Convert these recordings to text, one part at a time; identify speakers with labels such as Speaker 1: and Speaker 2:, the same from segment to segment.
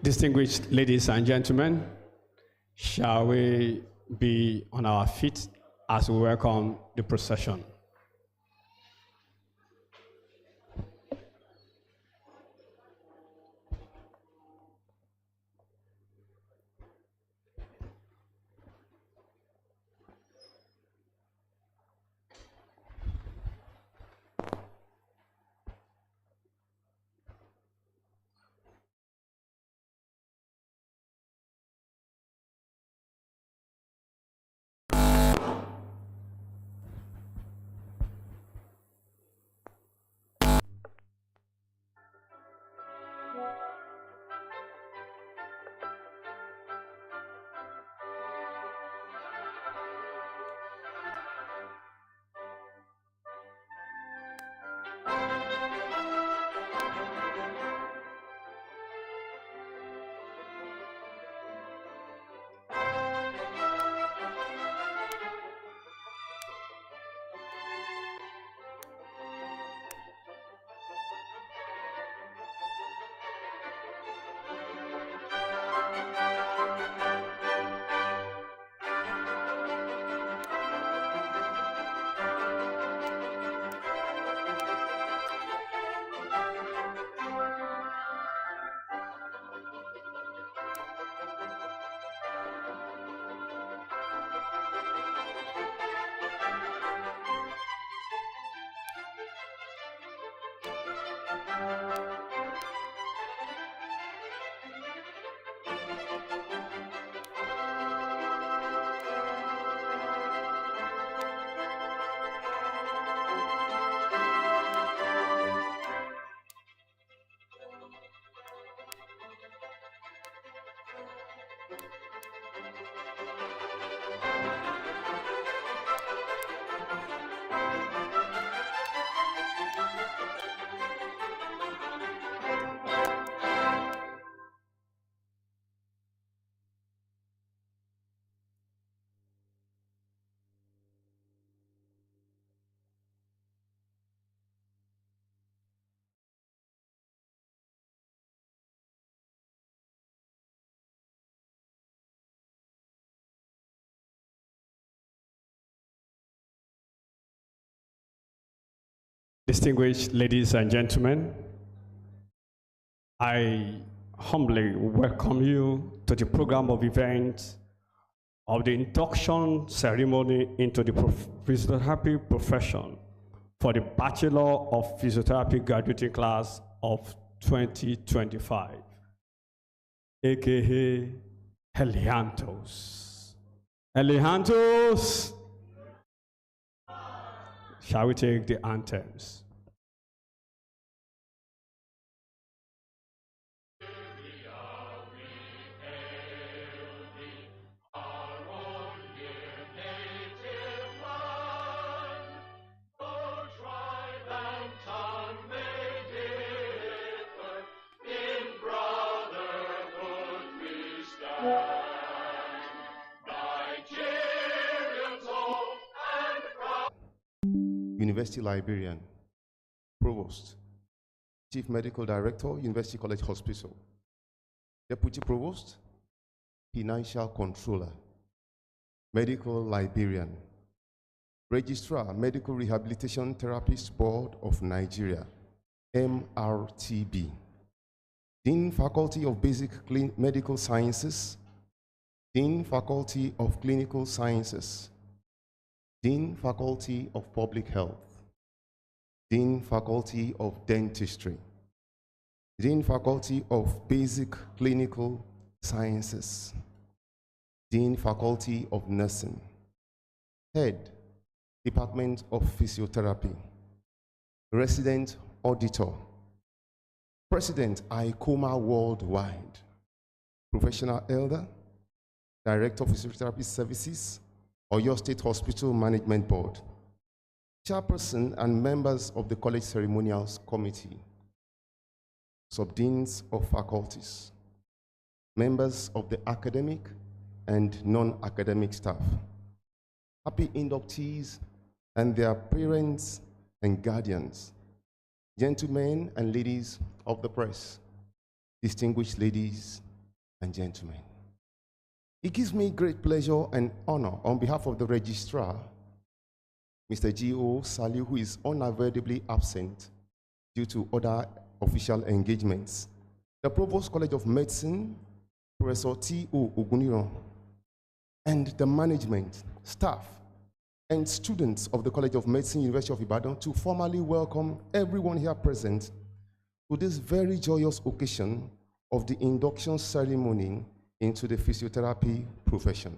Speaker 1: Distinguished ladies and gentlemen, shall we be on our feet as we welcome the procession? Distinguished ladies and gentlemen, I humbly welcome you to the program of events of the induction ceremony into the physiotherapy profession for the Bachelor of Physiotherapy graduating class of 2025, aka Heliantos. Heliantos! Shall we take the anthems?
Speaker 2: University Librarian, Provost, Chief Medical Director, University College Hospital, Deputy Provost, Financial Controller, Medical Librarian, Registrar, Medical Rehabilitation Therapists Board of Nigeria, MRTB, Dean Faculty of Basic Medical Sciences, Dean Faculty of Clinical Sciences, Dean Faculty of Public Health, Dean Faculty of Dentistry, Dean Faculty of Basic Clinical Sciences, Dean Faculty of Nursing, Head, Department of Physiotherapy, Resident Auditor, President ICOMA Worldwide, Professional Elder, Director of Physiotherapy Services, Oyo State Hospital Management Board, Chairperson and members of the College Ceremonials Committee, Subdeans of Faculties, members of the academic and non-academic staff, happy inductees and their parents and guardians, gentlemen and ladies of the press, distinguished ladies and gentlemen. It gives me great pleasure and honor on behalf of the registrar, Mr. G.O. Saliu, who is unavoidably absent due to other official engagements, the Provost College of Medicine, Professor T.O. Oguniro, and the management, staff, and students of the College of Medicine, University of Ibadan, to formally welcome everyone here present to this very joyous occasion of the induction ceremony into the physiotherapy profession.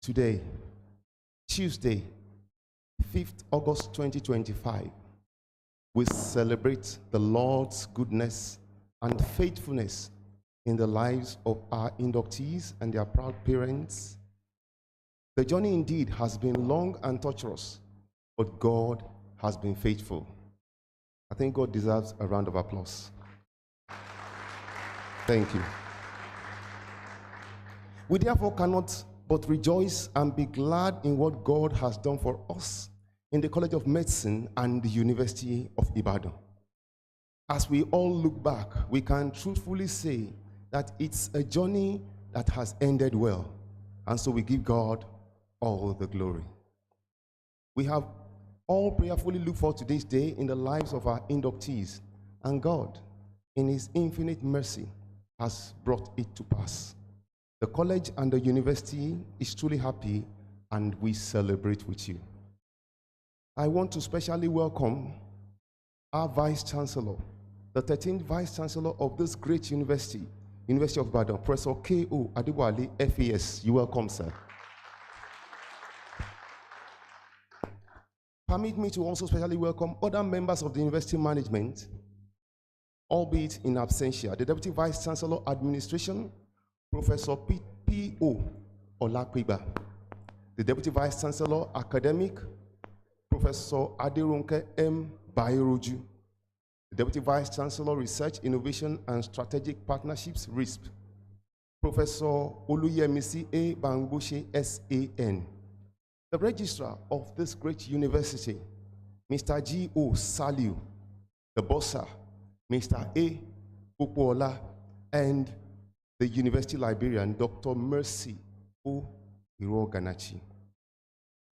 Speaker 2: Today, Tuesday, 5th August 2025, we celebrate the Lord's goodness and faithfulness in the lives of our inductees and their proud parents. The journey indeed has been long and tortuous, but God has been faithful. I think God deserves a round of applause. Thank you. We therefore cannot but rejoice and be glad in what God has done for us in the College of Medicine and the University of Ibadan. As we all look back, we can truthfully say that it's a journey that has ended well, and so we give God all the glory. We have all prayerfully looked forward to this day in the lives of our inductees, and God, in His infinite mercy, has brought it to pass. The college and the university is truly happy, and we celebrate with you. I want to specially welcome our Vice Chancellor, the 13th Vice Chancellor of this great university, University of Ibadan, Professor K.O. Adewale, FAS. You welcome, sir. Permit me to also specially welcome other members of the university management, albeit in absentia. The Deputy Vice Chancellor Administration, Professor P.O. Olakwiba. The Deputy Vice Chancellor Academic, Professor Aderonke M. Bairoju. The Deputy Vice Chancellor Research, Innovation and Strategic Partnerships, RISP, Professor Oluyemisi A. Bangboshi, SAN. The Registrar of this great university, Mr. G.O. Saliu. The Bossa, Mr. A. Upola, and the University Librarian, Dr. Mercy O. Iroganachi.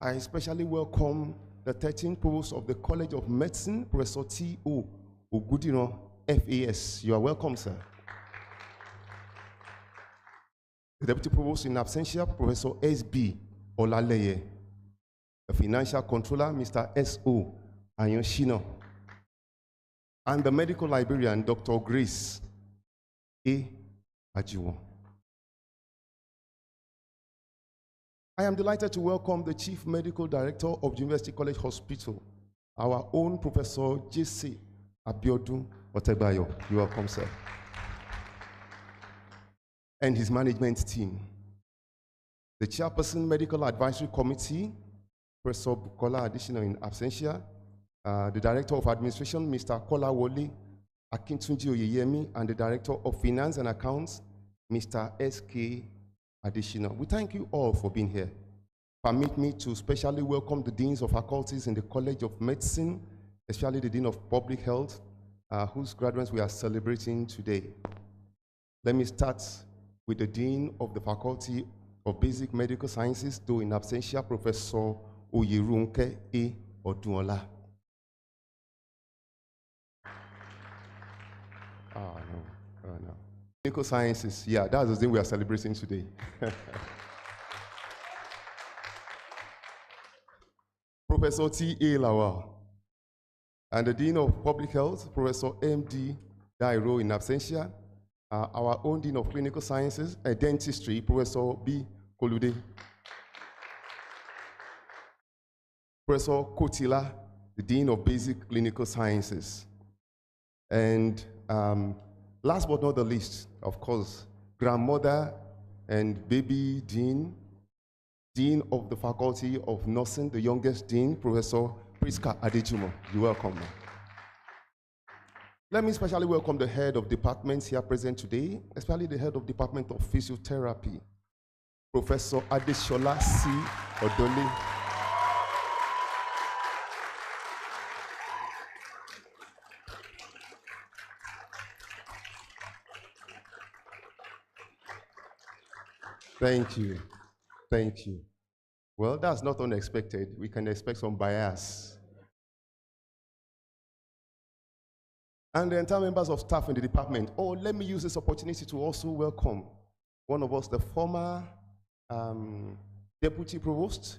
Speaker 2: I especially welcome the 13th Provost of the College of Medicine, Professor T.O. Ogudino, FAS. You are welcome, sir. The Deputy Provost in absentia, Professor S.B. Olaleye. The Financial Controller, Mr. S.O. Ayoshino. And the Medical Librarian, Dr. Grace A. Ajiwo. I am delighted to welcome the Chief Medical Director of University College Hospital, our own Professor J.C. Abiodun Otebayo. You are welcome, sir. And his management team. The Chairperson Medical Advisory Committee, Professor Bukola Additional in absentia, the Director of Administration, Mr. Kola Wole Akintunji Oyeyemi, and the Director of Finance and Accounts, Mr. S.K. Additional. We thank you all for being here. Permit me to specially welcome the Deans of Faculties in the College of Medicine, especially the Dean of Public Health, whose graduates we are celebrating today. Let me start with the Dean of the Faculty of Basic Medical Sciences, though in absentia, Professor Oyerunke A. Odunola. No. Medical Sciences, yeah, that's the thing we are celebrating today. Professor T.A. Lawal. And the Dean of Public Health, Professor M.D. Dairo in absentia. Our own Dean of Clinical Sciences, Dentistry, Professor B. Kolude. Professor Kotila, the Dean of Basic Clinical Sciences. And last but not the least, of course, grandmother and baby dean, Dean of the Faculty of Nursing, the youngest dean, Professor Priska Adejumo. You're welcome. Let me especially welcome the head of departments here present today, especially the head of Department of Physiotherapy, Professor Adeshola C. Odole. Thank you. Thank you. Well, that's not unexpected. We can expect some bias. And the entire members of staff in the department. Oh, let me use this opportunity to also welcome one of us, the former Deputy Provost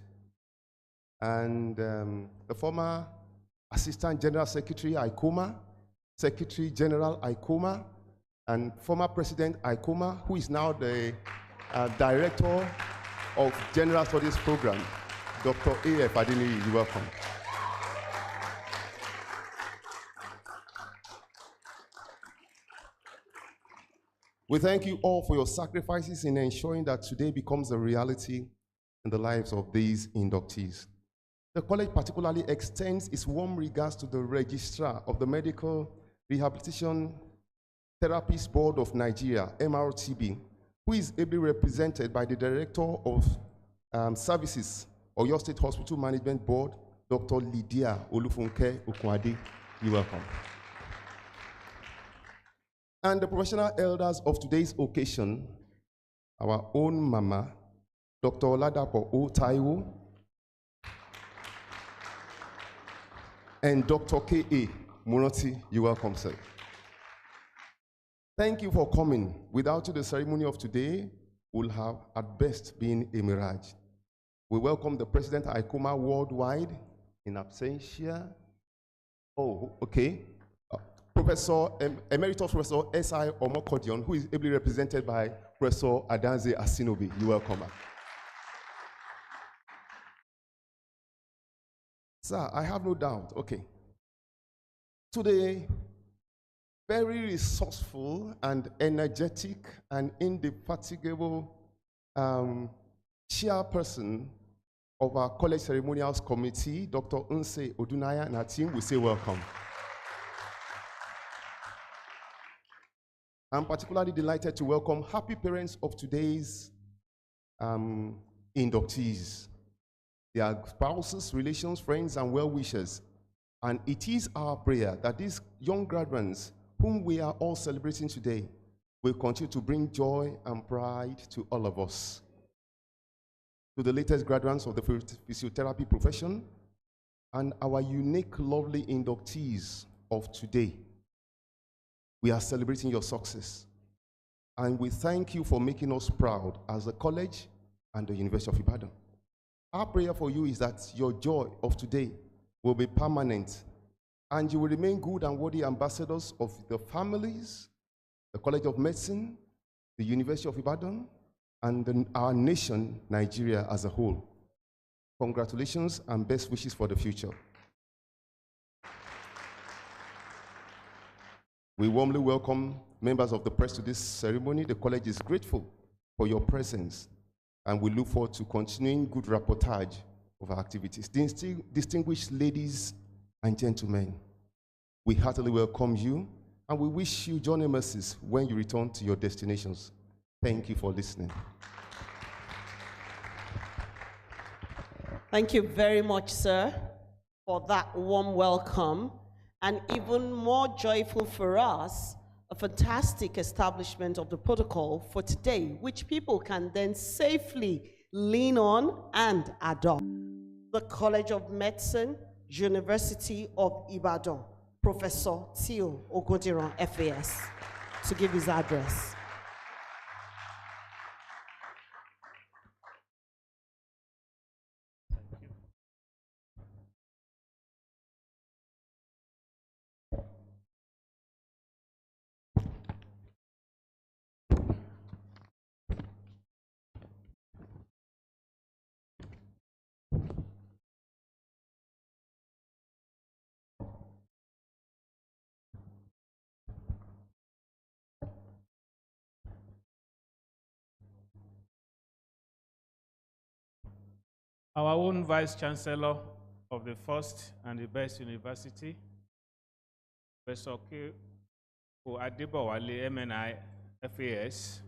Speaker 2: and the former Assistant General Secretary, ICOMA, Secretary General, ICOMA, and former President, ICOMA, who is now the Director of General Studies Program, Dr. A.F. Adini. You're welcome. We thank you all for your sacrifices in ensuring that today becomes a reality in the lives of these inductees. The college particularly extends its warm regards to the registrar of the Medical Rehabilitation Therapists Board of Nigeria, MRTB, who is ably represented by the Director of Services, Oyo State Hospital Management Board, Dr. Lydia Olufunke Okwade. You're welcome. And the professional elders of today's occasion, our own mama, Dr. Oladapo O. Taiwo, and Dr. K.A. Murati. You're welcome, sir. Thank you for coming. Without you, the ceremony of today will have at best been a mirage. We welcome the President ICOMA worldwide in absentia. Oh, okay. Professor, Emeritus Professor S.I. Omokodion, who is ably represented by Professor Adanze Asinobi. You're welcome. Sir, I have no doubt. Okay. Today, very resourceful and energetic and indefatigable chairperson of our College Ceremonials Committee, Dr. Unse Odunaya, and her team, we say welcome. I'm particularly delighted to welcome happy parents of today's inductees, their spouses, relations, friends, and well-wishers. And it is our prayer that these young graduates, whom we are all celebrating today, will continue to bring joy and pride to all of us. To the latest graduates of the physiotherapy profession, and our unique, lovely inductees of today. We are celebrating your success, and we thank you for making us proud as a college and the University of Ibadan. Our prayer for you is that your joy of today will be permanent, and you will remain good and worthy ambassadors of the families, the College of Medicine, the University of Ibadan, and our nation, Nigeria, as a whole. Congratulations and best wishes for the future. We warmly welcome members of the press to this ceremony. The college is grateful for your presence, and we look forward to continuing good reportage of our activities. Distinguished ladies and gentlemen, we heartily welcome you, and we wish you journey mercies when you return to your destinations. Thank you for listening.
Speaker 3: Thank you very much, sir, for that warm welcome. And even more joyful for us, a fantastic establishment of the protocol for today, which people can then safely lean on and adopt. The College of Medicine, University of Ibadan, Professor Theo Ogodiran, FAS, to give his address.
Speaker 4: Our own Vice Chancellor of the first and the best university, Professor K. Adebowale, MNI, FAS,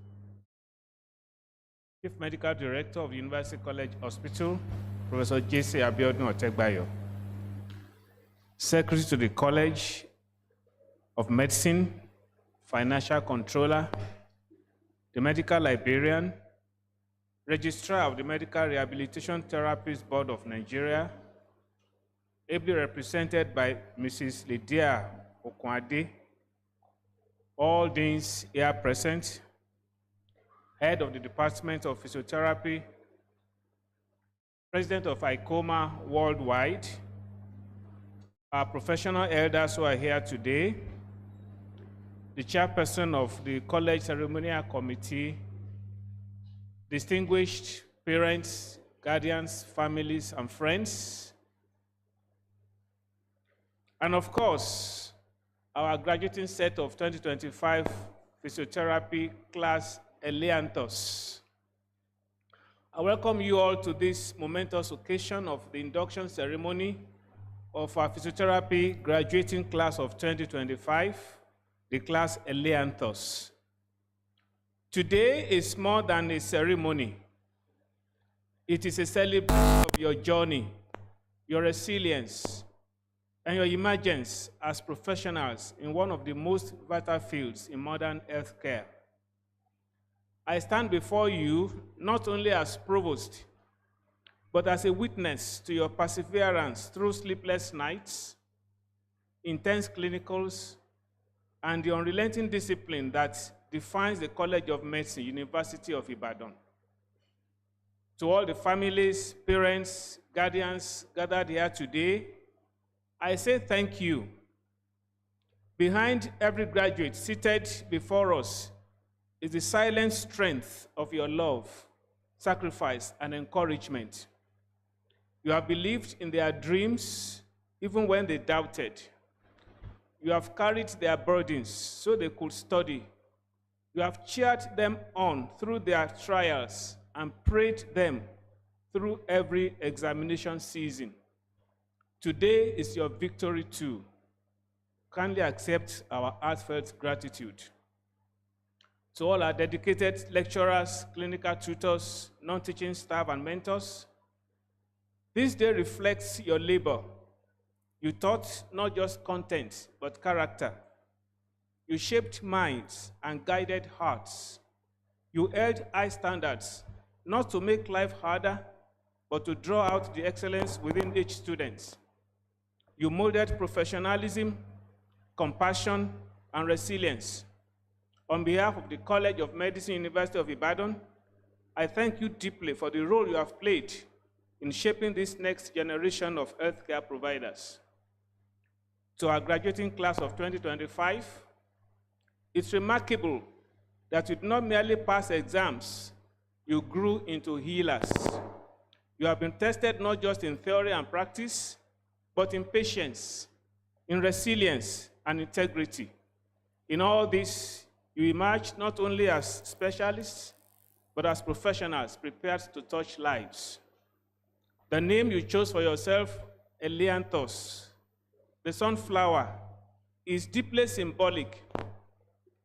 Speaker 4: Chief Medical Director of University College Hospital, Professor J.C. Abiodun Otegbayo, Secretary to the College of Medicine, Financial Controller, the Medical Librarian, Registrar of the Medical Rehabilitation Therapies Board of Nigeria, ably represented by Mrs. Lydia Okwade, all deans here present, Head of the Department of Physiotherapy, President of ICOMA Worldwide, our professional elders who are here today, the Chairperson of the College Ceremonial Committee, distinguished parents, guardians, families, and friends, and of course, our graduating set of 2025 Physiotherapy Class Eleanthus. I welcome you all to this momentous occasion of the induction ceremony of our Physiotherapy graduating class of 2025, the Class Eleanthus. Today is more than a ceremony. It is a celebration of your journey, your resilience, and your emergence as professionals in one of the most vital fields in modern healthcare. I stand before you not only as Provost, but as a witness to your perseverance through sleepless nights, intense clinicals, and the unrelenting discipline that defines the College of Medicine, University of Ibadan. To all the families, parents, guardians gathered here today, I say thank you. Behind every graduate seated before us is the silent strength of your love, sacrifice, and encouragement. You have believed in their dreams even when they doubted. You have carried their burdens so they could study. You have cheered them on through their trials and prayed them through every examination season. Today is your victory too. Kindly accept our heartfelt gratitude. To all our dedicated lecturers, clinical tutors, non-teaching staff, and mentors, this day reflects your labor. You taught not just content, but character. You shaped minds and guided hearts. You held high standards, not to make life harder, but to draw out the excellence within each student. You molded professionalism, compassion, and resilience. On behalf of the College of Medicine, University of Ibadan, I thank you deeply for the role you have played in shaping this next generation of healthcare providers. To our graduating class of 2025, it's remarkable that you did not merely pass exams, you grew into healers. You have been tested not just in theory and practice, but in patience, in resilience, and integrity. In all this, you emerge not only as specialists, but as professionals prepared to touch lives. The name you chose for yourself, Elianthos, the sunflower, is deeply symbolic.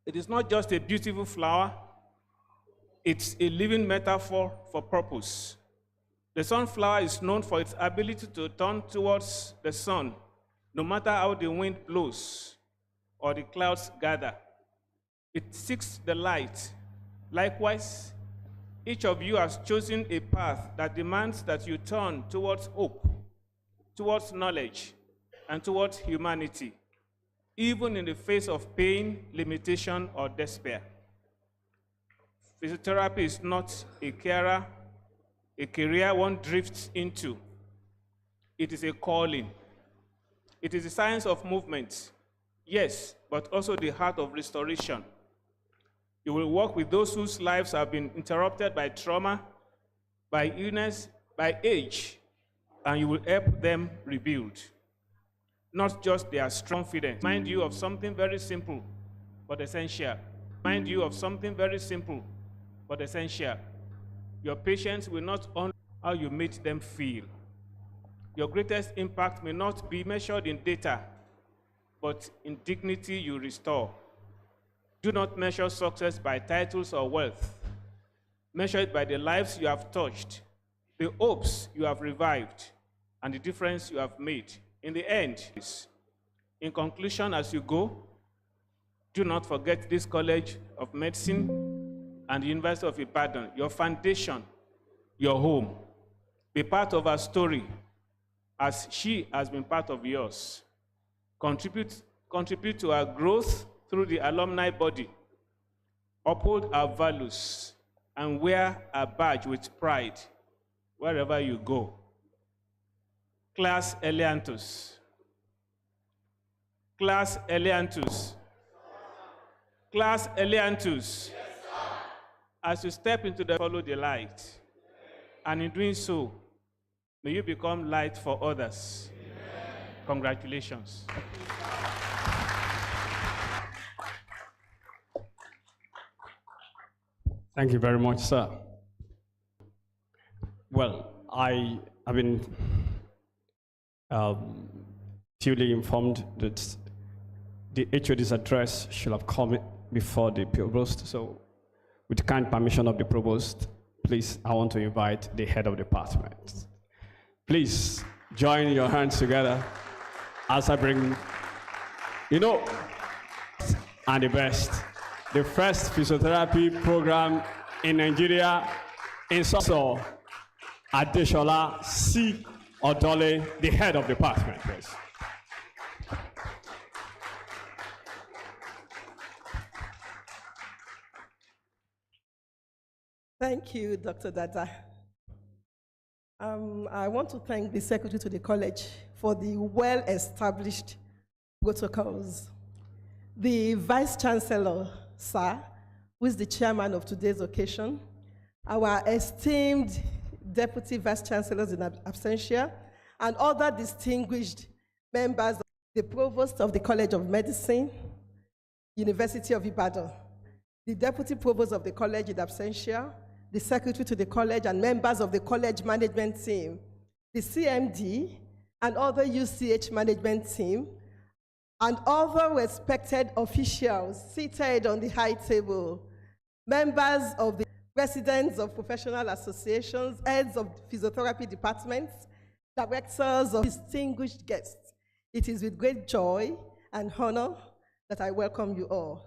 Speaker 4: It is not just a beautiful flower, it's a living metaphor for purpose. The sunflower is known for its ability to turn towards the sun, no matter how the wind blows or the clouds gather. It seeks the light. Likewise, each of you has chosen a path that demands that you turn towards hope, towards knowledge, and towards humanity, even in the face of pain, limitation, or despair. Physiotherapy is not a career one drifts into. It is a calling. It is the science of movement, yes, but also the heart of restoration. You will work with those whose lives have been interrupted by trauma, by illness, by age, and you will help them rebuild. Not just their strong confidence. Remind you of something very simple, but essential. Remind you of something very simple, but essential. Your patients will not honor how you made them feel. Your greatest impact may not be measured in data, but in dignity you restore. Do not measure success by titles or wealth. Measure it by the lives you have touched, the hopes you have revived, and the difference you have made. In the end, in conclusion, as you go, do not forget this College of Medicine and the University of Ibadan, your foundation, your home. Be part of our story as she has been part of yours. Contribute to our growth through the alumni body. Uphold our values and wear our badge with pride wherever you go. Class Elianthos. Class Elianthos. Class Elianthos. As you step into the follow the light, and in doing so, may you become light for others. Amen. Congratulations.
Speaker 1: Thank you very much, sir. Well, I have been duly informed that the HOD's address should have come before the Provost. So, with the kind permission of the Provost, please, I want to invite the head of the department. Please join your hands together as I bring, and the best, the first physiotherapy program in Nigeria, in Soso, Adeshola C. Odole, the head of the department, please.
Speaker 5: Thank you, Dr. Dada. I want to thank the Secretary to the College for the well-established protocols. The Vice Chancellor, sir, who is the chairman of today's occasion, our esteemed Deputy Vice Chancellors in absentia, and other distinguished members of the Provost of the College of Medicine, University of Ibadan, the Deputy Provost of the College in absentia, the Secretary to the College, and members of the College Management Team, the CMD, and other UCH Management Team, and other respected officials seated on the high table, members of the presidents of professional associations, heads of physiotherapy departments, directors of distinguished guests. It is with great joy and honor that I welcome you all.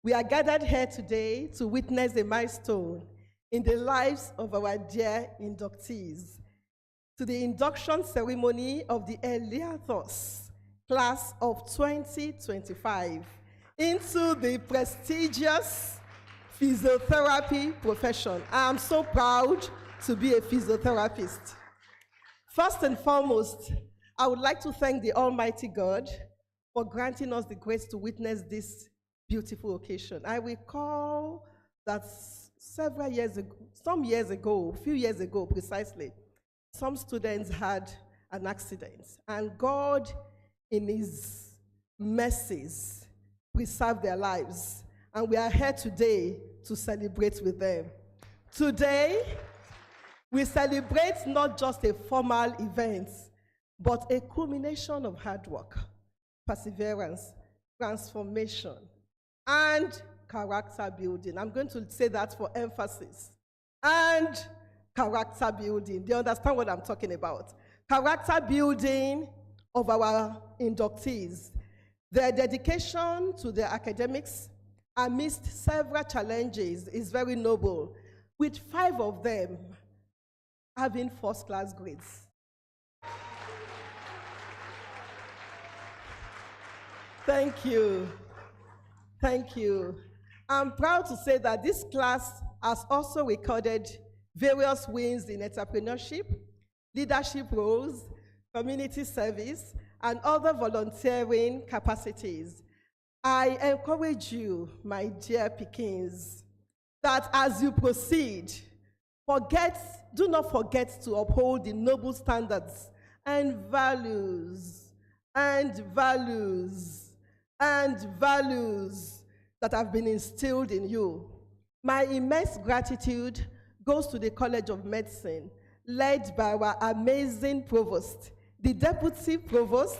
Speaker 5: We are gathered here today to witness a milestone in the lives of our dear inductees, to the induction ceremony of the Elianthos, class of 2025 into the prestigious physiotherapy profession. I am so proud to be a physiotherapist. First and foremost, I would like to thank the Almighty God for granting us the grace to witness this beautiful occasion. I recall that several years ago, a few years ago precisely, some students had an accident, and God, in His mercies, preserved their lives. And we are here today to celebrate with them. Today, we celebrate not just a formal event, but a culmination of hard work, perseverance, transformation, and character building. I'm going to say that for emphasis. And character building. Do you understand what I'm talking about? Character building of our inductees. Their dedication to their academics amidst several challenges is very noble, with 5 of them having first-class grades. Thank you. Thank you. I'm proud to say that this class has also recorded various wins in entrepreneurship, leadership roles, community service, and other volunteering capacities. I encourage you, my dear Pikins, that as you proceed, do not forget to uphold the noble standards and values that have been instilled in you. My immense gratitude goes to the College of Medicine, led by our amazing Provost, the Deputy Provost,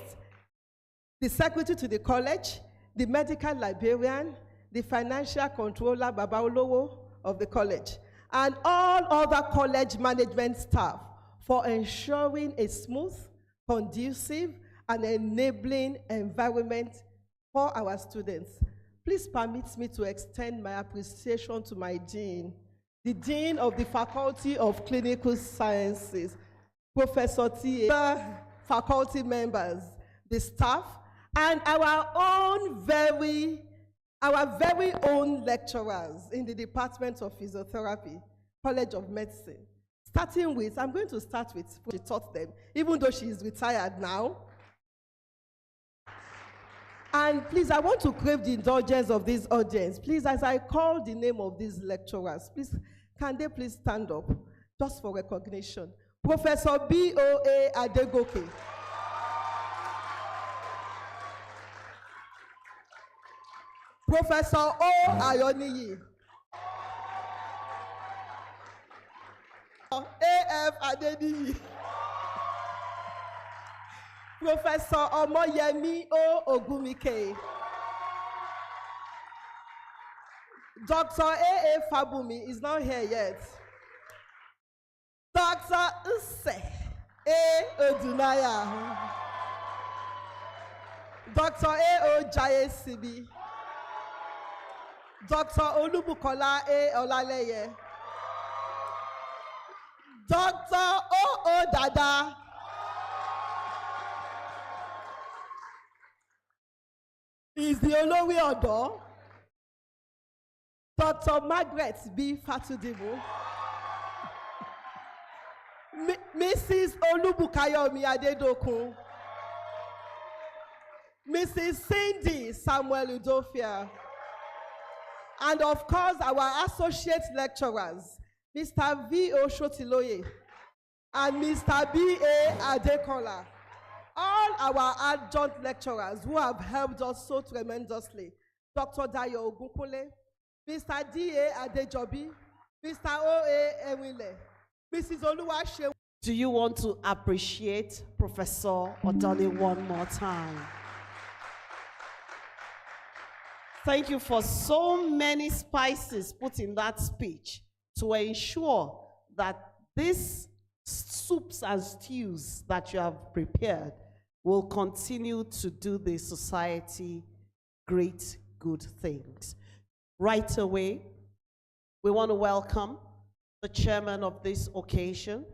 Speaker 5: the Secretary to the College, the Medical Librarian, the Financial Controller, Babaolowo of the College, and all other college management staff for ensuring a smooth, conducive, and enabling environment for our students. Please permit me to extend my appreciation to my Dean, the Dean of the Faculty of Clinical Sciences, Professor T. faculty members, the staff, and our very own lecturers in the Department of Physiotherapy, College of Medicine. Starting with, I'm going to start with what she taught them, even though she is retired now. And please, I want to crave the indulgence of this audience. Please, as I call the name of these lecturers, please, can they please stand up, just for recognition? Professor B.O.A. Adegoke. Professor O. Ayoniyi. A.F. Adeniyi. Professor Omoyemi O. Ogumike. Dr. A.A. Fabumi is not here yet. Dr. Use A. Odunaya. Dr. A.O. Jayesibi. Dr. Olubukola A. Olaleye. Dr. O.O. Dada. Is the Olori Odo. Dr. Margaret B. Fatudibu. Mrs. Olubukayomi Adedokun. Mrs. Cindy Samuel Udofia. And of course, our associate lecturers, Mr. V. Oshotiloye and Mr. B. A. Adekola. All our adjunct lecturers who have helped us so tremendously. Dr. Dayo Ogunkunle, Mr. D. A. Adejobi, Mr. O. A. Ewile, Mrs. Oluwase.
Speaker 3: Do you want to appreciate Professor Odoni one more time? Thank you for so many spices put in that speech to ensure that these soups and stews that you have prepared will continue to do the society great good things. Right away, we want to welcome the chairman of this occasion,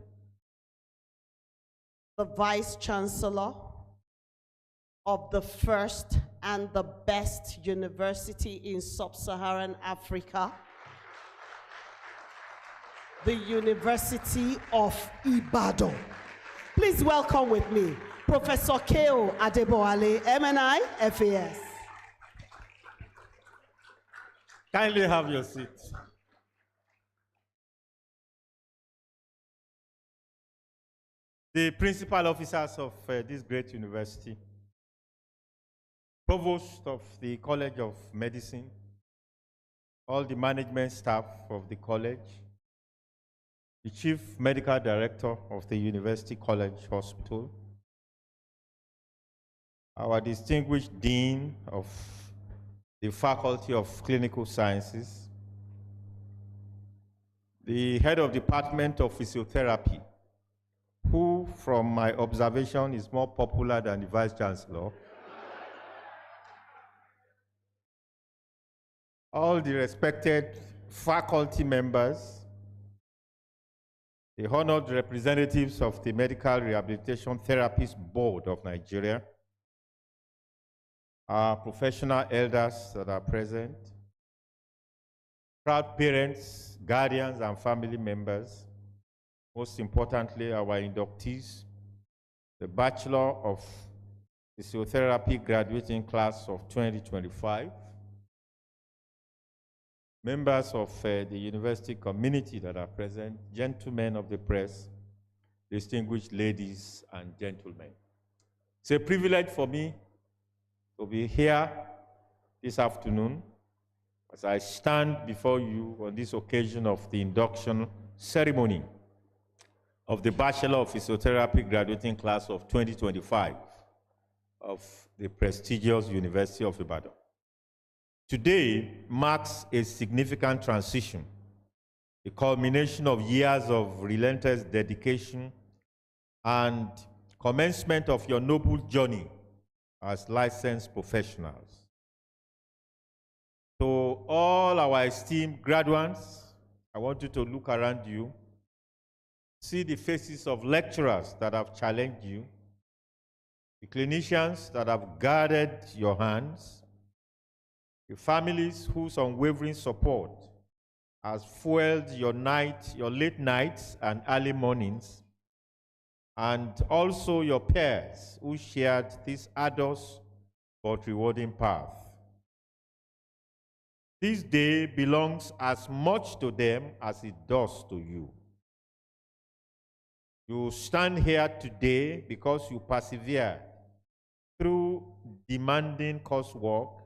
Speaker 3: the Vice Chancellor, of the first and the best university in sub-Saharan Africa, the University of Ibadan. Please welcome with me, Professor Keo Adeboale, MNI, FAS.
Speaker 6: Kindly have your seat. The principal officers of this great university, Provost of the College of Medicine, all the management staff of the college, the Chief Medical Director of the University College Hospital, our distinguished Dean of the Faculty of Clinical Sciences, the Head of Department of Physiotherapy, who, from my observation, is more popular than the Vice Chancellor, all the respected faculty members, the honored representatives of the Medical Rehabilitation Therapists Board of Nigeria, our professional elders that are present, proud parents, guardians, and family members, most importantly, our inductees, the Bachelor of Physiotherapy graduating class of 2025, members of the university community that are present, gentlemen of the press, distinguished ladies and gentlemen. It's a privilege for me to be here this afternoon as I stand before you on this occasion of the induction ceremony of the Bachelor of Physiotherapy graduating class of 2025 of the prestigious University of Ibadan. Today marks a significant transition, a culmination of years of relentless dedication and commencement of your noble journey as licensed professionals. To all our esteemed graduates, I want you to look around you, see the faces of lecturers that have challenged you, the clinicians that have guarded your hands, the families whose unwavering support has fueled your late nights and early mornings, and also your peers who shared this arduous but rewarding path. This day belongs as much to them as it does to you. You stand here today because you persevered through demanding coursework,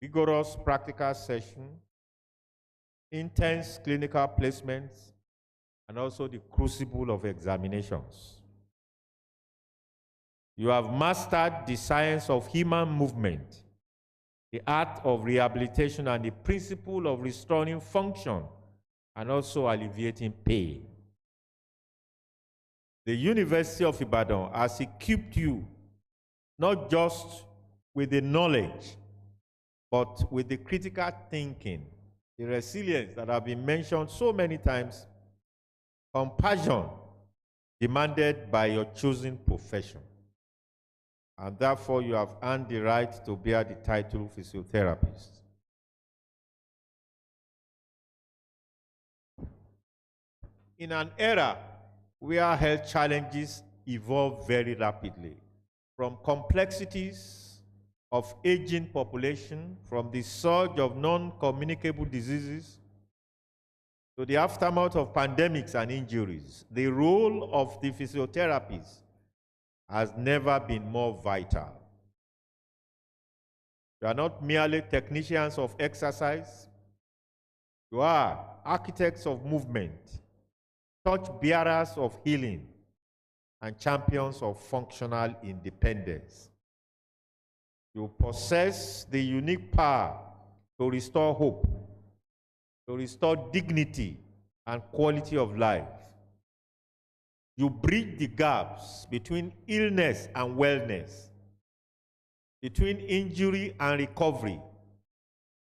Speaker 6: rigorous practical session, intense clinical placements, and also the crucible of examinations. You have mastered the science of human movement, the art of rehabilitation, and the principle of restoring function and also alleviating pain. The University of Ibadan has equipped you not just with the knowledge, but with the critical thinking, the resilience that have been mentioned so many times, compassion demanded by your chosen profession. And therefore, you have earned the right to bear the title physiotherapist. In an era where health challenges evolve very rapidly, from complexities of aging population, from the surge of non-communicable diseases, to the aftermath of pandemics and injuries, the role of the physiotherapist has never been more vital. You are not merely technicians of exercise, you are architects of movement, torch-bearers of healing, and champions of functional independence. You possess the unique power to restore hope, to restore dignity and quality of life. You bridge the gaps between illness and wellness, between injury and recovery,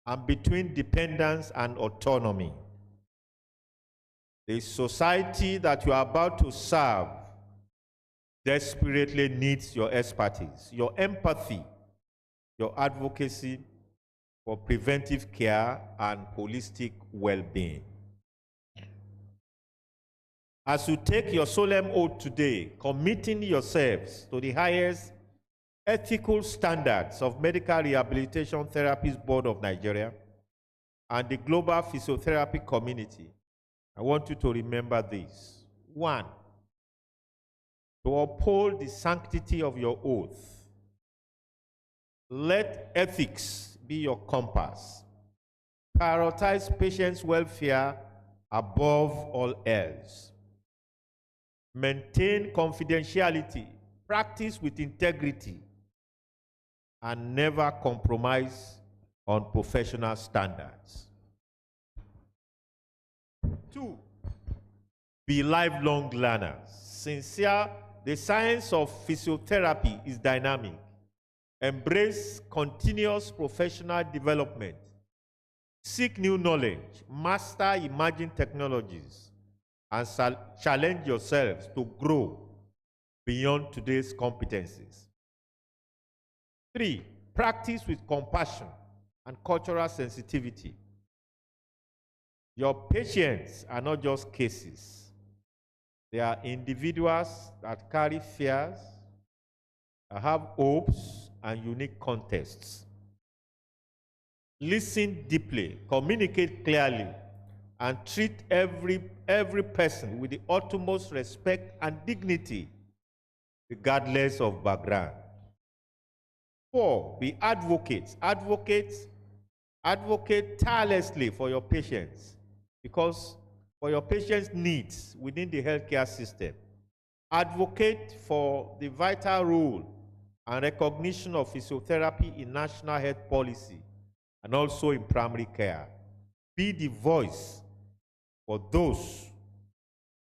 Speaker 6: and between dependence and autonomy. The society that you are about to serve desperately needs your expertise, your empathy, your advocacy for preventive care and holistic well-being. As you take your solemn oath today, committing yourselves to the highest ethical standards of Medical Rehabilitation Therapists Board of Nigeria and the global physiotherapy community, I want you to remember this. 1, to uphold the sanctity of your oath. Let ethics be your compass. Prioritize patients' welfare above all else. Maintain confidentiality, practice with integrity, and never compromise on professional standards. 2, be lifelong learners. Sincere, the science of physiotherapy is dynamic. Embrace continuous professional development. Seek new knowledge, master emerging technologies, and challenge yourselves to grow beyond today's competencies. 3, practice with compassion and cultural sensitivity. Your patients are not just cases. They are individuals that carry fears, that have hopes, and unique contexts. Listen deeply, communicate clearly, and treat every person with the utmost respect and dignity, regardless of background. 4, be advocates. Advocate tirelessly for your patients, because for your patients' needs within the healthcare system. Advocate for the vital role and recognition of physiotherapy in national health policy and also in primary care. Be the voice for those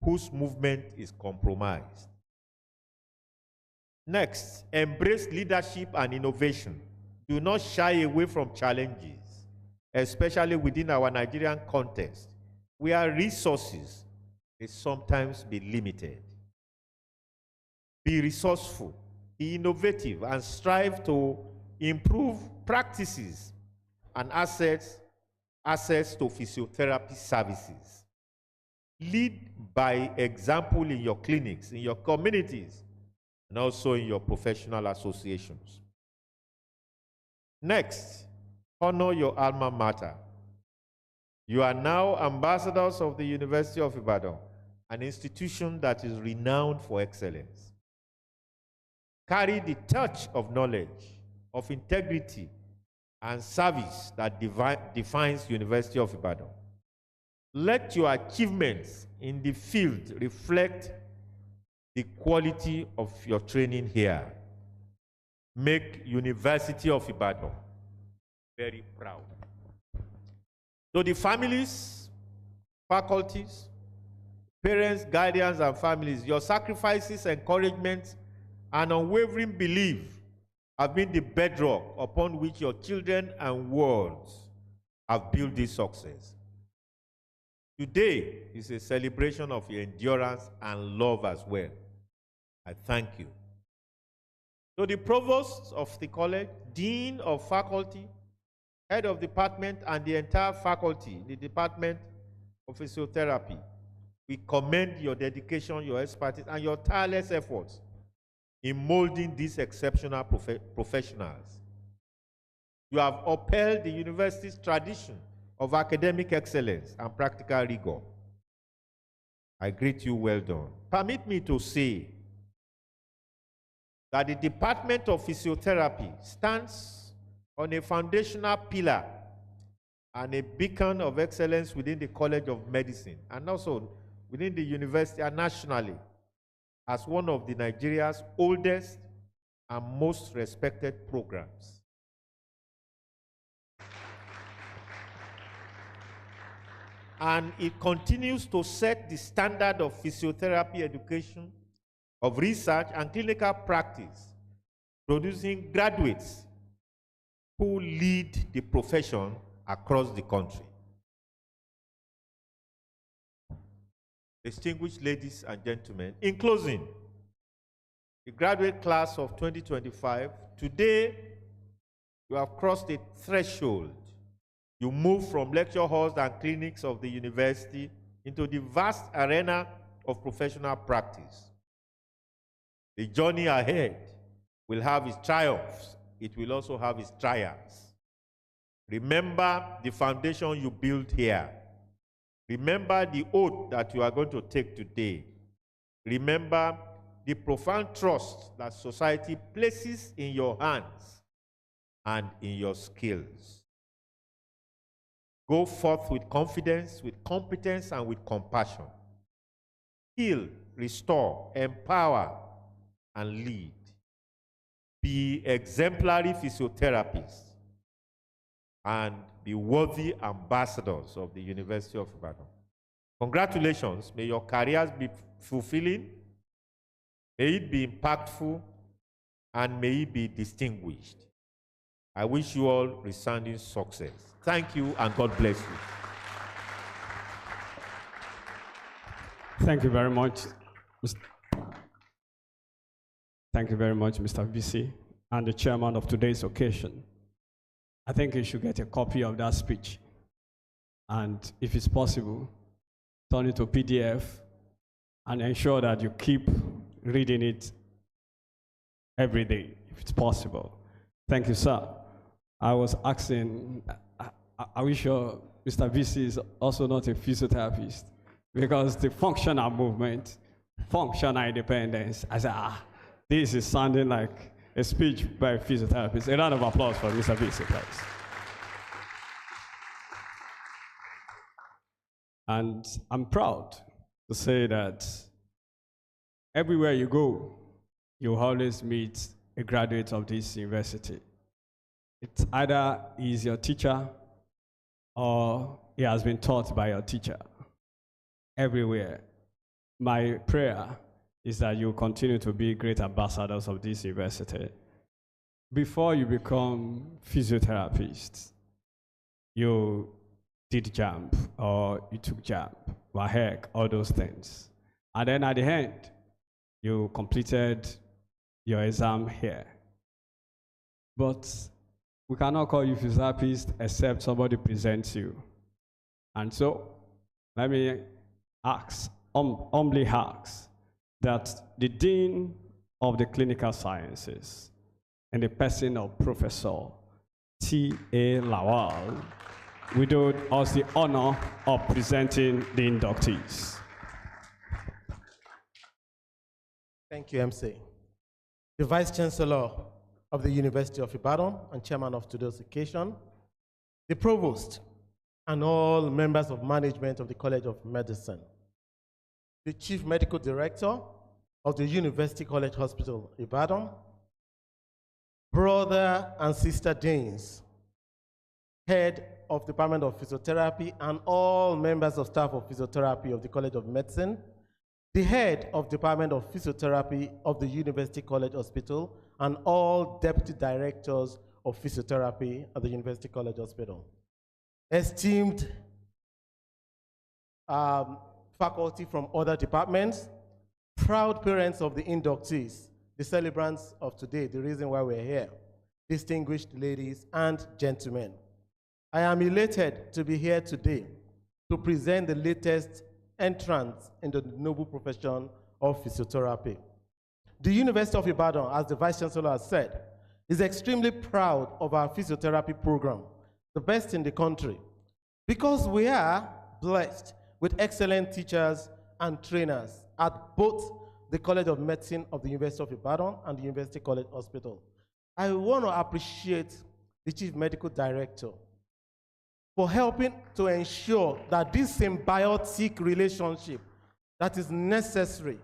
Speaker 6: whose movement is compromised. Next, embrace leadership and innovation. Do not shy away from challenges, especially within our Nigerian context, where resources may sometimes be limited. Be resourceful, be innovative, and strive to improve practices and access to physiotherapy services. Lead by example in your clinics, in your communities, and also in your professional associations. Next, honor your alma mater. You are now ambassadors of the University of Ibadan, an institution that is renowned for excellence. Carry the touch of knowledge, of integrity, and service that defines University of Ibadan. Let your achievements in the field reflect the quality of your training here. Make University of Ibadan very proud. So the families, faculties, parents, guardians, and families, your sacrifices, encouragement, and unwavering belief have been the bedrock upon which your children and worlds have built this success. Today is a celebration of your endurance and love as well. I thank you. So the provost of the college, dean of faculty, head of department, and the entire faculty, the department of physiotherapy, we commend your dedication, your expertise, and your tireless efforts in molding these exceptional professionals. You have upheld the university's tradition of academic excellence and practical rigor. I greet you, well done. Permit me to say that the Department of Physiotherapy stands on a foundational pillar and a beacon of excellence within the College of Medicine and also within the university and nationally as one of Nigeria's oldest and most respected programs. And it continues to set the standard of physiotherapy education, of research and clinical practice, producing graduates who lead the profession across the country. Distinguished ladies and gentlemen, in closing, the graduate class of 2025, today you have crossed a threshold. You move from lecture halls and clinics of the university into the vast arena of professional practice. The journey ahead will have its triumphs. It will also have its triumphs. Remember the foundation you built here. Remember the oath that you are going to take today. Remember the profound trust that society places in your hands and in your skills. Go forth with confidence, with competence, and with compassion. Heal, restore, empower, and lead. Be exemplary physiotherapists and be worthy ambassadors of the University of Ibadan. Congratulations. May your careers be fulfilling, may it be impactful, and may it be distinguished. I wish you all resounding success. Thank you, and God bless you.
Speaker 1: Thank you very much. Thank you very much, Mr. VC, and the chairman of today's occasion. I think you should get a copy of that speech. And if it's possible, turn it to PDF and ensure that you keep reading it every day, if it's possible. Thank you, sir. I was asking, are we sure Mr. VC is also not a physiotherapist? Because the functional movement, functional independence, I said, this is sounding like a speech by a physiotherapist. A round of applause for Mr. VC, please. And I'm proud to say that everywhere you go, you always meet a graduate of this university. It's either he's your teacher or he has been taught by your teacher. Everywhere. My prayer is that you continue to be great ambassadors of this university. Before you become physiotherapists, you did jump or you took jump, WAHEC, all those things. And then at the end, you completed your exam here. But we cannot call you physiotherapist except somebody presents you. And so, let me ask, humbly ask, that the Dean of the Clinical Sciences, in the person of Professor T.A. Lawal, we do us the honor of presenting the inductees.
Speaker 7: Thank you, MC. The Vice Chancellor of the University of Ibadan and Chairman of today's occasion, the Provost, and all members of management of the College of Medicine, the Chief Medical Director of the University College Hospital, Ibadan, brother and sister deans, head of Department of Physiotherapy, and all members of staff of Physiotherapy of the College of Medicine, the head of Department of Physiotherapy of the University College Hospital, and all deputy directors of physiotherapy at the University College Hospital. Esteemed faculty from other departments, proud parents of the inductees, the celebrants of today, the reason why we're here, distinguished ladies and gentlemen. I am elated to be here today to present the latest entrance in the noble profession of physiotherapy. The University of Ibadan, as the Vice Chancellor has said, is extremely proud of our physiotherapy program, the best in the country, because we are blessed with excellent teachers and trainers at both the College of Medicine of the University of Ibadan and the University College Hospital. I want to appreciate the Chief Medical Director for helping to ensure that this symbiotic relationship that is necessary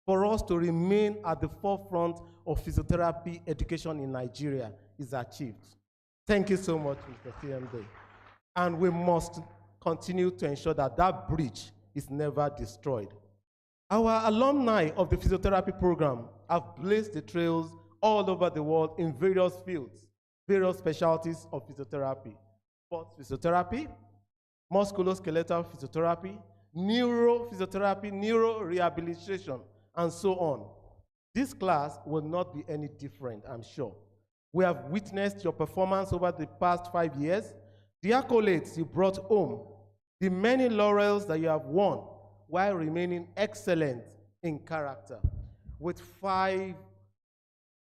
Speaker 7: for us to remain at the forefront of physiotherapy education in Nigeria is achieved. Thank you so much, Mr. CMD. And we must continue to ensure that that bridge is never destroyed. Our alumni of the physiotherapy program have blazed the trails all over the world in various fields, various specialties of physiotherapy. Sports physiotherapy, musculoskeletal physiotherapy, neurophysiotherapy, neuro rehabilitation, and so on. This class will not be any different, I'm sure. We have witnessed your performance over the past 5 years, the accolades you brought home, the many laurels that you have won while remaining excellent in character. With 5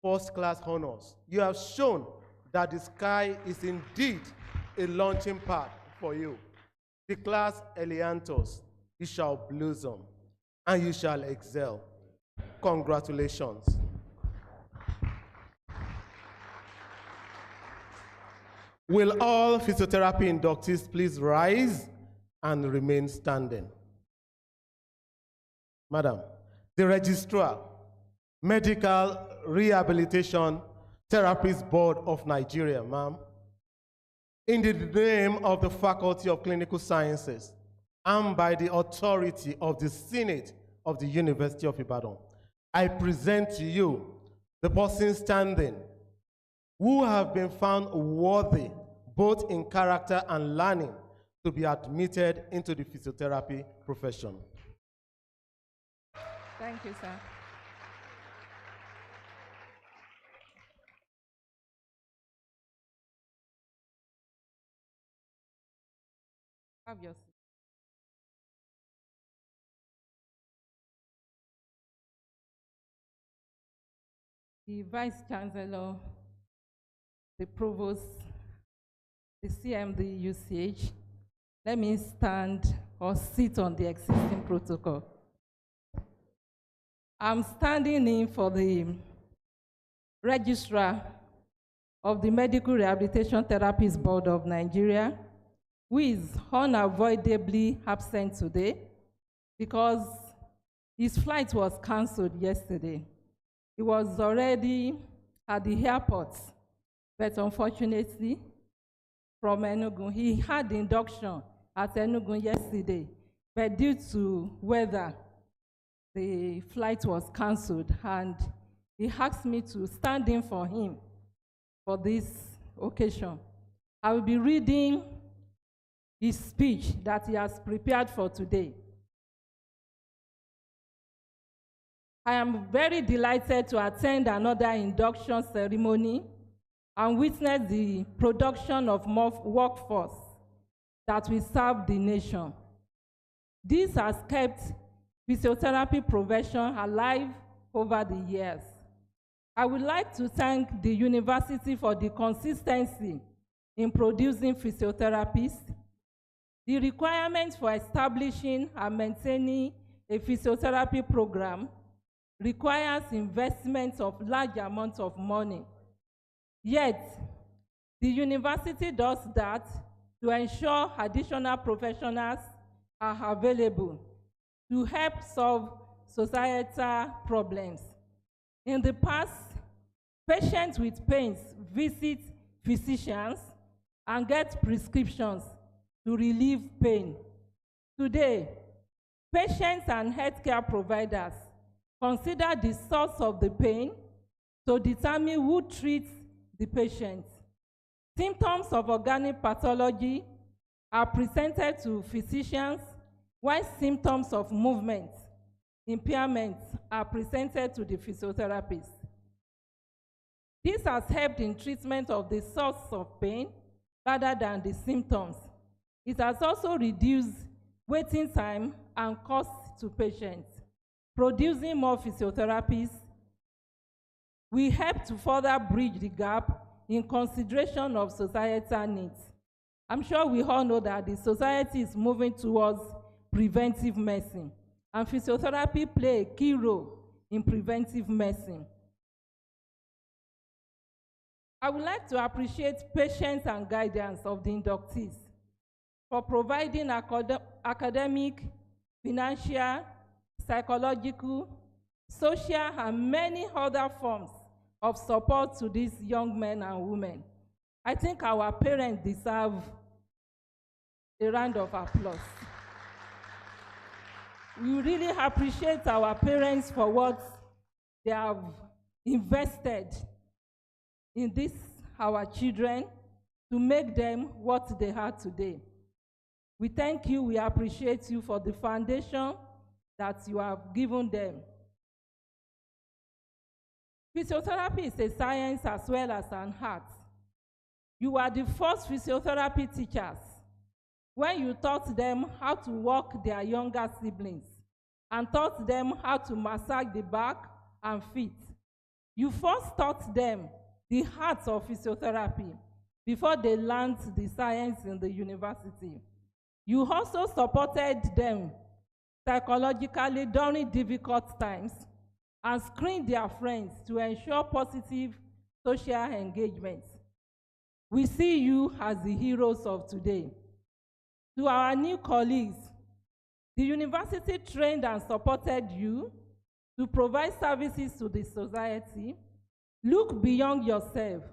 Speaker 7: first-class honors, you have shown that the sky is indeed a launching pad for you. The class Eleantos, you shall blossom and you shall excel. Congratulations. Will all physiotherapy inductees please rise and remain standing? Madam, the registrar, Medical Rehabilitation Therapists Board of Nigeria, ma'am, in the name of the Faculty of Clinical Sciences and by the authority of the Senate of the University of Ibadan, I present to you the persons standing who have been found worthy, both in character and learning, to be admitted into the physiotherapy profession.
Speaker 8: Thank you, sir. Have your seat. The Vice Chancellor, the Provost, the CM, the UCH, let me stand or sit on the existing protocol. I'm standing in for the Registrar of the Medical Rehabilitation Therapists Board of Nigeria, who is unavoidably absent today because his flight was canceled yesterday. He was already at the airport, but unfortunately, from Enugu, he had induction at Enugu yesterday, but due to weather, the flight was canceled, and he asked me to stand in for him for this occasion. I will be reading his speech that he has prepared for today. I am very delighted to attend another induction ceremony and witness the production of more workforce that will serve the nation. This has kept physiotherapy profession alive over the years. I would like to thank the university for the consistency in producing physiotherapists. The requirements for establishing and maintaining a physiotherapy program requires investments of large amounts of money. Yet, the university does that to ensure additional professionals are available to help solve societal problems. In the past, patients with pains visit physicians and get prescriptions to relieve pain. Today, patients and healthcare providers consider the source of the pain to determine who treats the patient. Symptoms of organic pathology are presented to physicians, while symptoms of movement impairments are presented to the physiotherapist. This has helped in treatment of the source of pain rather than the symptoms. It has also reduced waiting time and cost to patients. Producing more physiotherapists will help to further bridge the gap in consideration of societal needs. I'm sure we all know that the society is moving towards preventive medicine, and physiotherapy plays a key role in preventive medicine. I would like to appreciate patience and guidance of the inductees for providing academic, financial, psychological, social, and many other forms of support to these young men and women. I think our parents deserve a round of applause. We really appreciate our parents for what they have invested in this, our children, to make them what they are today. We thank you, we appreciate you for the foundation that you have given them. Physiotherapy is a science as well as an art. You are the first physiotherapy teachers when you taught them how to walk their younger siblings and taught them how to massage the back and feet. You first taught them the art of physiotherapy before they learned the science in the university. You also supported them psychologically during difficult times and screened their friends to ensure positive social engagement. We see you as the heroes of today. To our new colleagues, the university trained and supported you to provide services to the society. Look beyond yourself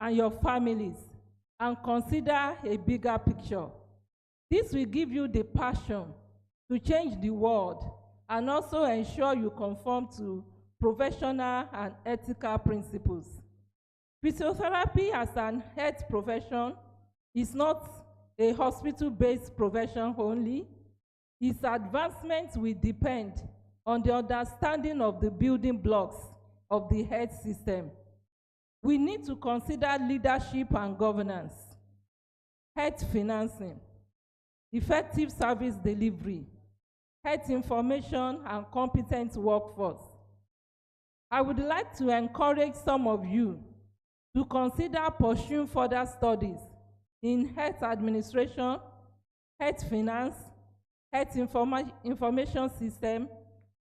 Speaker 8: and your families and consider a bigger picture. This will give you the passion to change the world and also ensure you conform to professional and ethical principles. Physiotherapy as an health profession is not a hospital-based profession only. Its advancement will depend on the understanding of the building blocks of the health system. We need to consider leadership and governance, health financing, effective service delivery, health information, and competent workforce. I would like to encourage some of you to consider pursuing further studies in health administration, health finance, health information system,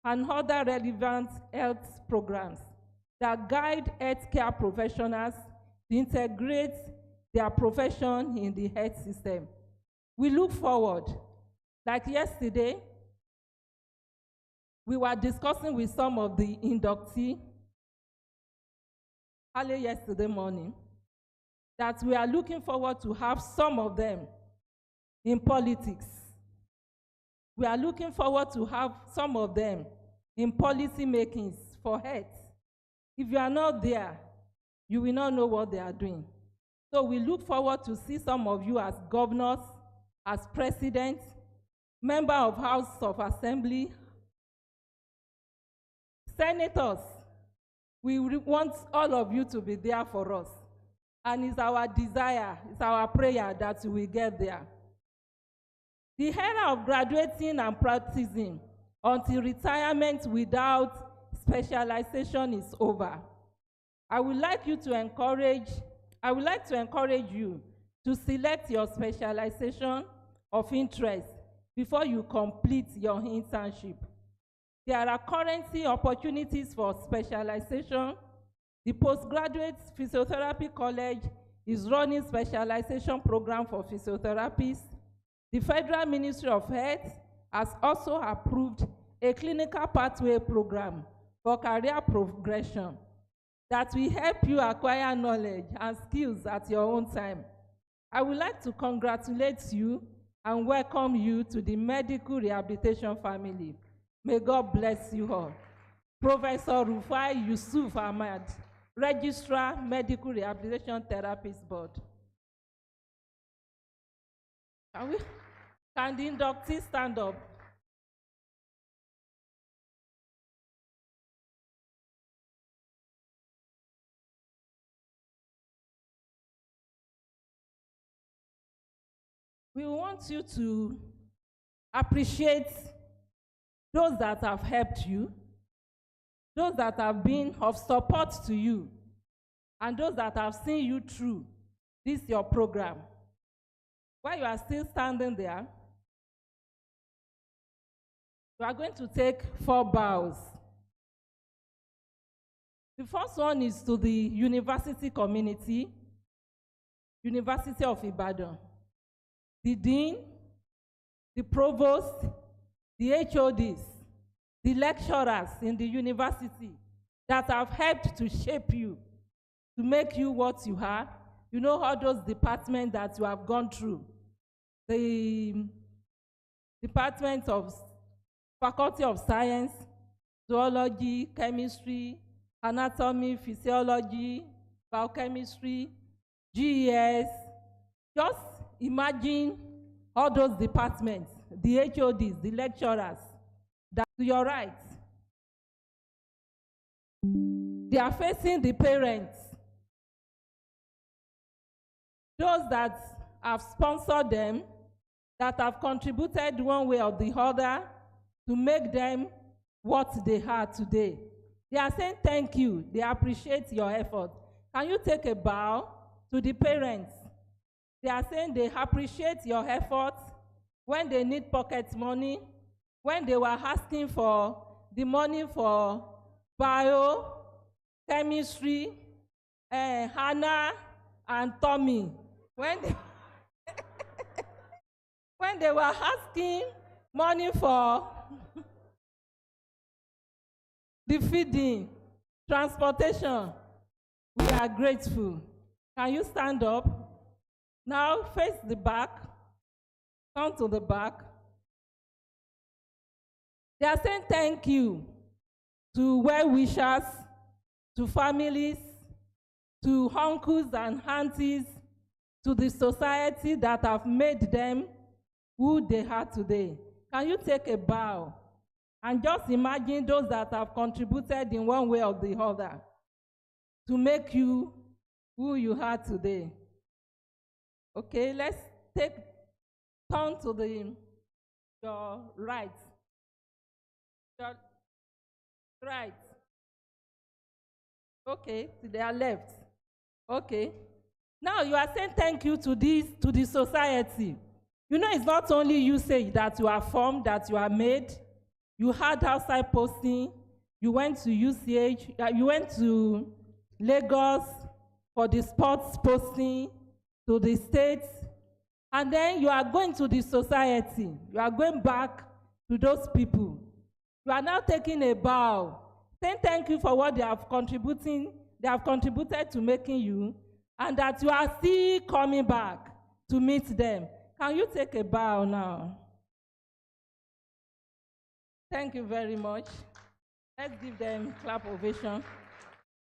Speaker 8: and other relevant health programs that guide healthcare professionals to integrate their profession in the health system. We look forward. Like yesterday, we were discussing with some of the inductees early yesterday morning that we are looking forward to have some of them in politics. We are looking forward to have some of them in policy makings for health. If you are not there, you will not know what they are doing. So we look forward to see some of you as governors, as presidents, member of House of Assembly, senators. We want all of you to be there for us. And it's our desire, it's our prayer that we will get there. The era of graduating and practicing until retirement without specialization is over. I would like to encourage you to select your specialization of interest before you complete your internship. There are currently opportunities for specialization. The Postgraduate Physiotherapy College is running specialization program for physiotherapists. The Federal Ministry of Health has also approved a clinical pathway program for career progression that will help you acquire knowledge and skills at your own time. I would like to congratulate you and welcome you to the medical rehabilitation family. May God bless you all. Professor Rufai Yusuf Ahmad, Registrar, Medical Rehabilitation Therapist Board. Can the inductees stand up? We want you to appreciate those that have helped you, those that have been of support to you, and those that have seen you through this your program. While you are still standing there, we are going to take 4 bows. The first one is to the university community, University of Ibadan, the dean, the provost, the HODs, the lecturers in the university that have helped to shape you, to make you what you are. You know all those departments that you have gone through. The Department of Faculty of Science, Zoology, Chemistry, Anatomy, Physiology, Biochemistry, GES. Just imagine all those departments, the HODs, the lecturers, that to your right. They are facing the parents, those that have sponsored them, that have contributed one way or the other to make them what they are today. They are saying thank you. They appreciate your effort. Can you take a bow to the parents? They are saying they appreciate your effort when they need pocket money, when they were asking for the money for bio, chemistry, Hannah and Tommy. When they were asking money for the feeding, transportation, we are grateful. Can you stand up? Now face the back, come to the back. They are saying thank you to well-wishers, to families, to uncles and aunties, to the society that have made them who they are today. Can you take a bow and just imagine those that have contributed in one way or the other to make you who you are today? Okay, let's turn to your right. Your right. Okay, to their left. Okay. Now you are saying thank you to the society. You know, it's not only you say that you are formed, that you are made. You had outside posting. You went to UCH. You went to Lagos for the sports posting, to the states. And then you are going to the society. You are going back to those people. You are now taking a bow, saying thank you for what they have contributed to making you, and that you are still coming back to meet them. Can you take a bow now? Thank you very much. Let's give them a clap ovation.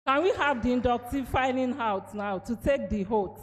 Speaker 8: Can we have the inductee filing out now to take the oaths?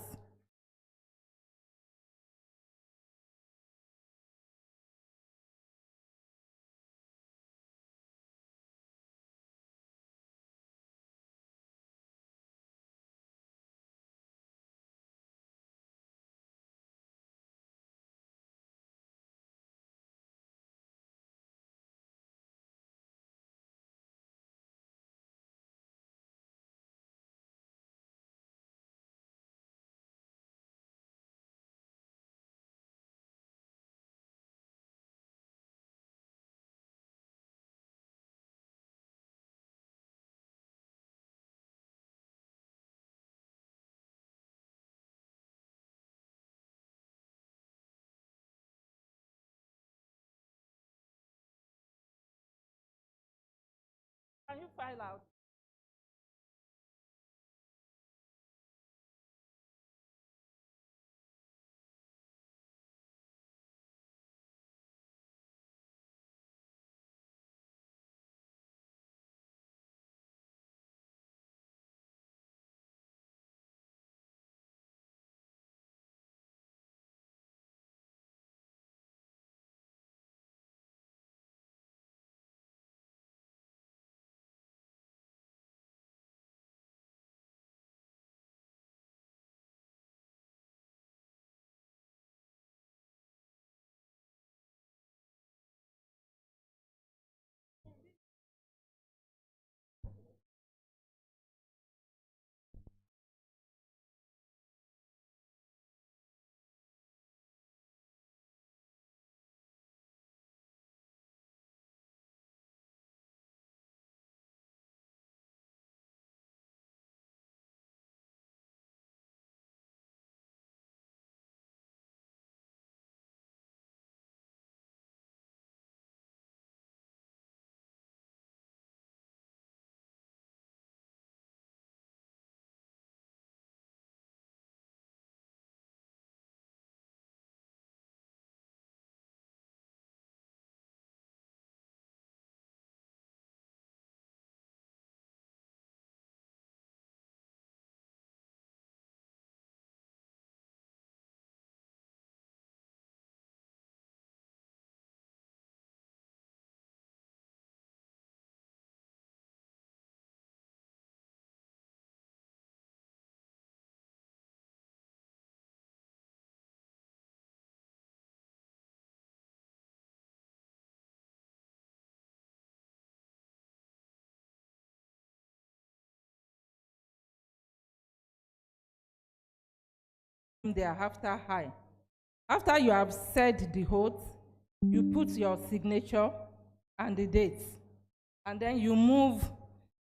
Speaker 8: Can you file out? there after I. After you have said the oath, you put your signature and the date. And then you move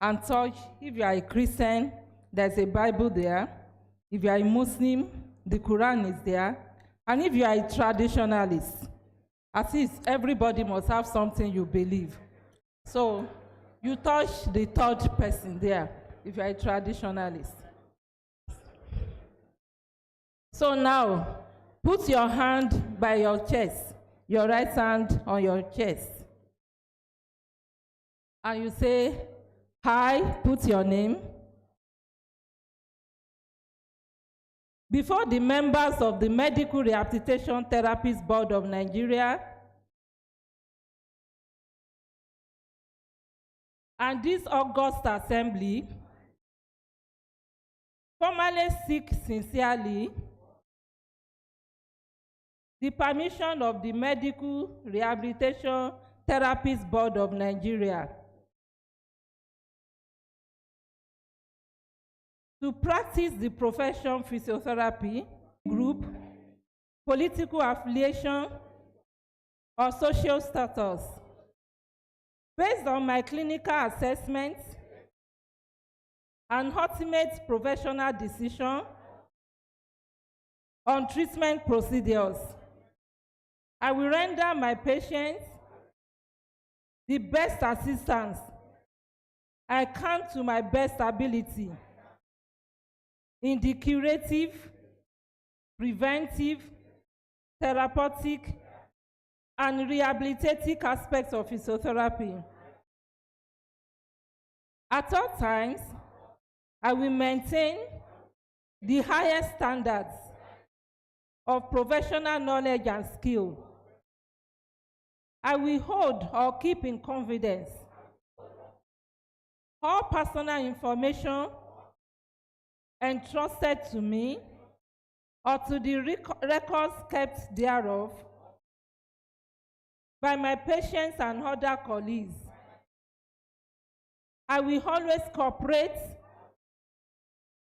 Speaker 8: and touch. If you are a Christian, there's a Bible there. If you are a Muslim, the Quran is there. And if you are a traditionalist, at least everybody must have something you believe. So you touch the third person there, if you are a traditionalist. So now, put your hand by your chest, your right hand on your chest. And you say, "I," put your name. Before the members of the Medical Rehabilitation Therapists Board of Nigeria and this August Assembly, formally seek sincerely the permission of the Medical Rehabilitation Therapists Board of Nigeria to practice the profession physiotherapy, group, political affiliation, or social status. Based on my clinical assessment and ultimate professional decision on treatment procedures, I will render my patients the best assistance I can to my best ability in the curative, preventive, therapeutic, and rehabilitative aspects of physiotherapy. At all times, I will maintain the highest standards of professional knowledge and skill. I will hold or keep in confidence all personal information entrusted to me or to the records kept thereof by my patients and other colleagues. I will always cooperate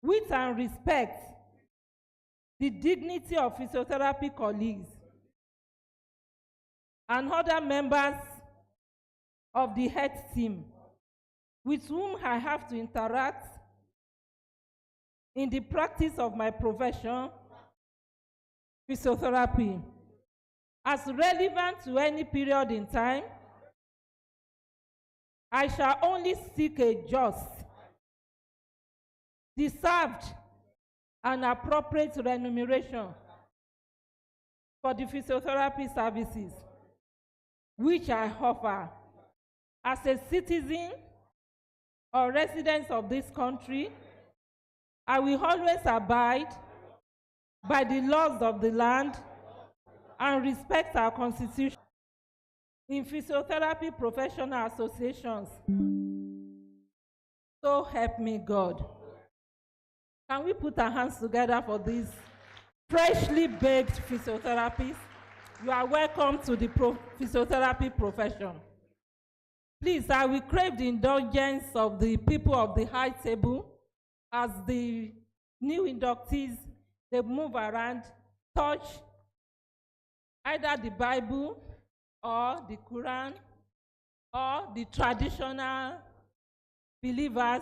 Speaker 8: with and respect the dignity of physiotherapy colleagues and other members of the health team with whom I have to interact in the practice of my profession, physiotherapy, as relevant to any period in time. I shall only seek a just, deserved, and appropriate remuneration for the physiotherapy services which I offer as a citizen or resident of this country. I will always abide by the laws of the land and respect our constitution. In physiotherapy professional associations, so help me God. Can we put our hands together for these freshly baked physiotherapists? You are welcome to the physiotherapy profession. Please, I will crave the indulgence of the people of the high table as the new inductees, they move around, touch either the Bible or the Quran or the traditional believers.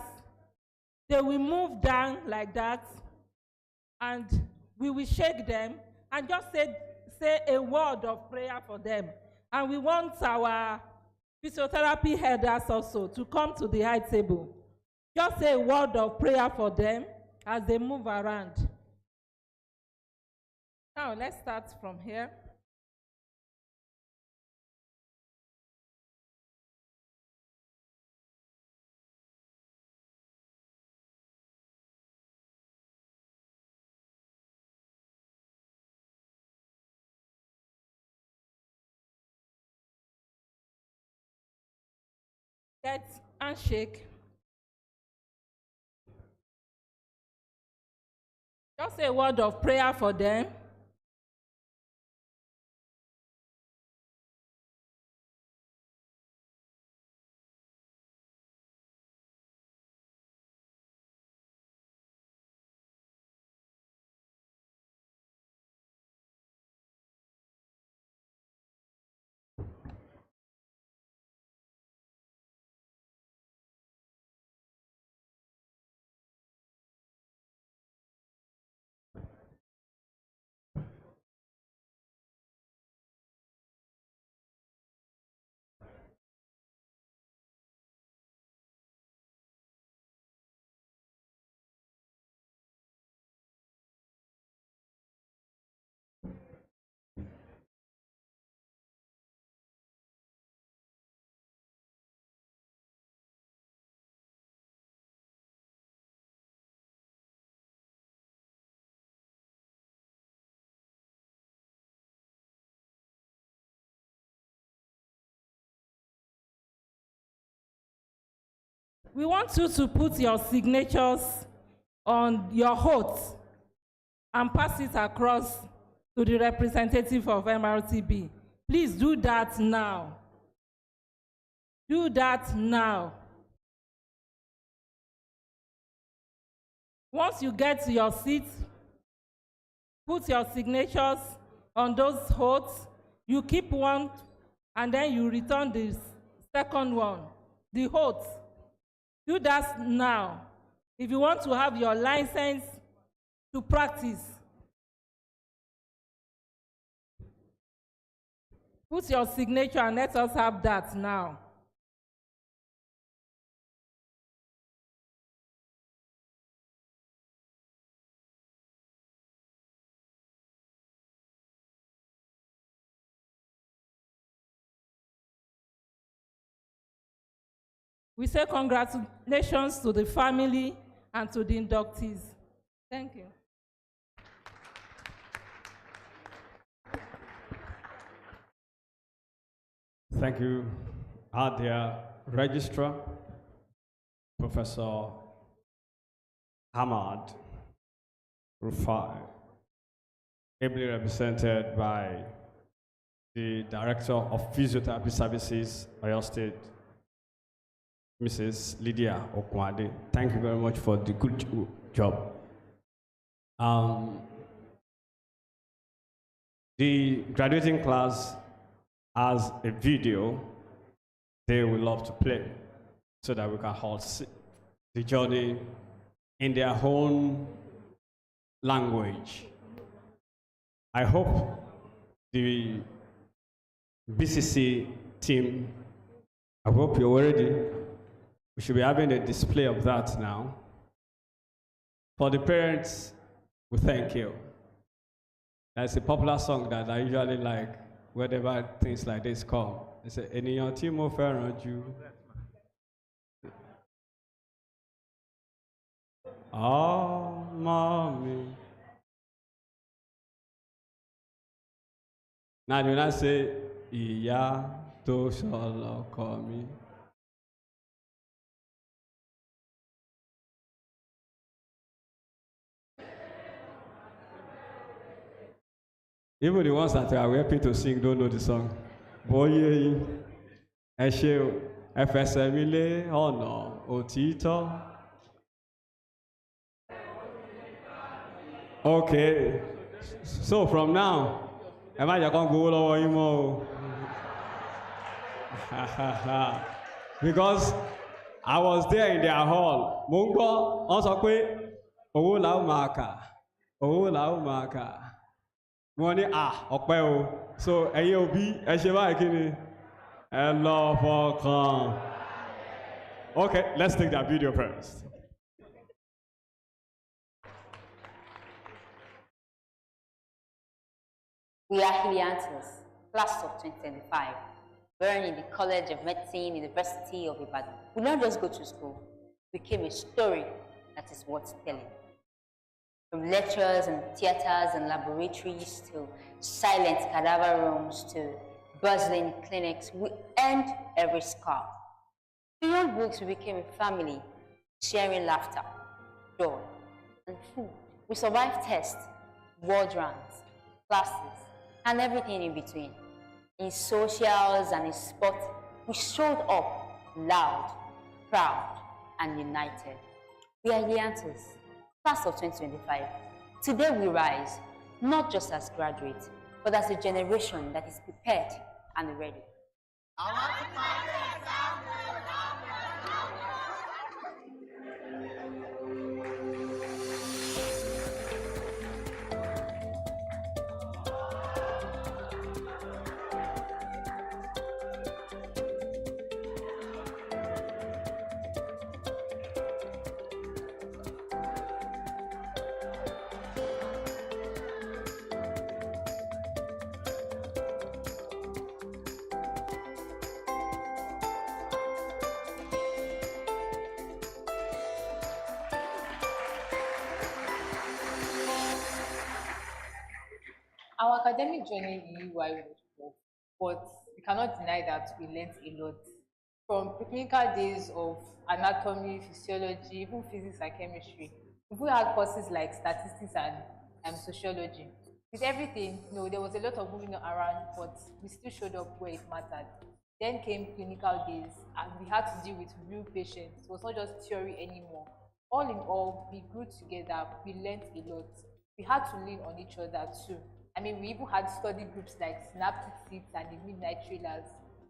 Speaker 8: They will move down like that and we will shake them and just say a word of prayer for them. And we want our physiotherapy headers also to come to the high table. Just say a word of prayer for them as they move around. Now let's start from here. Get and shake. Just say a word of prayer for them. we want you to put your signatures on your oath and pass it across to the representative of MRTB. Please do that now. Do that now. Once you get to your seat, put your signatures on those oaths. You keep one, and then you return the second one, the oath. Do that now. If you want to have your license to practice, put your signature and let us have that now. We say congratulations to the family and to the inductees. Thank you.
Speaker 1: Thank you, our dear registrar, Professor Ahmad Rufai, ably represented by the Director of Physiotherapy Services, Oyo State, Mrs. Lydia Okwade. Thank you very much for the good job. The graduating class has a video they will love to play so that we can all see the journey in their own language. I hope the BCC team, I hope you're ready. We should be having a display of that now. For the parents, we thank you. That's a popular song that I usually like whenever things like this come. They say, "Ènìyàn tí mo fẹ́ràn jù." Ọmọ mi. Now do not say, "Ìyá tó ṣọlọ́kọ mi." Even the ones that are happy to sing don't know the song. Boye, ẹ ṣé o, ẹ fẹsẹ̀ mi lé ọ̀nà òtítọ́. Okay, so from now, ẹ má jẹ́ kán gbowó lọ́wọ́ yín mọ́ o. Because I was there in their hall. Mo ń gbọ́, wọ́n sọ pé owó là ó máa kà, owó là ó máa kà. Money ọpẹ́ o. So ẹ̀yin òbí ẹ ṣe báyìí kí ni? Ẹ lọ fọkàn. Okay, let's take that video first.
Speaker 9: We are Helianthus, class of 2025, born in the College of Medicine, University of Ibadan. We not just go to school, we became a story that is worth telling. From lectures and theaters and laboratories to silent cadaver rooms to bustling clinics, we earned every scar. Beyond books, we became a family, sharing laughter, joy, and food. We survived tests, ward rounds, classes, and everything in between. In socials and in sports, we showed up loud, proud, and united. We are Helianthus, class of 2025. Today we rise, not just as graduates, but as a generation that is prepared and ready.
Speaker 10: Our academic journey in UI was tough, but we cannot deny that we learned a lot. From preclinical days of anatomy, physiology, even physics and chemistry. We had courses like statistics and sociology. With everything, there was a lot of moving around, but we still showed up where it mattered. Then came clinical days, and we had to deal with real patients. It was not just theory anymore. All in all, we grew together, we learned a lot. We had to lean on each other too. I mean, we even had study groups like Synaptic Seats and the Midnight Trailers,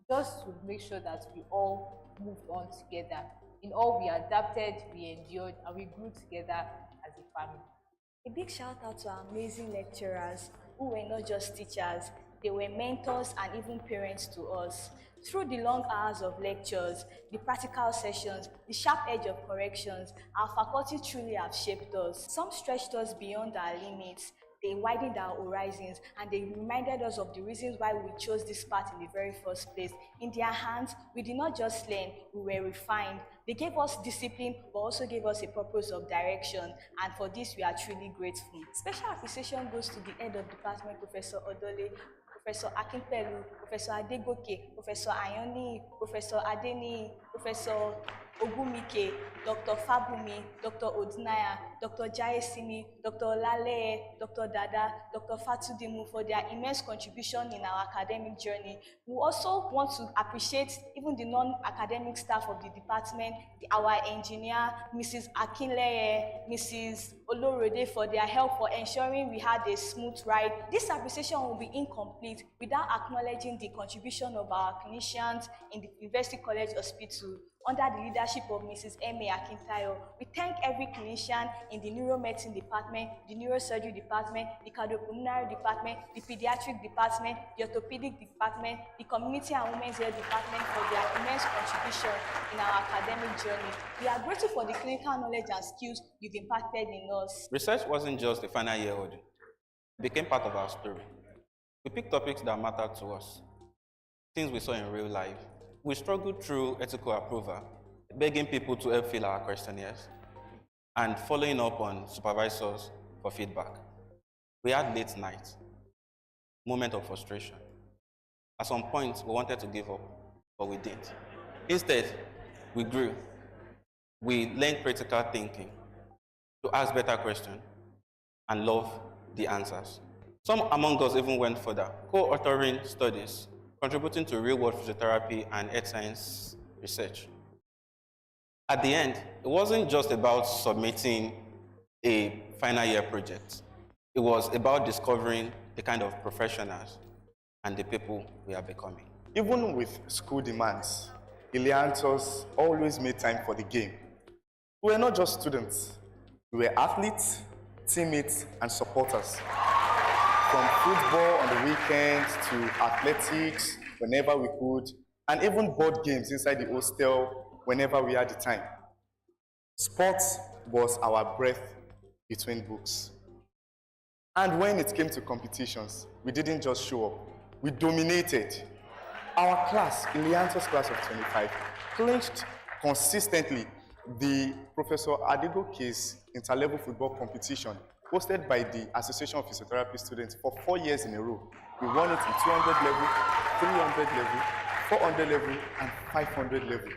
Speaker 10: just to make sure that we all moved on together. In all, we adapted, we endured, and we grew together as a family.
Speaker 11: A big shout out to our amazing lecturers who were not just teachers, they were mentors and even parents to us. Through the long hours of lectures, the practical sessions, the sharp edge of corrections, our faculty truly have shaped us. Some stretched us beyond our limits. They widened our horizons, and they reminded us of the reasons why we chose this path in the very first place. In their hands, we did not just learn, we were refined. They gave us discipline, but also gave us a purpose of direction, and for this we are truly grateful. Special appreciation goes to the head of department, Professor Odole, Professor Akinpelu, Professor Adegoke, Professor Ayoni, Professor Adeni, Professor Ogumike, Dr. Fabumi, Dr. Odinaya, Dr. Jaisini, Dr. Olale, Dr. Dada, Dr. Fatudimu for their immense contribution in our academic journey. We also want to appreciate even the non-academic staff of the department, our engineer, Mrs. Akinleye, Mrs. Olorode, for their help for ensuring we had a smooth ride. This appreciation will be incomplete without acknowledging the contribution of our clinicians in the University College Hospital under the leadership of Mrs. M.A. Akintayo. We thank every clinician in the neuromedicine department, the neurosurgery department, the cardiopulmonary department, the pediatric department, the orthopedic department, the community and women's health department for their immense contribution in our academic journey. We are grateful for the clinical knowledge and skills you've impacted in us.
Speaker 12: Research wasn't just a final year order. It became part of our story. We picked topics that mattered to us, things we saw in real life. We struggled through ethical approval, begging people to help fill our questionnaires, and following up on supervisors for feedback. We had late nights, moment of frustration. At some point, we wanted to give up, but we didn't. Instead, we grew. We learned critical thinking, to ask better questions, and love the answers. Some among us even went further, co-authoring studies, contributing to real-world physiotherapy and health science research. At the end, it wasn't just about submitting a final year project. It was about discovering the kind of professionals and the people we are becoming.
Speaker 13: Even with school demands, Iliantos always made time for the game. We were not just students. We were athletes, teammates, and supporters. From football on the weekends to athletics whenever we could, and even board games inside the hostel whenever we had the time. Sports was our breath between books. And when it came to competitions, we didn't just show up, we dominated. Our class, Iliantos class of 25, clinched consistently the Professor Adegoke's interlevel football competition hosted by the Association of Physiotherapy Students for 4 years in a row. We won it in 200 level, 300 level, 400 level, and 500 level.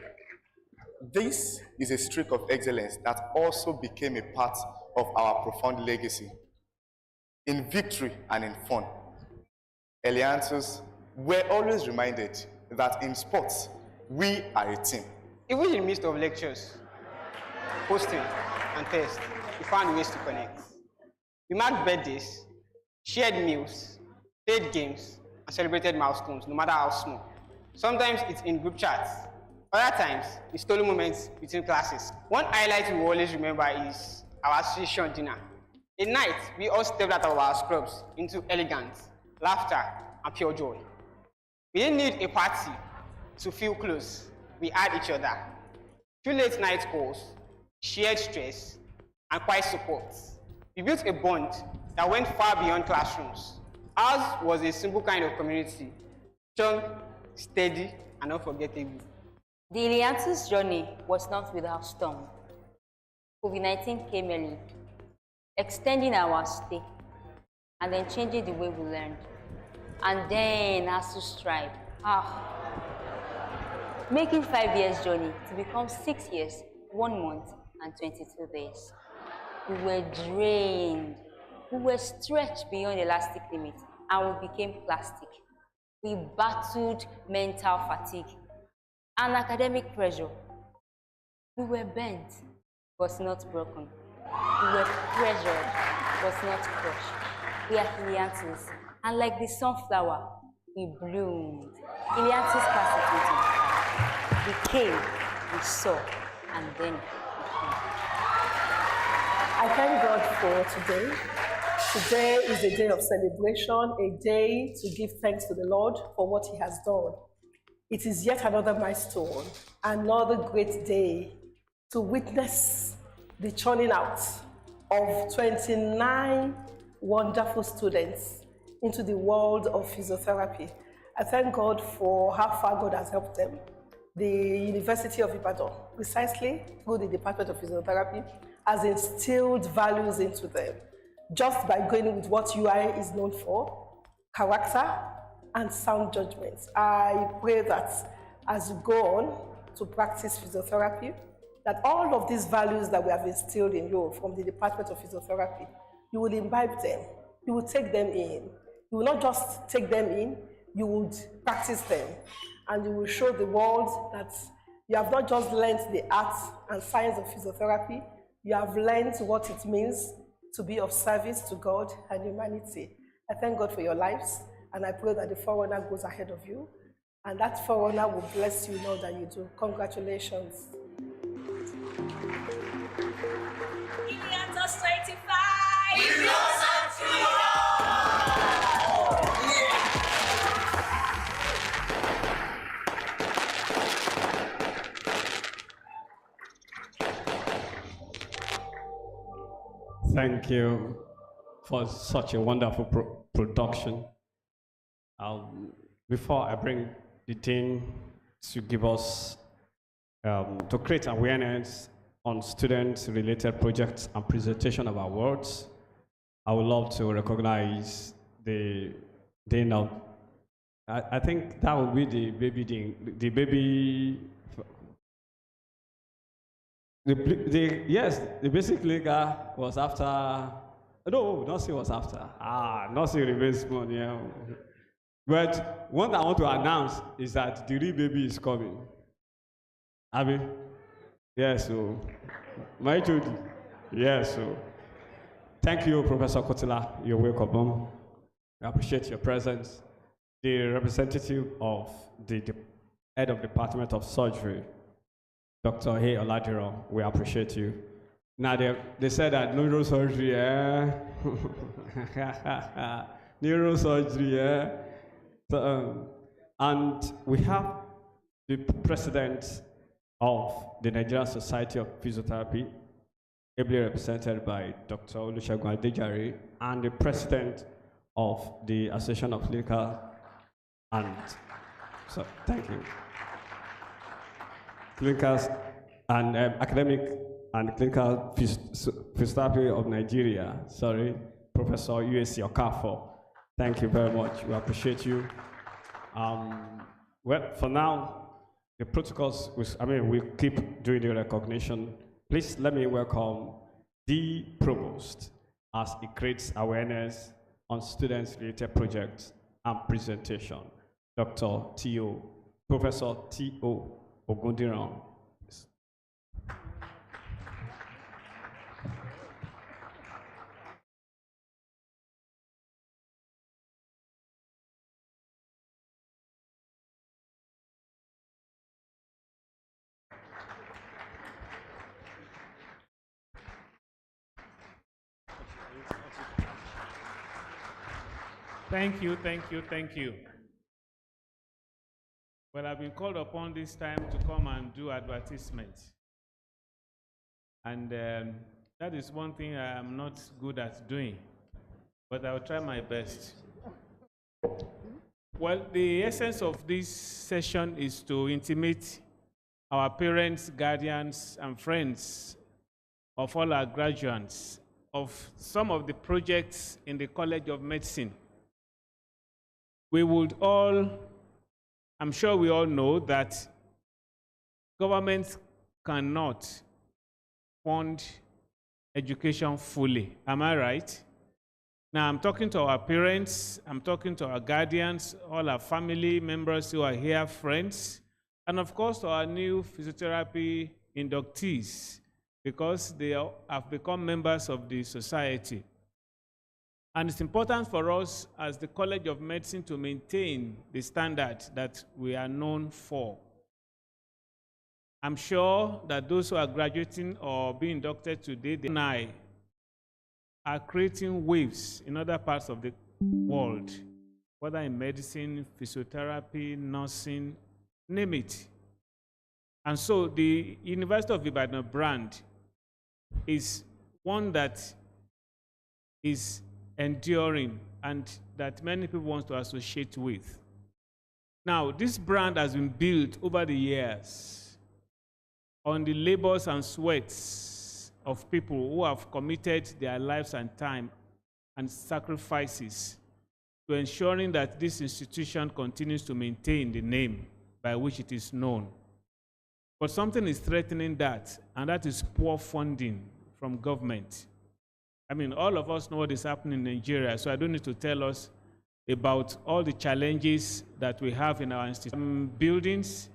Speaker 13: This is a streak of excellence that also became a part of our profound legacy. In victory and in fun, Iliantos were always reminded that in sports, we are a team.
Speaker 14: Even in the midst of lectures, posting, and tests, we found ways to connect. We marked birthdays, shared meals, played games, and celebrated milestones, no matter how small. Sometimes it's in group chats. Other times, it's stolen moments between classes. One highlight we always remember is our association dinner. At night, we all stepped out of our scrubs into elegance, laughter, and pure joy. We didn't need a party to feel close. We had each other. Through late night calls, shared stress, and quiet support, we built a bond that went far beyond classrooms. Ours was a simple kind of community, strong, steady, and unforgettable.
Speaker 9: The Iliantos journey was not without storm. COVID-19 came early, extending our stay, and then changing the way we learned. And then ASU strike. making 5 years journey to become 6 years, 1 month, and 22 days. We were drained. We were stretched beyond elastic limit, and we became plastic. We battled mental fatigue and academic pressure. We were bent, but not broken. We were pressured, but not crushed. We are Ilianthus, and like the sunflower, we bloomed. Ilianthus class of 2025. We came, we saw, and then we came.
Speaker 5: I thank God for today. Today is a day of celebration, a day to give thanks to the Lord for what He has done. It is yet another milestone, another great day to witness the churning out of 29 wonderful students into the world of physiotherapy. I thank God for how far God has helped them. The University of Ibadan, precisely through the Department of Physiotherapy, has instilled values into them just by going with what UI is known for, character and sound judgment. I pray that as you go on to practice physiotherapy, that all of these values that we have instilled in you from the Department of Physiotherapy, you will imbibe them, you will take them in. You will not just take them in, you would practice them. And you will show the world that you have not just learned the art and science of physiotherapy, you have learned what it means to be of service to God and humanity. I thank God for your lives, and I pray that the forerunner goes ahead of you, and that forerunner will bless you more than you do. Congratulations.
Speaker 11: Ilianthus 25!
Speaker 1: Thank you for such a wonderful production. Before I bring the dean to give us, to create awareness on student-related projects and presentation of awards, I would love to recognize the dean of, I think that would be the baby dean, the baby, yes, the basic leaguer was after, no, Nurse was after. Nurse remains small, yeah. But one I want to announce is that the real baby is coming. Abi? Yes, so, my children, yes, so. Thank you, Professor Kotila, you're welcome. I appreciate your presence. The representative of the head of Department of Surgery, Dr. Hey Oladiro, we appreciate you. Now they said that neurosurgery, neurosurgery, so, and we have the president of the Nigerian Society of Physiotherapy, ably represented by Dr. Olusegun Adejare, and the president of the Association of Clinical and so thank you. Clinical and academic and clinical physiotherapy of Nigeria. Sorry, Professor UAC Okafo. Thank you very much. We appreciate you. Well, for now, the protocols. We keep doing the recognition. Please let me welcome the Provost as he creates awareness on students-related projects and presentation. Dr. T.O. Professor T.O. Ogundiran.
Speaker 4: Thank you, thank you, thank you. Well, I've been called upon this time to come and do advertisements. And that is one thing I'm not good at doing, but I'll try my best. Well, the essence of this session is to intimate our parents, guardians, and friends of all our graduates of some of the projects in the College of Medicine. We would all, I'm sure we all know that government cannot fund education fully. Am I right? Now, I'm talking to our parents, I'm talking to our guardians, all our family members who are here, friends, and of course to our new physiotherapy inductees, because they have become members of the society. And it's important for us as the College of Medicine to maintain the standard that we are known for. I'm sure that those who are graduating or being inducted today, the Alumni, are creating waves in other parts of the world, whether in medicine, physiotherapy, nursing, name it. And so the University of Ibadan brand is one that is enduring and that many people want to associate with. Now, this brand has been built over the years on the labors and sweats of people who have committed their lives and time and sacrifices to ensuring that this institution continues to maintain the name by which it is known. But something is threatening that, and that is poor funding from government. I mean, all of us know what is happening in Nigeria, so I don't need to tell us about all the challenges that we have in our institution. Buildings,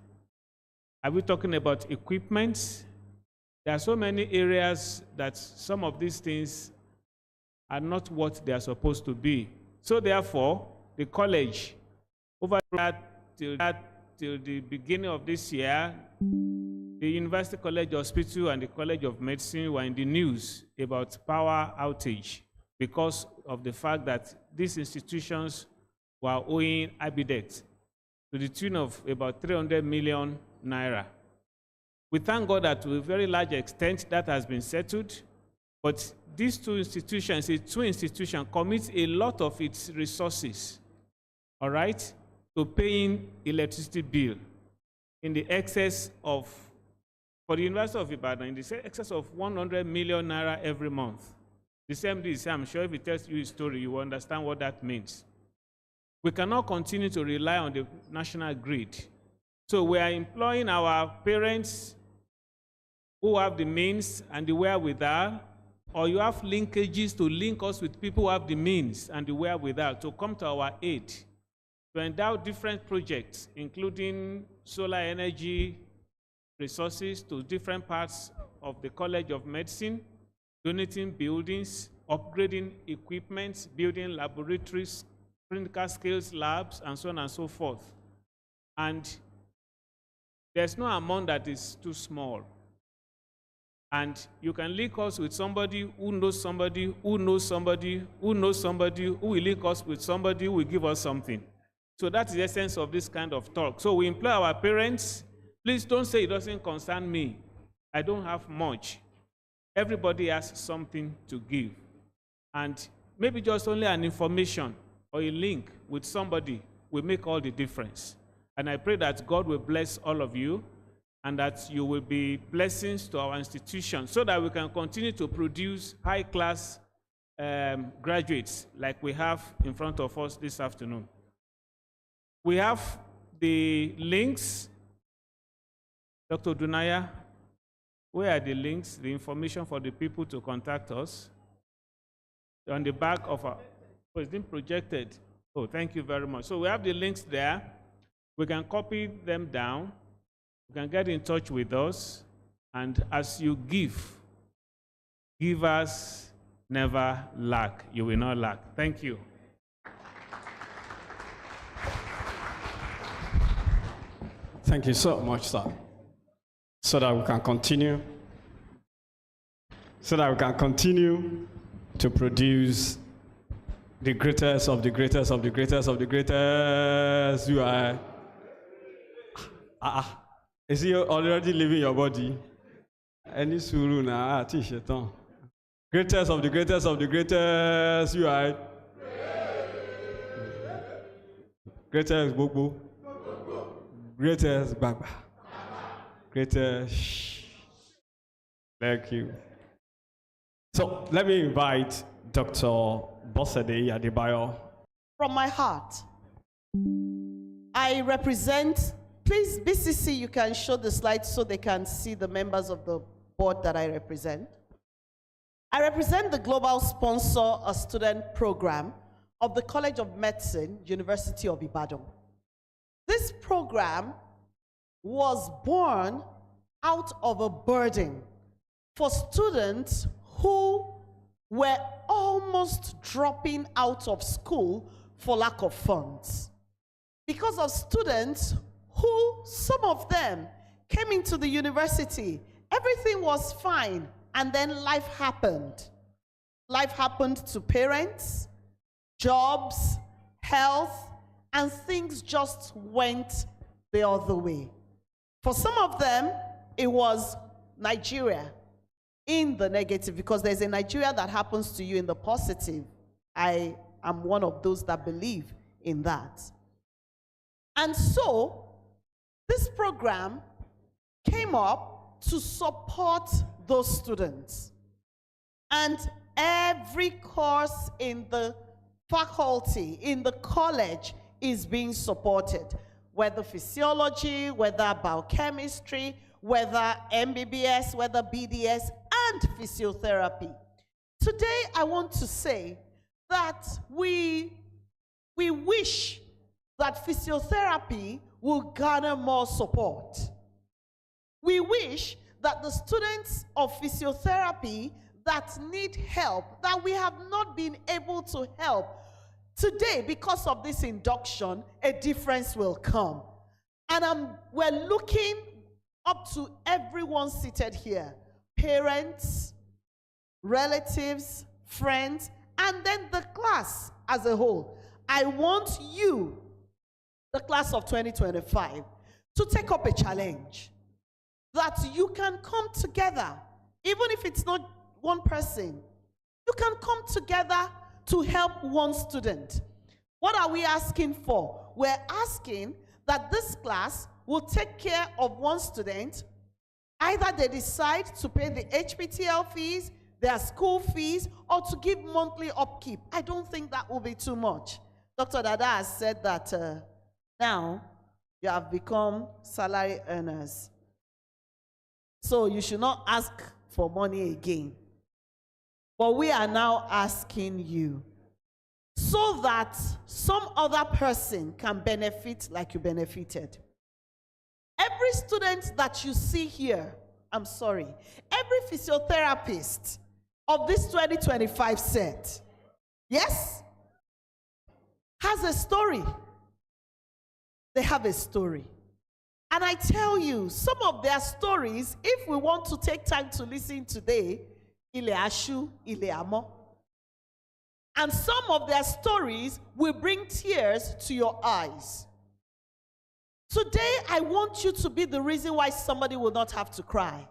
Speaker 4: are we talking about equipment? There are so many areas that some of these things are not what they are supposed to be. So therefore, the college, over till the beginning of this year, the University College Hospital and the College of Medicine were in the news about power outage because of the fact that these institutions were owing Abidex to the tune of about 300 million naira. We thank God that to a very large extent that has been settled, but these two institutions, commit a lot of its resources, all right, to paying electricity bill in the excess of, for the University of Ibadan, in the excess of 100 million naira every month. The same day, I'm sure if it tells you a story, you will understand what that means. We cannot continue to rely on the national grid. So we are employing our parents who have the means and the wherewithal, or you have linkages to link us with people who have the means and the wherewithal to come to our aid, to endow different projects, including solar energy resources to different parts of the College of Medicine, donating buildings, upgrading equipment, building laboratories, clinical skills labs, and so on and so forth. And there's no amount that is too small. And you can link us with somebody who knows somebody, who knows somebody, who knows somebody, who will link us with somebody who will give us something. So that's the essence of this kind of talk. So we implore our parents, please don't say it doesn't concern me. I don't have much. Everybody has something to give. And maybe just only an information or a link with somebody will make all the difference. And I pray that God will bless all of you and that you will be blessings to our institution so that we can continue to produce high-class graduates like we have in front of us this afternoon. We have the links. Dr. Dunaya, where are the links, the information for the people to contact us? On the back of our, oh, it's been projected. Oh, thank you very much. So we have the links there. We can copy them down. You can get in touch with us, and as you give, givers never lack. You will not lack. Thank you.
Speaker 1: Thank you so much, sir. So that we can continue to produce the greatest of the greatest of the greatest of the greatest. You are. Is he already leaving your body? Any suru na t-shirt on. Greatest of the greatest of the greatest. You are. Greatest Bobo. Greatest Baba. Greatest. Thank you. So let me invite Dr. Bosede Adebayo.
Speaker 3: From my heart, I represent Please, BCC, you can show the slides so they can see the members of the board that I represent. I represent the global sponsor, a student program of the College of Medicine, University of Ibadan. This program was born out of a burden for students who were almost dropping out of school for lack of funds. Because of students who, some of them, came into the university, everything was fine, and then life happened. Life happened to parents, jobs, health, and things just went the other way. For some of them, it was Nigeria in the negative, because there's a Nigeria that happens to you in the positive. I am one of those that believe in that. And so, this program came up to support those students. And every course in the faculty, in the college, is being supported, whether physiology, whether biochemistry, whether MBBS, whether BDS, and physiotherapy. Today, I want to say that we wish that physiotherapy will garner more support. We wish that the students of physiotherapy that need help, that we have not been able to help, today, because of this induction, a difference will come. And we're looking up to everyone seated here, parents, relatives, friends, and then the class as a whole. I want you, the class of 2025, to take up a challenge that you can come together, even if it's not one person, you can come together to help one student. What are we asking for? We're asking that this class will take care of one student. Either they decide to pay the HPTL fees, their school fees, or to give monthly upkeep. I don't think that will be too much. Dr. Dada has said that now you have become salary earners. So you should not ask for money again. But we are now asking you so that some other person can benefit like you benefited. Every student that you see here, I'm sorry, every physiotherapist of this 2025 set, yes, has a story. They have a story. And I tell you, some of their stories, if we want to take time to listen today, ile ashu, ile amo. And some of their stories will bring tears to your eyes. Today, I want you to be the reason why somebody will not have to cry.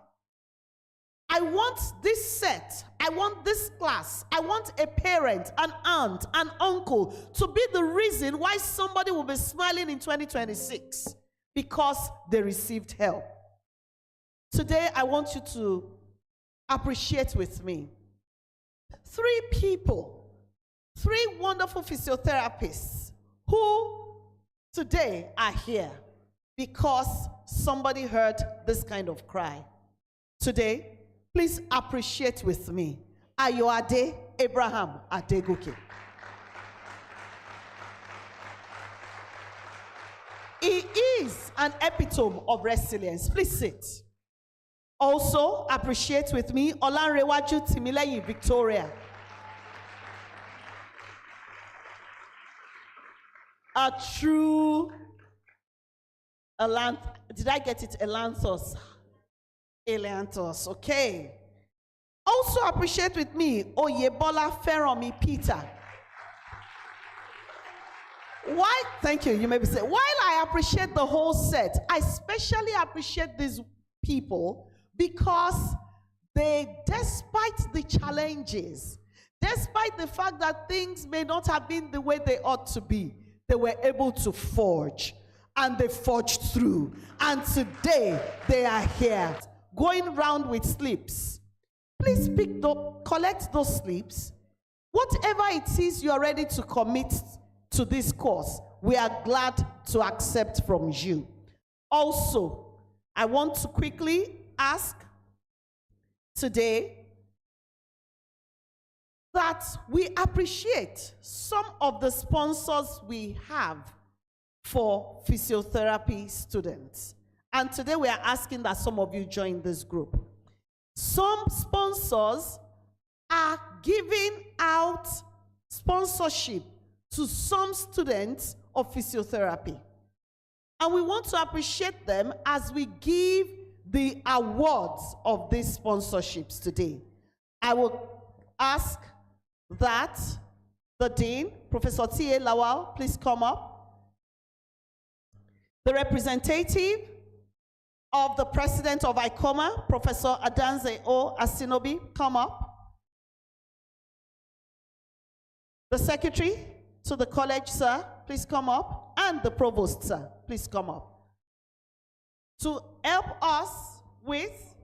Speaker 3: I want this set, I want this class, I want a parent, an aunt, an uncle to be the reason why somebody will be smiling in 2026 because they received help. Today, I want you to appreciate with me 3 people, 3 wonderful physiotherapists who today are here because somebody heard this kind of cry. Today, please appreciate with me Ayoade Abraham Adegoke. He is an epitome of resilience. Please sit. Also, appreciate with me Olanrewaju Timileyin Victoria. A true did I get it? Elanthos. Elanthos, okay. Also appreciate with me Oyebola Feromi Peter. Why? Thank you. You may be saying, while I appreciate the whole set, I especially appreciate these people because they, despite the challenges, despite the fact that things may not have been the way they ought to be, they were able to forge, and they forged through. And today, they are here, going round with slips. Please collect those slips. Whatever it is you are ready to commit to this course, we are glad to accept from you. Also, I want to quickly ask today that we appreciate some of the sponsors we have for physiotherapy students. And today we are asking that some of you join this group. Some sponsors are giving out sponsorship to some students of physiotherapy. And we want to appreciate them as we give the awards of these sponsorships today. I will ask that the Dean, Professor T.A. Lawal, please come up. The representative of the President of ICOMA, Professor Adanze O. Asinobi, come up. The Secretary to the College, sir, please come up. And the Provost, sir, please come up. To help us with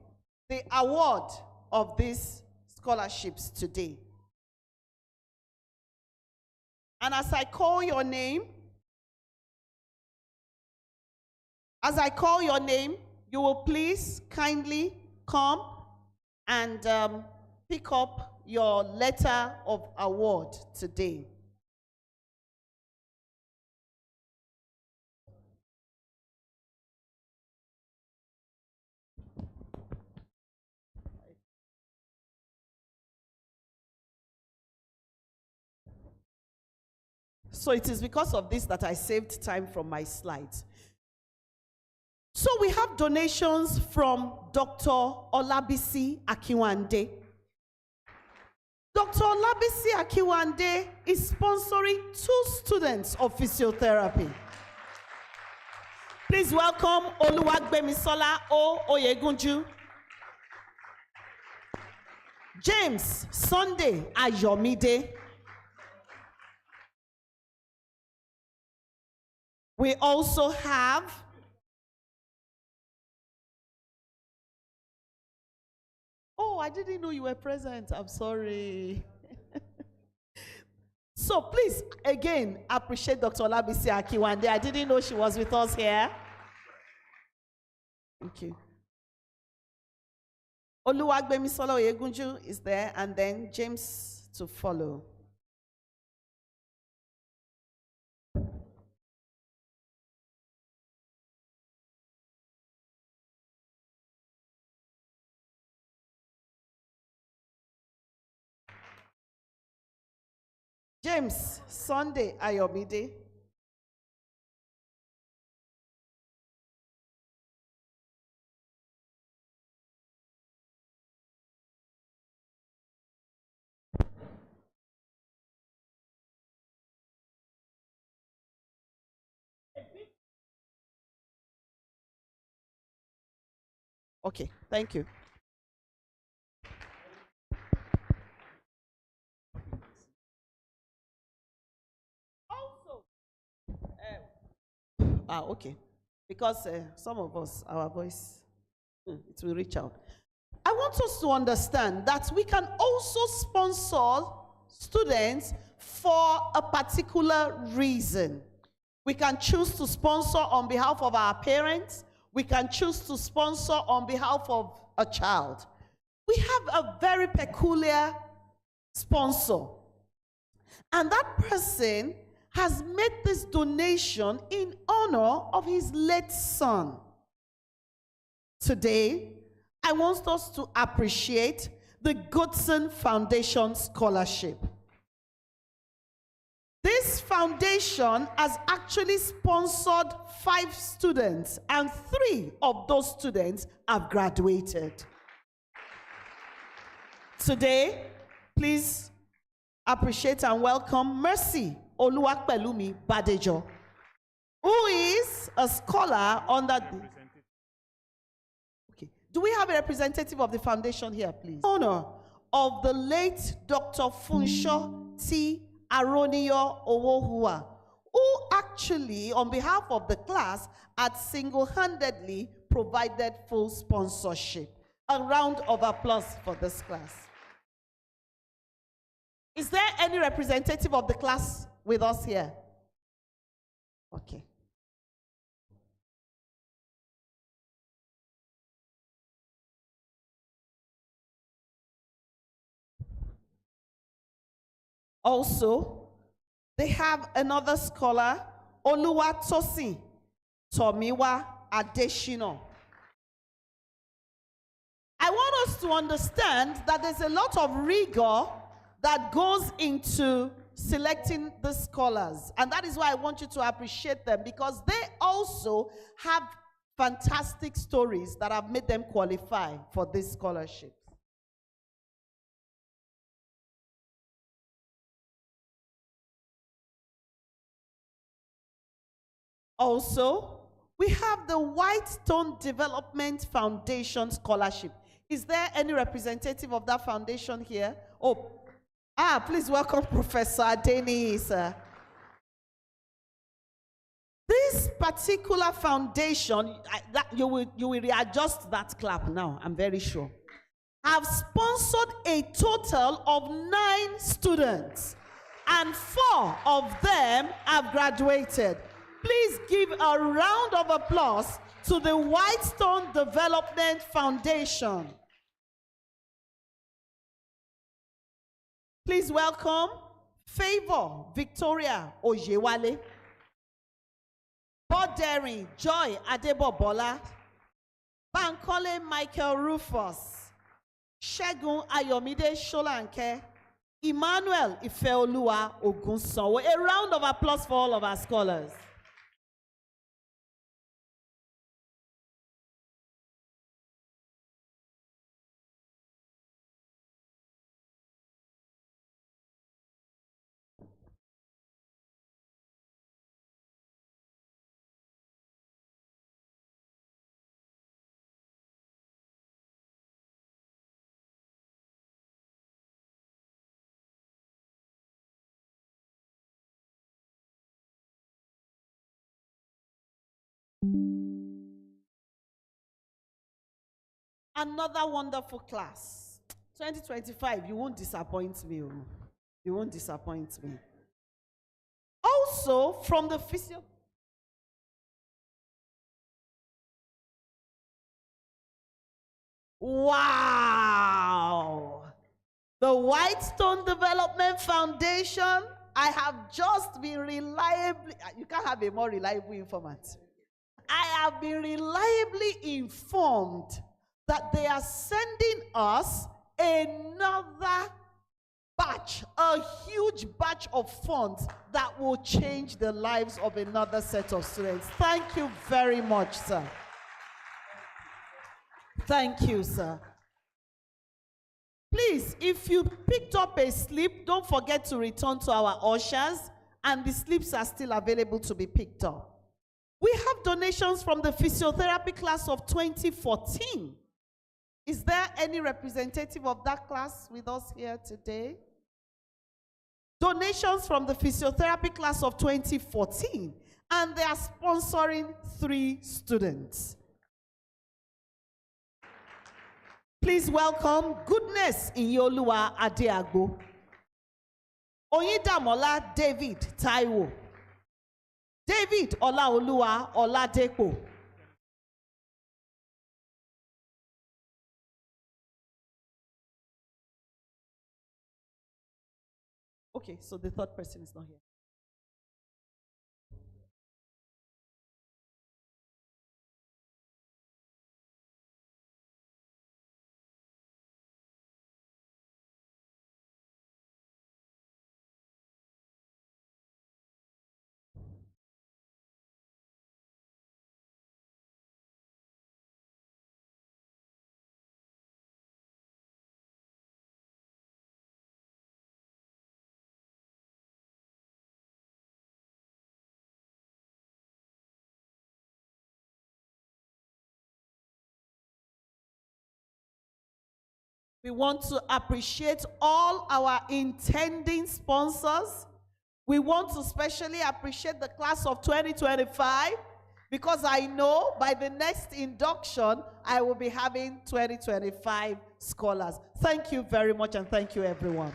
Speaker 3: the award of these scholarships today. And as I call your name, you will please kindly come and pick up your letter of award today. So it is because of this that I saved time from my slides. So we have donations from Dr. Olabisi Akiwande. Dr. Olabisi Akiwande is sponsoring 2 students of physiotherapy. Please welcome Oluwagbemisola O. Oyegunju, James Sunday Ayomide. We also have I didn't know you were present. I'm sorry. So please, again, appreciate Dr. Olabisi Akiwande. I didn't know she was with us here. Thank you. Oluwagbemisola Oyegunju is there, and then James to follow. James Sunday Ayomide. Okay, thank you. Okay. Because some of us, our voice, it will reach out. I want us to understand that we can also sponsor students for a particular reason. We can choose to sponsor on behalf of our parents. We can choose to sponsor on behalf of a child. We have a very peculiar sponsor. And that person has made this donation in honor of his late son. Today, I want us to appreciate the Goodson Foundation Scholarship. This foundation has actually sponsored 5 students, and 3 of those students have graduated. Today, please appreciate and welcome Mercy Oluwapelumi Badejo, who is a scholar under the... Okay. Do we have a representative of the foundation here, please? Honor of the late Dr. Funsho T. Aronio Owohua, who actually, on behalf of the class, had single-handedly provided full sponsorship. A round of applause for this class. Is there any representative of the class with us here? Okay. Also, they have another scholar, Oluwatosin Tomiwa Adeshino. I want us to understand that there's a lot of rigor that goes into selecting the scholars. And that is why I want you to appreciate them, because they also have fantastic stories that have made them qualify for this scholarship. Also, we have the Whitestone Development Foundation Scholarship. Is there any representative of that foundation here? Oh, please welcome Professor Adeni, sir. This particular foundation, you will readjust that clap now, I'm very sure, have sponsored a total of 9 students, and 4 of them have graduated. Please give a round of applause to the Whitestone Development Foundation. Please welcome Favor Victoria Ojewale, Boderi Joy Adebobola, Bankole Michael Rufus, Shegun Ayomide Sholanke, Emmanuel Ifeoluwa Ogunsanwo. A round of applause for all of our scholars. Another wonderful class. 2025, you won't disappoint me. You won't disappoint me. Also, from the physio... Wow! The Whitestone Development Foundation, I have just been reliably... You can't have a more reliable informant. I have been reliably informed that they are sending us another batch, a huge batch of funds that will change the lives of another set of students. Thank you very much, sir. Thank you, sir. Please, if you picked up a slip, don't forget to return to our ushers, and the slips are still available to be picked up. We have donations from the physiotherapy class of 2014. Is there any representative of that class with us here today? Donations from the physiotherapy class of 2014, and they are sponsoring 3 students. Please welcome Goodness Iyoluwa Adeagbo, Oyidamola David Taiwo, David Olaoluwa Oladepo, okay, so the third person is not here. We want to appreciate all our intending sponsors. We want to especially appreciate the class of 2025, because I know by the next induction, I will be having 2025 scholars. Thank you very much, and thank you, everyone.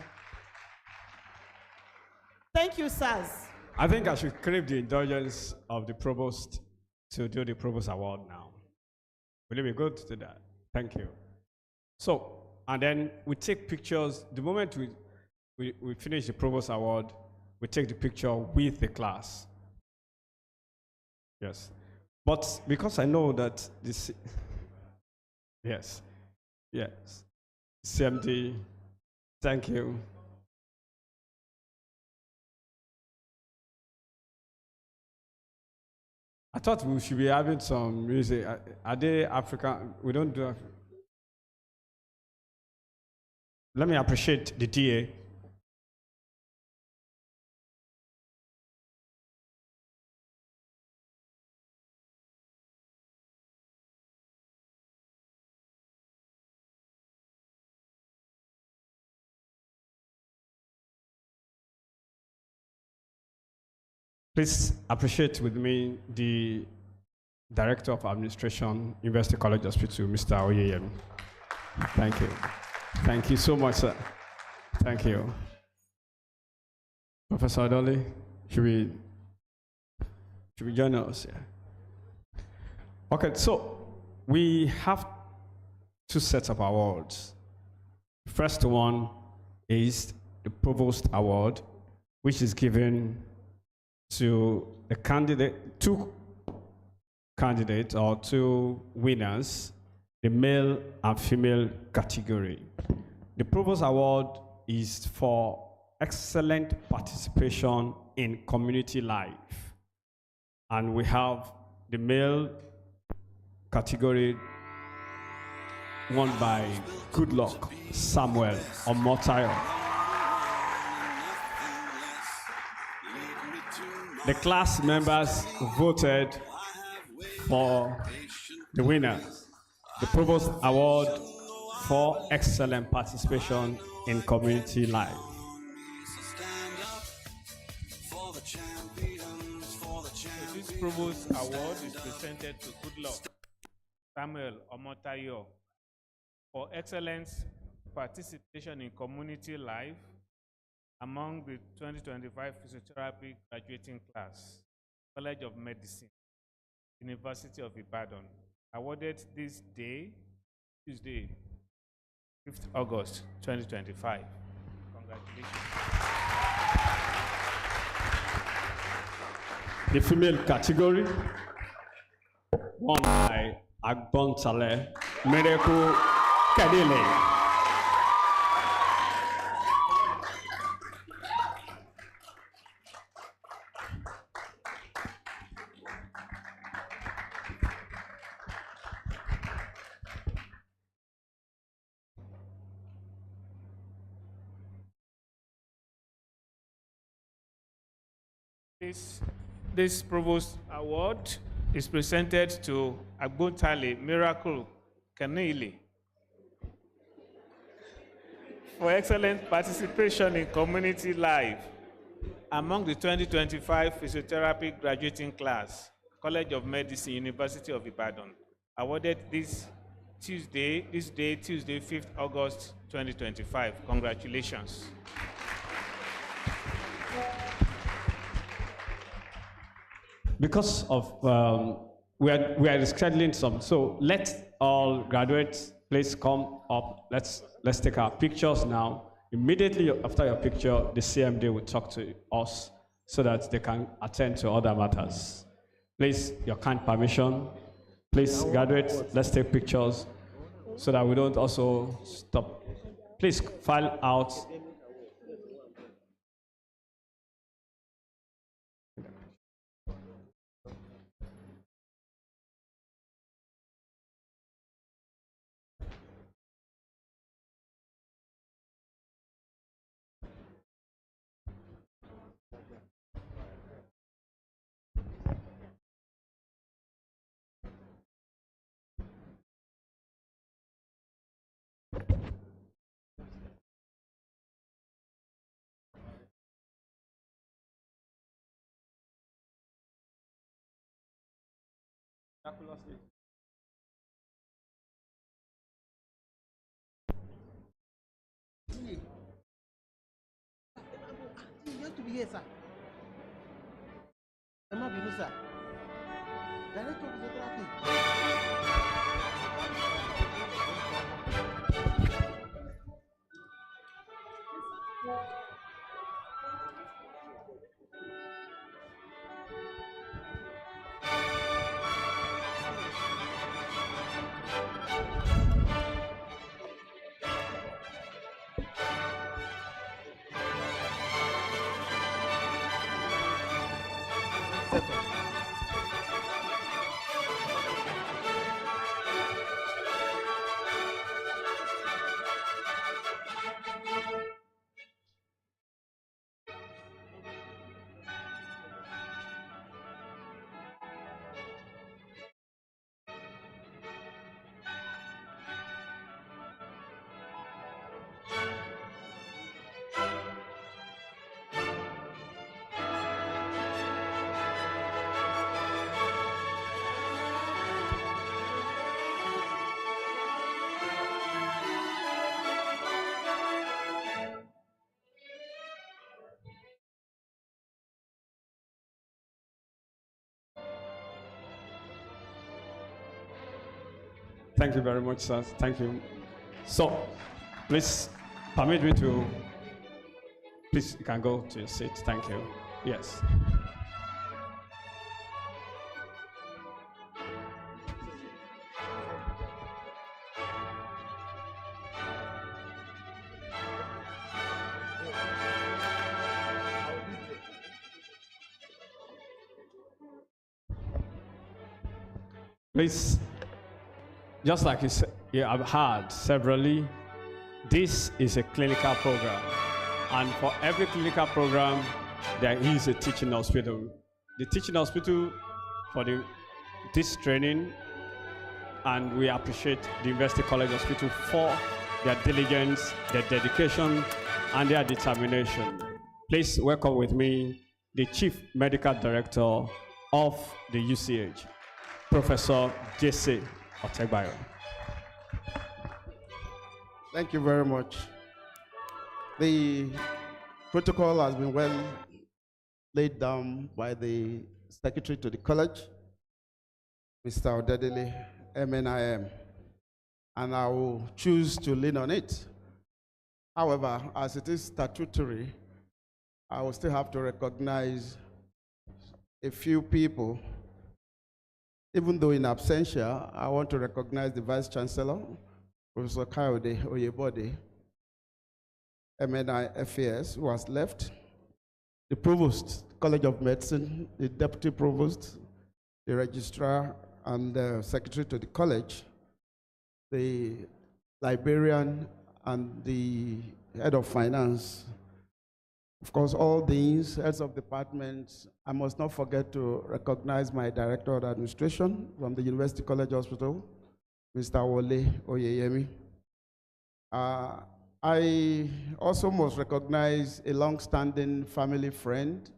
Speaker 3: Thank you, sirs.
Speaker 1: I think I should crave the indulgence of the Provost to do the Provost Award now. Will it be good to do that? Thank you. So, and then we take pictures. The moment we we finish the Provost Award, we take the picture with the class. Yes. But because I know that this, yes, yes, CMD, thank you. I thought we should be having some music. Are they African? We don't do African. Let me appreciate the DA. Please appreciate with me the Director of Administration, University College Hospital, Mr. Oyeyemi. Thank you. Thank you so much, sir. Thank you. Professor Adoli, should we join us? Yeah. Okay, so we have two sets of awards. First one is the Provost Award, which is given to the candidate, two candidates or two winners, the male and female category. The Provost Award is for excellent participation in community life. And we have the male category won by Goodluck Samuel Omotayo. The class members voted for the winner, the Provost Award for excellent participation in community life.
Speaker 4: This Provost Award is presented to Goodluck Samuel Omotayo for excellent participation in community life among the 2025 Physiotherapy graduating class, College of Medicine, University of Ibadan, awarded this day, Tuesday, 5th August 2025. Congratulations.
Speaker 1: The female category won by Agbontale Miracle Kadile.
Speaker 4: This Provost Award is presented to Agbontale Miracle Kanili for excellent participation in community life among the 2025 Physiotherapy graduating class, College of Medicine, University of Ibadan, awarded this Tuesday, 5th August 2025. Congratulations.
Speaker 1: Because of, we are rescheduling some, so let all graduates please come up. Let's take our pictures now. Immediately after your picture, the CMD will talk to us so that they can attend to other matters. Please, your kind permission. Please, graduates, let's take pictures so that we don't also stop. Please file out.
Speaker 7: You have to be here, sir. Emma Binu, sir. Director of Physiotherapy.
Speaker 1: Thank you very much, sir. Thank you. So, please permit me to, please, you can go to your seat. Thank you. Yes. Please, just like you have heard severally, this is a clinical program. And for every clinical program, there is a teaching hospital. The teaching hospital for this training, and we appreciate the University College Hospital for their diligence, their dedication, and their determination. Please welcome with me the Chief Medical Director of the UCH, Professor J.C. Otegbayo.
Speaker 15: Thank you very much. The protocol has been well laid down by the Secretary to the College, Mr. Odedele, MNIM, and I will choose to lean on it. However, as it is statutory, I will still have to recognize a few people. Even though in absentia, I want to recognize the Vice Chancellor, Professor Kayode Oyebode, MNI FAS, who has left, the Provost, College of Medicine, the Deputy Provost, the Registrar, and the Secretary to the College, the Librarian, and the Head of Finance. Of course, all these heads of departments. I must not forget to recognize my Director of Administration from the University College Hospital, Mr. Wole Oyeyemi. I also must recognize a long-standing family friend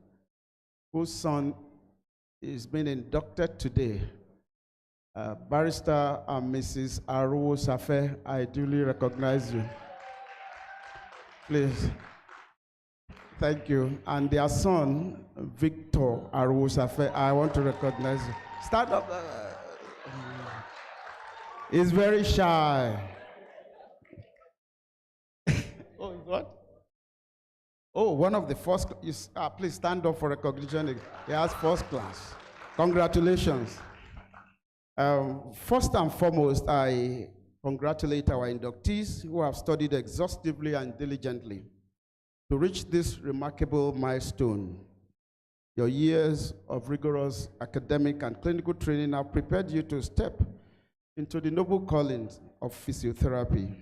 Speaker 15: whose son is being inducted today. Barrister and Mrs. Aruwo Safe, I duly recognize you. Please. Thank you. And their son, Victor Aruwo Safe, I want to recognize you. Stand up. He's very shy. Oh, what? Oh, one of the first, please stand up for recognition. He has first class. Congratulations. First and foremost, I congratulate our inductees who have studied exhaustively and diligently to reach this remarkable milestone. Your years of rigorous academic and clinical training have prepared you to step into the noble callings of physiotherapy.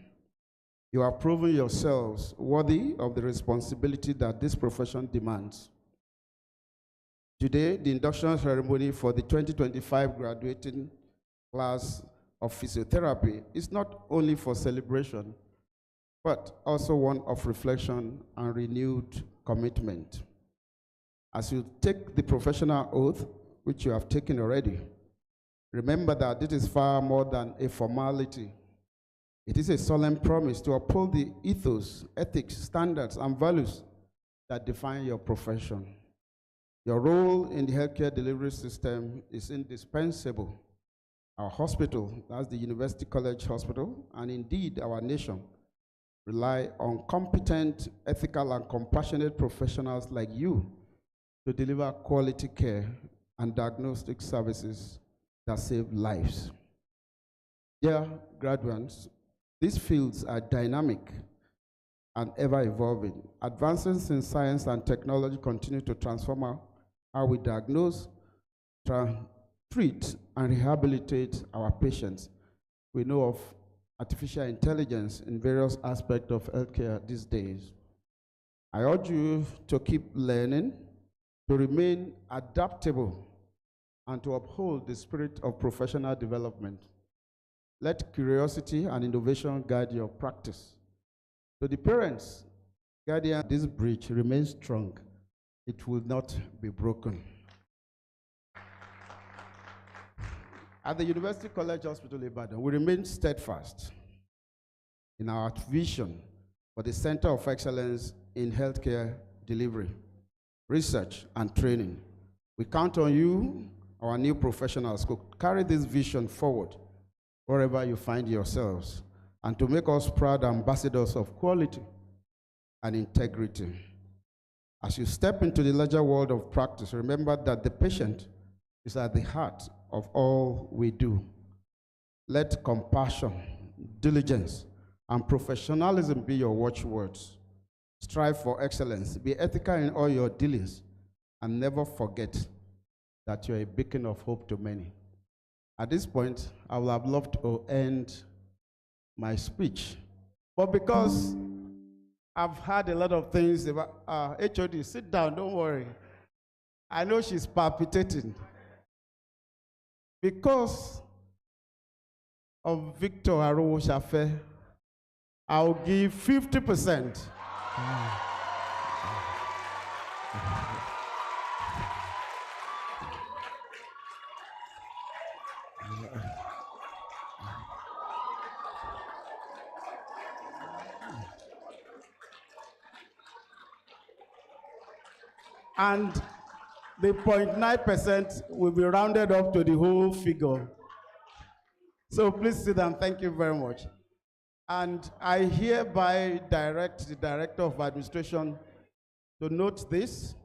Speaker 15: You have proven yourselves worthy of the responsibility that this profession demands. Today, the induction ceremony for the 2025 graduating class of physiotherapy is not only for celebration, but also one of reflection and renewed commitment. As you take the professional oath, which you have taken already, remember that it is far more than a formality. It is a solemn promise to uphold the ethos, ethics, standards, and values that define your profession. Your role in the healthcare delivery system is indispensable. Our hospital, that's the University College Hospital, and indeed our nation, rely on competent, ethical, and compassionate professionals like you to deliver quality care and diagnostic services that save lives. Dear graduates, these fields are dynamic and ever-evolving. Advances in science and technology continue to transform how we diagnose, treat, and rehabilitate our patients. We know of artificial intelligence in various aspects of healthcare these days. I urge you to keep learning, to remain adaptable, and to uphold the spirit of professional development. Let curiosity and innovation guide your practice. To the parents, guardians, this bridge remains strong. It will not be broken. At the University College Hospital Ibadan, we remain steadfast in our vision for the Center of Excellence in Healthcare Delivery, Research, and Training. We count on you, our new professionals, to carry this vision forward wherever you find yourselves, and to make us proud ambassadors of quality and integrity. As you step into the larger world of practice, remember that the patient is at the heart of all we do. Let compassion, diligence, and professionalism be your watchwords. Strive for excellence, be ethical in all your dealings, and never forget that you're a beacon of hope to many. At this point, I would have loved to end my speech, but because I've heard a lot of things about HOD, sit down, don't worry. I know she's palpitating. Because of Victor Arowo Shafe, I'll give 50%. And the 0.9% will be rounded up to the whole figure. So please sit down. Thank you very much. And I hereby direct the Director of Administration to note this.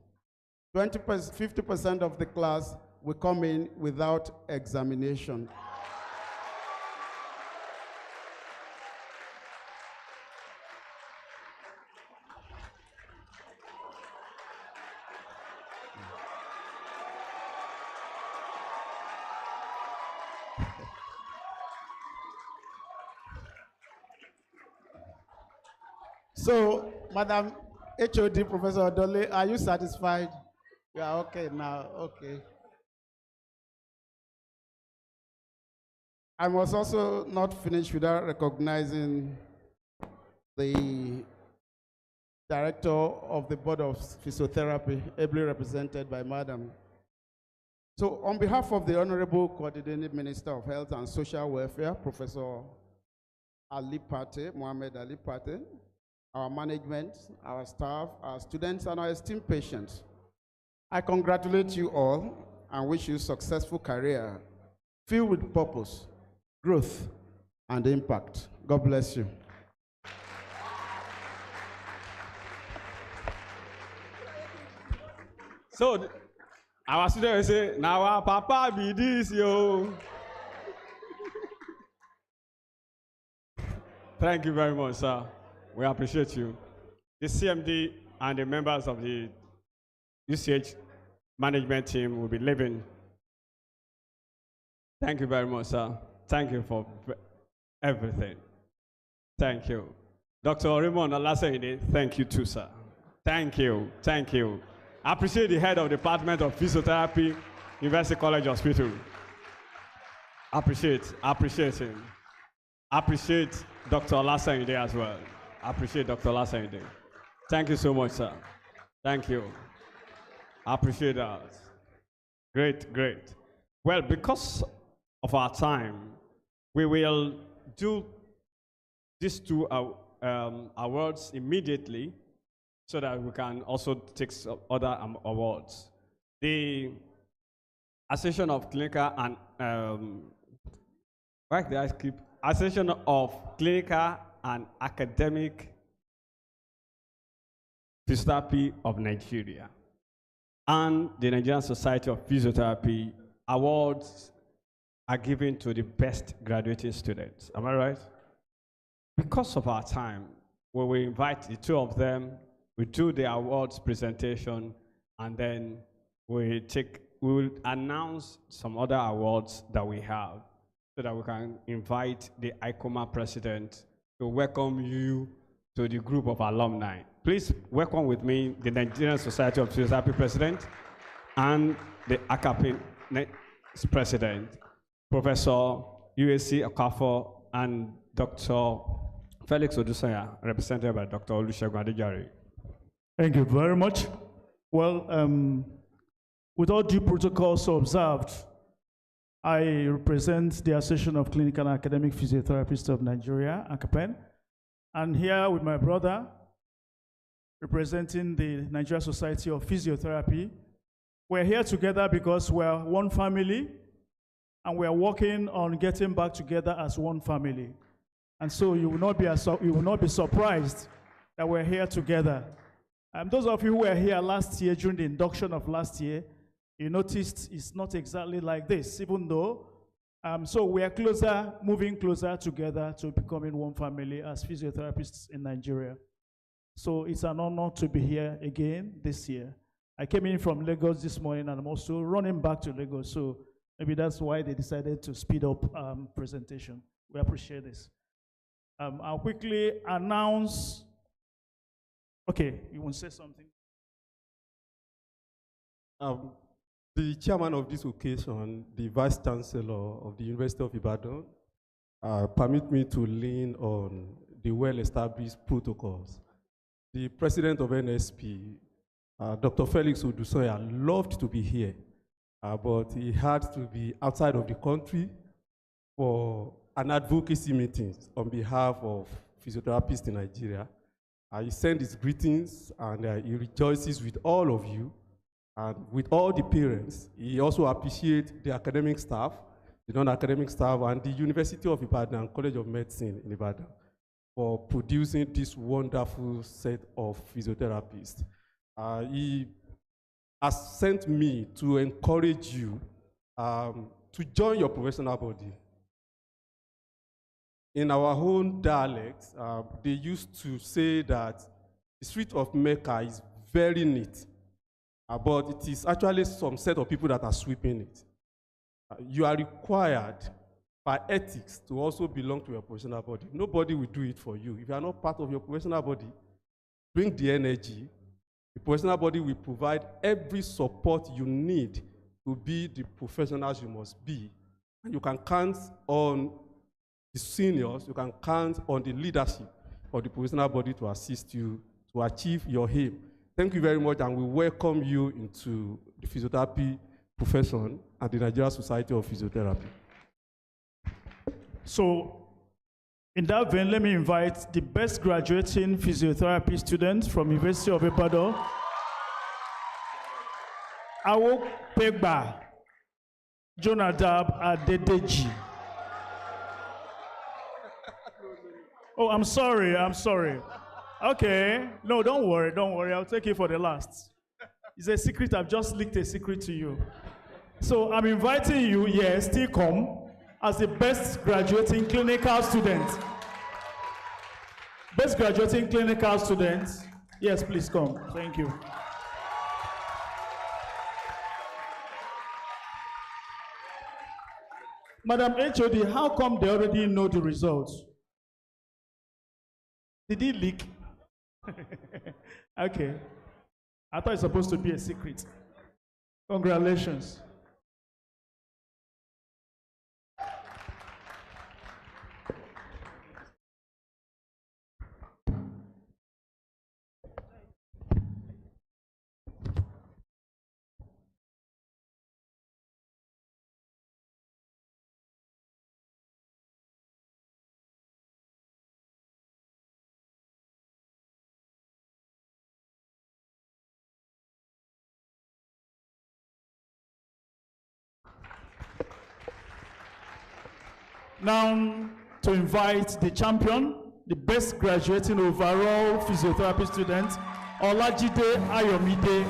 Speaker 15: 50% of the class will come in without examination. So, Madam HOD, Professor Odole, are you satisfied? Yeah, okay now, okay. I must also not finish without recognizing the Director of the Board of Physiotherapy, ably represented by Madam. So, on behalf of the Honorable Coordinating Minister of Health and Social Welfare, Professor Ali Pate, Mohammed Ali Pate, our management, our staff, our students, and our esteemed patients, I congratulate you all and wish you a successful career filled with purpose, growth, and impact. God bless you.
Speaker 1: So, our students say, now our papa be this, yo. Thank you very much, sir. We appreciate you. The CMD and the members of the UCH management team will be leaving. Thank you very much, sir. Thank you for everything. Thank you. Dr. Raymond Alasayide, thank you too, sir. Thank you, thank you. I appreciate the head of the Department of Physiotherapy, University College Hospital. Appreciate him. Appreciate Dr. Alasayide as well. Appreciate Dr. Alasayide. Thank you so much, sir. Thank you. I appreciate that. Great, great. Well, because of our time, we will do these two awards immediately so that we can also take some other awards. The Association of Clinical and why did I skip? Association of Clinical and Academic Physiotherapy of Nigeria and the Nigerian Society of Physiotherapy awards are given to the best graduating students. Am I right? Because of our time, we will invite the two of them, we do the awards presentation, and then we will announce some other awards that we have so that we can invite the ICOMA president to welcome you to the group of alumni. Please welcome with me the Nigerian Society of Physiotherapy president and the ACAPI president, Professor UAC Okafo and Dr. Felix Odusanya, represented by Dr. Olusegun Adejare.
Speaker 16: Thank you very much. Well, with all due protocols observed, I represent the Association of Clinical and Academic Physiotherapists of Nigeria, ACAPEN, and here with my brother, representing the Nigeria Society of Physiotherapy. We're here together because we're one family, and we are working on getting back together as one family. And so you will not be surprised that we're here together. Those of you who were here last year during the induction of last year, you noticed it's not exactly like this, even though. So we are moving closer together to becoming one family as physiotherapists in Nigeria. So it's an honor to be here again this year. I came in from Lagos this morning and I'm also running back to Lagos. So maybe that's why they decided to speed up presentation. We appreciate this. I'll quickly announce. Okay, you want to say something?
Speaker 17: The chairman of this occasion, the Vice Chancellor of the University of Ibadan, permit me to lean on the well-established protocols. The President of NSP, Dr. Felix Odusoya, loved to be here, but he had to be outside of the country for an advocacy meeting on behalf of physiotherapists in Nigeria. He sends his greetings and he rejoices with all of you and with all the parents. He also appreciates the academic staff, the non-academic staff, and the University of Ibadan, College of Medicine in Ibadan for producing this wonderful set of physiotherapists. He has sent me to encourage you to join your professional body. In our own dialect, they used to say that the street of Mecca is very neat, but it is actually some set of people that are sweeping it. You are required by ethics to also belong to your professional body. Nobody will do it for you. If you are not part of your professional body, bring the energy. The professional body will provide every support you need to be the professionals you must be. And you can count on the seniors, you can count on the leadership of the professional body to assist you to achieve your aim. Thank you very much, and we welcome you into the physiotherapy profession and the Nigerian Society of Physiotherapy.
Speaker 16: So, in that vein, let me invite the best graduating physiotherapy students from University of Ibadan. Awo Pegba, Jonadab Adedeji. Oh, I'm sorry. Okay, no, don't worry, I'll take it for the last. It's a secret, I've just leaked a secret to you. So I'm inviting you, yes, still come, as the best graduating clinical student. Best graduating clinical students, yes, please come, thank you. Madam HOD, how come they already know the results? Did he leak? Okay. I thought it's supposed to be a secret. Congratulations. Now, to invite the champion, the best graduating overall physiotherapy student, Olajide Ayomide.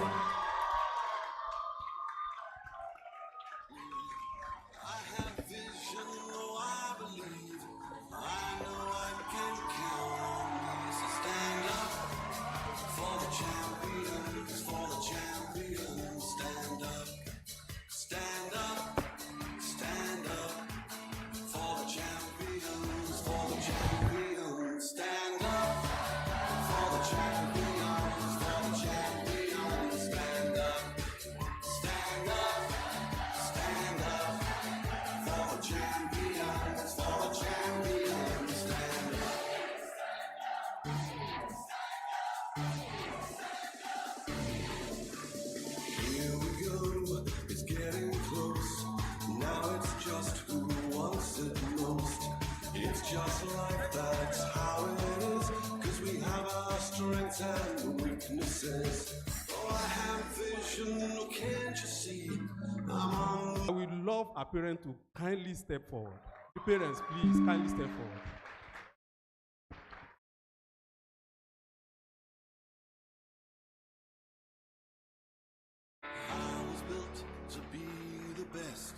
Speaker 18: just like that's how it is, 'cause we have our strengths and weaknesses. Oh,
Speaker 17: I would love our parents to kindly step forward. The parents, please, kindly step forward.
Speaker 18: I was built to be the best,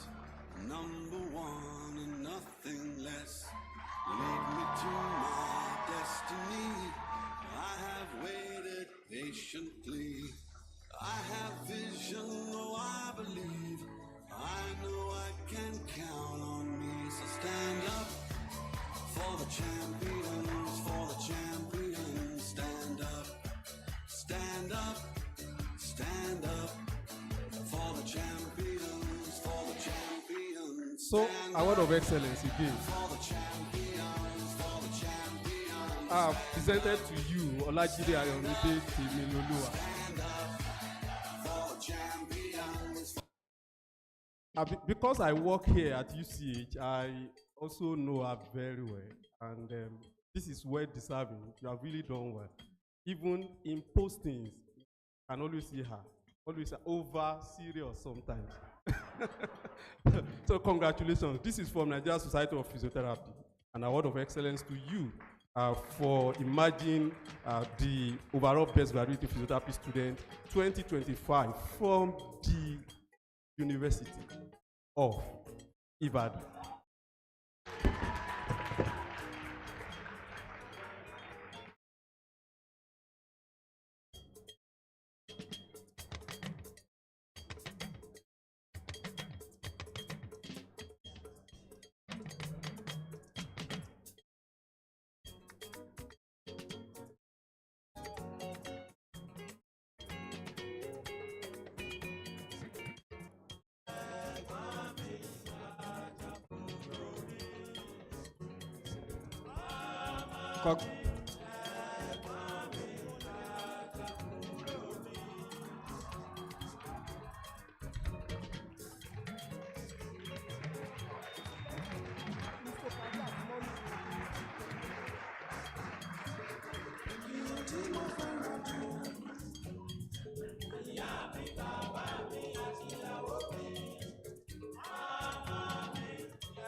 Speaker 18: number one and nothing less. Lead me to my destiny. I have waited patiently. I have vision, oh I believe. I know I can count on me. So stand up for the champions, for the champions. Stand up, stand up, stand up for the champions, for the champions.
Speaker 17: So, award of excellence again. I have presented to you Olajide Ayomide Temiloluwa. Because I work here at UCH, I also know her very well, and this is well deserving. You have really done well. Even in postings, you can always see her, always over serious sometimes. So congratulations. This is from Nigeria Society of Physiotherapy, an award of excellence to you for emerging the overall best graduate physiotherapy student 2025 from the University of Ibadan.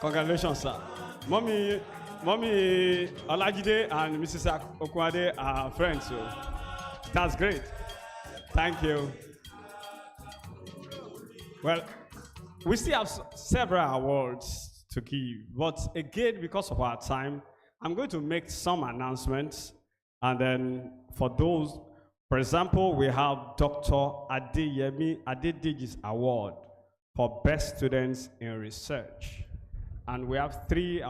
Speaker 1: Congratulations, sir. Mommy Olajide and Mrs. Okwade are friends, so that's great. Thank you. Well, we still have several awards to give, but again, because of our time, I'm going to make some announcements, and then for those, for example, we have Dr. Adeyemi Adedeji's award for Best Students in Research. And we have three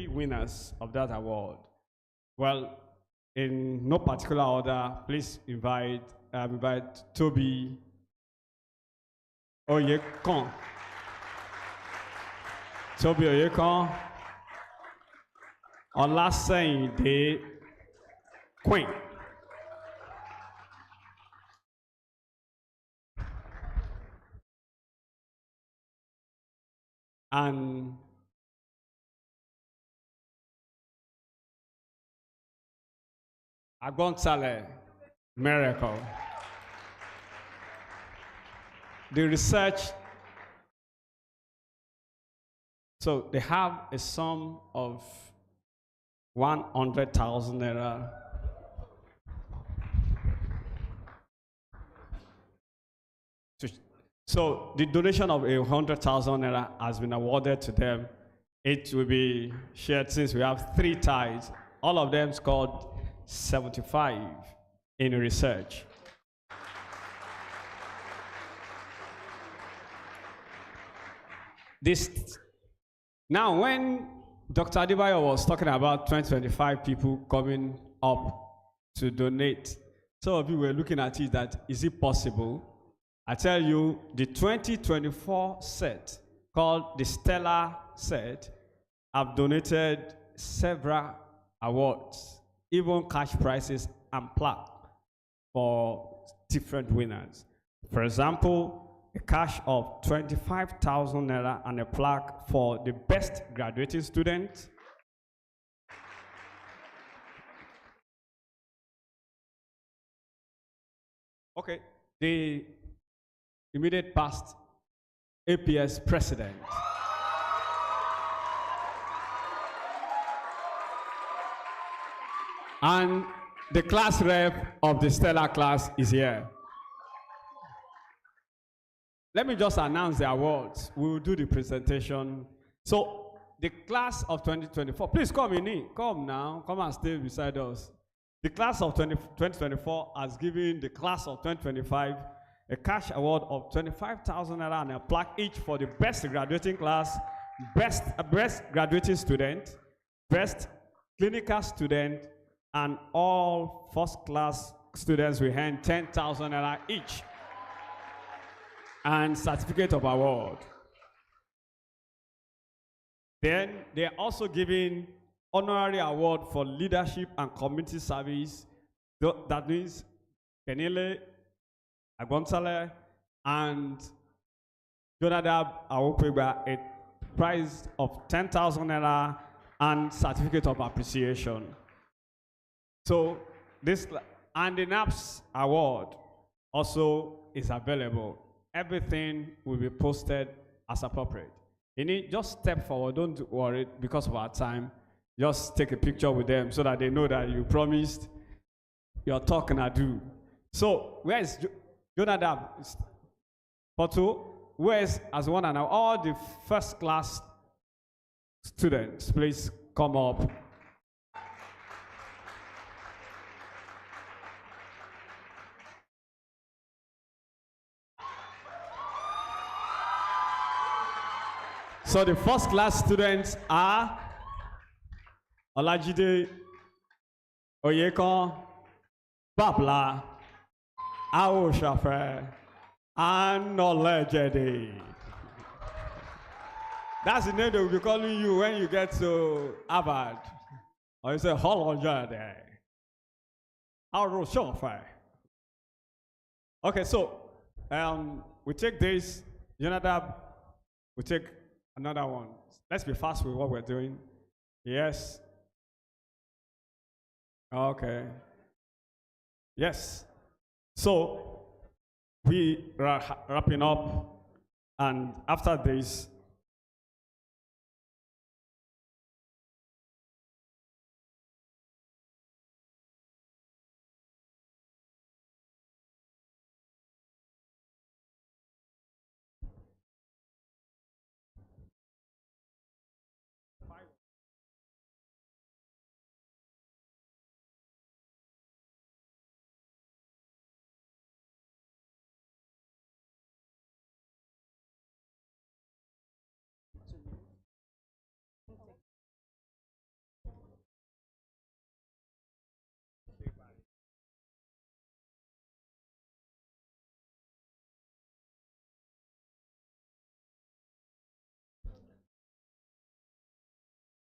Speaker 1: winners of that award. Well, in no particular order, please invite Toby Oyekon. Toby Oyekon, Olaseyinde Queen. And Agontale Miracle. The research, so they have a sum of 100,000 naira. So the donation of 100,000 naira has been awarded to them. It will be shared since we have 3 ties. All of them scored 75 in research. Now, when Dr. Adebayo was talking about 2025 people coming up to donate, some of you were looking at it that, is it possible? I tell you, the 2024 set, called the Stellar set, have donated several awards, even cash prizes and plaque for different winners. For example, a cash of 25,000 naira and a plaque for the best graduating student. Okay, the immediate past APS president. And the class rep of the Stellar class is here. Let me just announce the awards. We will do the presentation. So the class of 2024, please come in. Come now, come and stay beside us. The class of 2024 has given the class of 2025 a cash award of 25,000 naira and a plaque each for the best graduating class, best graduating student, best clinical student, and all first class students will earn 10,000 naira each and certificate of award. Then they are also giving honorary award for leadership and community service. That means Kenile, Agonsale, and Jonadab Awopegba a prize of 10,000 naira and certificate of appreciation. So this, and the NAPS award also is available. Everything will be posted as appropriate. You need just step forward, don't worry because of our time. Just take a picture with them so that they know that you promised your talk and I do. So where is Jonadab? Porto, where is as one and all the first class students, please come up. So the first class students are Olajide Oyekon, Babla, Aoshafe, and Olejede. That's the name they will be calling you when you get to Harvard. Or you say, Olejede. Aoshafe. Okay, so we take this, Jonadab, we take another one. Let's be fast with what we're doing. Yes. Okay. Yes. So we are wrapping up, and after this,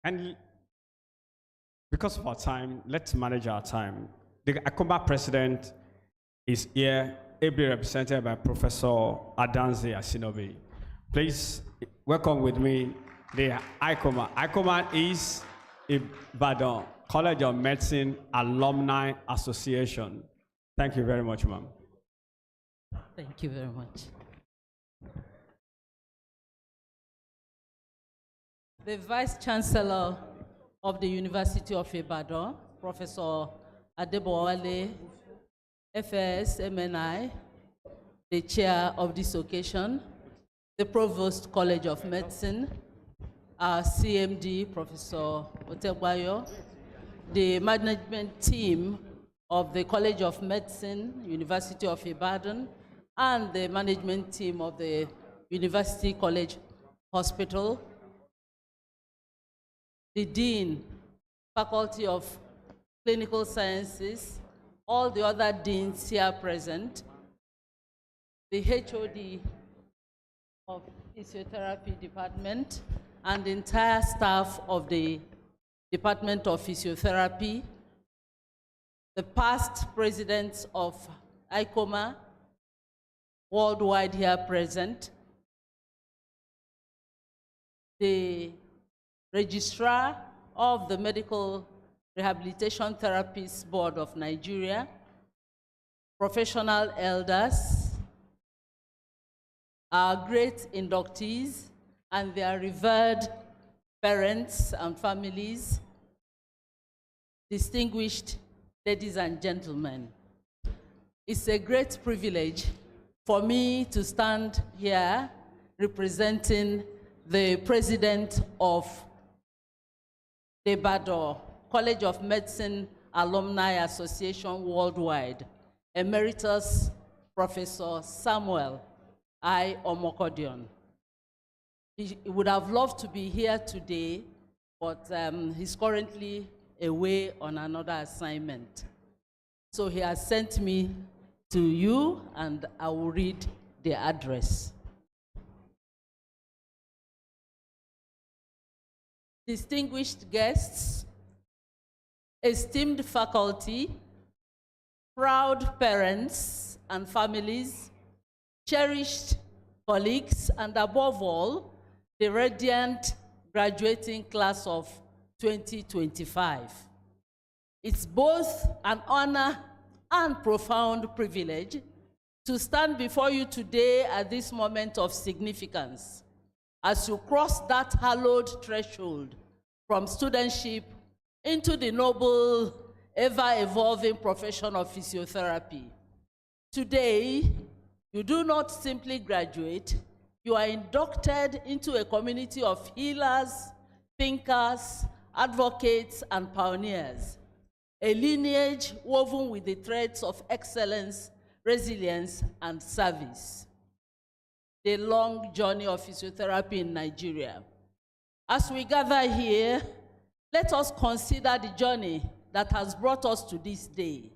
Speaker 1: and because of our time, let's manage our time. The Akoma president is here, ably represented by Professor Adanze Asinobi. Please welcome with me the Akoma. Akoma is Ibadan College of Medicine Alumni Association. Thank you very much, ma'am.
Speaker 19: Thank you very much. The Vice Chancellor of the University of Ibadan, Professor Adebowale, FS, MNI, the chair of this occasion, the Provost College of Medicine, our CMD, Professor Otegbayo, the management team of the College of Medicine, University of Ibadan, and the management team of the University College Hospital, the Dean, Faculty of Clinical Sciences, all the other deans here present, the HOD of Physiotherapy Department, and the entire staff of the Department of Physiotherapy, the past presidents of ICOMA, worldwide here present, the registrar of the Medical Rehabilitation Therapists Board of Nigeria, professional elders, our great inductees, and their revered parents and families, distinguished ladies and gentlemen. It's a great privilege for me to stand here representing the president of the Ibadan College of Medicine Alumni Association Worldwide, Emeritus Professor Samuel I. Omokodion. He would have loved to be here today, but he's currently away on another assignment. So he has sent me to you, and I will read the address. Distinguished guests, esteemed faculty, proud parents and families, cherished colleagues, and above all, the radiant graduating class of 2025. It's both an honor and profound privilege to stand before you today at this moment of significance as you cross that hallowed threshold from studentship into the noble, ever-evolving profession of physiotherapy. Today, you do not simply graduate, you are inducted into a community of healers, thinkers, advocates, and pioneers, a lineage woven with the threads of excellence, resilience, and service. The long journey of physiotherapy in Nigeria. As we gather here, let us consider the journey that has brought us to this day.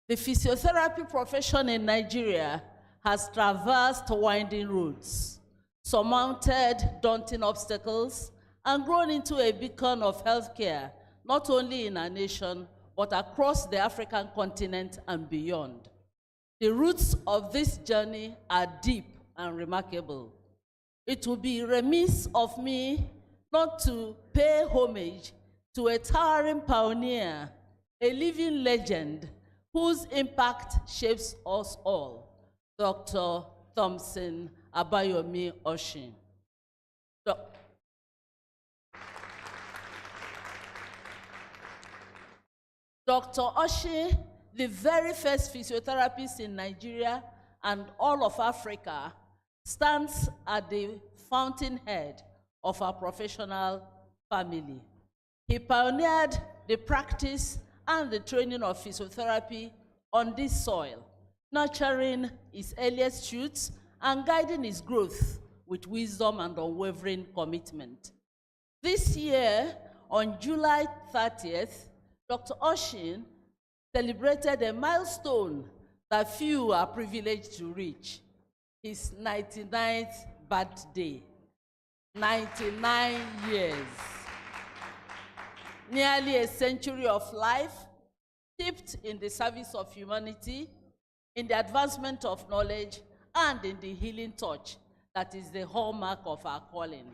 Speaker 19: The physiotherapy profession in Nigeria has traversed winding roads, surmounted daunting obstacles, and grown into a beacon of healthcare, not only in our nation, but across the African continent and beyond. The roots of this journey are deep and remarkable. It would be remiss of me not to pay homage to a towering pioneer, a living legend whose impact shapes us all, Dr. Thompson Abayomi Oshin. Dr. Oshin, the very first physiotherapist in Nigeria and all of Africa, stands at the fountainhead of our professional family. He pioneered the practice and the training of physiotherapy on this soil, nurturing his earliest shoots and guiding his growth with wisdom and unwavering commitment. This year, on July 30th, Dr. Oshin celebrated a milestone that few are privileged to reach, his 99th birthday. 99 years. Nearly a century of life, steeped in the service of humanity, in the advancement of knowledge, and in the healing touch that is the hallmark of our calling.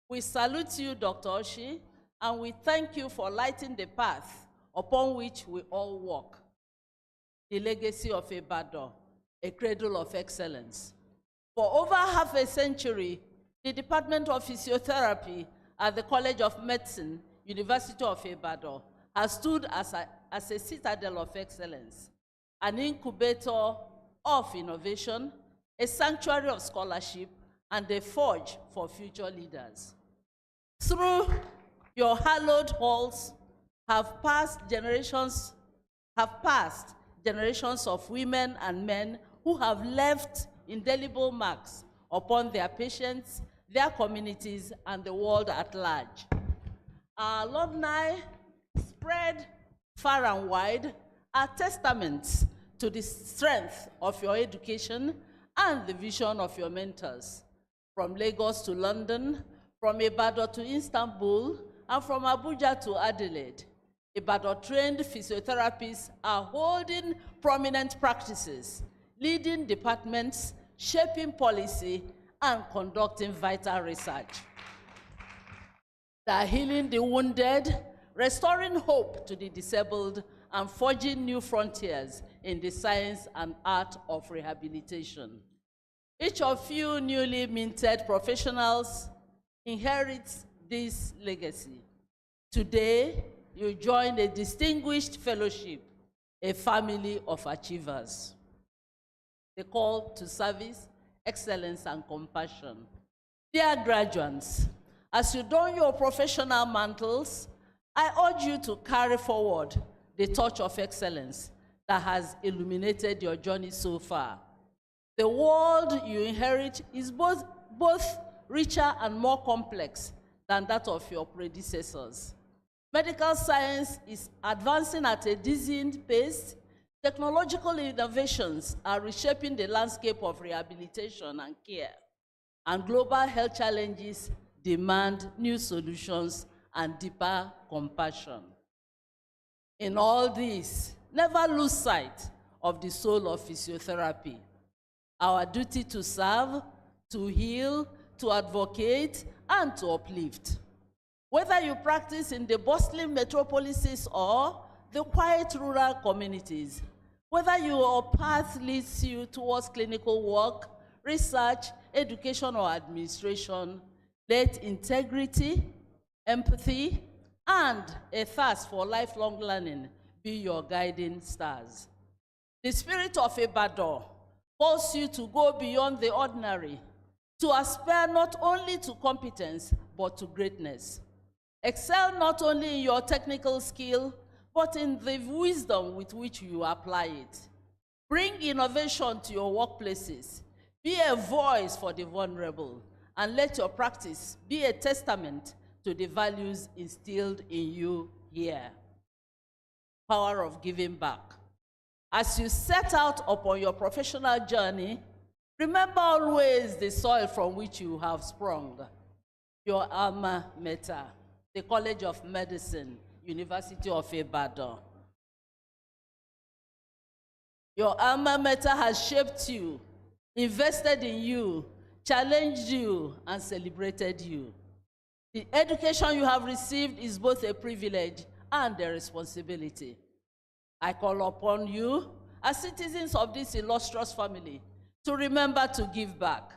Speaker 19: We salute you, Dr. Oshin, and we thank you for lighting the path upon which we all walk. The legacy of Ibadan, a cradle of excellence. For over half a century, the Department of Physiotherapy at the College of Medicine, University of Ibadan, has stood as a citadel of excellence, an incubator of innovation, a sanctuary of scholarship, and a forge for future leaders. Through your hallowed halls have passed generations of women and men who have left indelible marks upon their patients, their communities, and the world at large. Our alumni, spread far and wide, are testaments to the strength of your education and the vision of your mentors. From Lagos to London, from Ibadan to Istanbul, and from Abuja to Adelaide, Ibadan-trained physiotherapists are holding prominent practices, leading departments, shaping policy, and conducting vital research. They are healing the wounded, restoring hope to the disabled, and forging new frontiers in the science and art of rehabilitation. Each of you newly minted professionals inherits this legacy. Today, you join a distinguished fellowship, a family of achievers. The call to service, excellence, and compassion. Dear graduates, as you don your professional mantles, I urge you to carry forward the torch of excellence that has illuminated your journey so far. The world you inherit is both richer and more complex than that of your predecessors. Medical science is advancing at a dizzying pace. Technological innovations are reshaping the landscape of rehabilitation and care, and global health challenges demand new solutions and deeper compassion. In all this, never lose sight of the soul of physiotherapy, our duty to serve, to heal, to advocate, and to uplift. Whether you practice in the bustling metropolises or the quiet rural communities, whether your path leads you towards clinical work, research, education, or administration, let integrity, empathy, and a thirst for lifelong learning be your guiding stars. The spirit of Ibadan calls you to go beyond the ordinary, to aspire not only to competence, but to greatness. Excel not only in your technical skill, but in the wisdom with which you apply it. Bring innovation to your workplaces. Be a voice for the vulnerable, and let your practice be a testament to the values instilled in you here. Power of giving back. As you set out upon your professional journey, remember always the soil from which you have sprung. Your alma mater, the College of Medicine, University of Ibadan. Your alma mater has shaped you, invested in you, challenged you, and celebrated you. The education you have received is both a privilege and a responsibility. I call upon you, as citizens of this illustrious family, to remember to give back,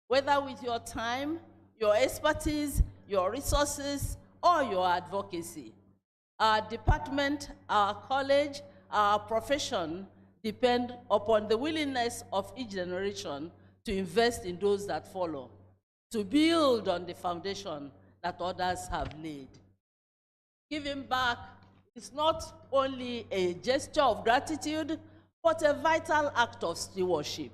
Speaker 19: whether with your time, your expertise, your resources, or your advocacy. Our department, our college, our profession depend upon the willingness of each generation to invest in those that follow, to build on the foundation that others have laid. Giving back is not only a gesture of gratitude, but a vital act of stewardship.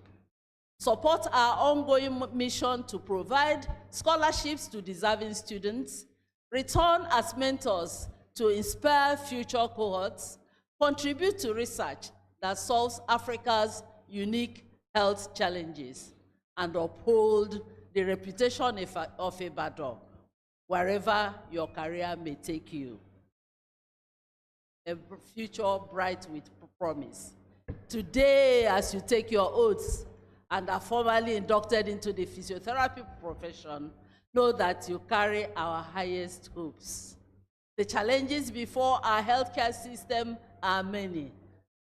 Speaker 19: Support our ongoing mission to provide scholarships to deserving students, return as mentors to inspire future cohorts, contribute to research that solves Africa's unique health challenges, and uphold the reputation of Ibadan wherever your career may take you. A future bright with promise. Today, as you take your oaths and are formally inducted into the physiotherapy profession, know that you carry our highest hopes. The challenges before our healthcare system are many,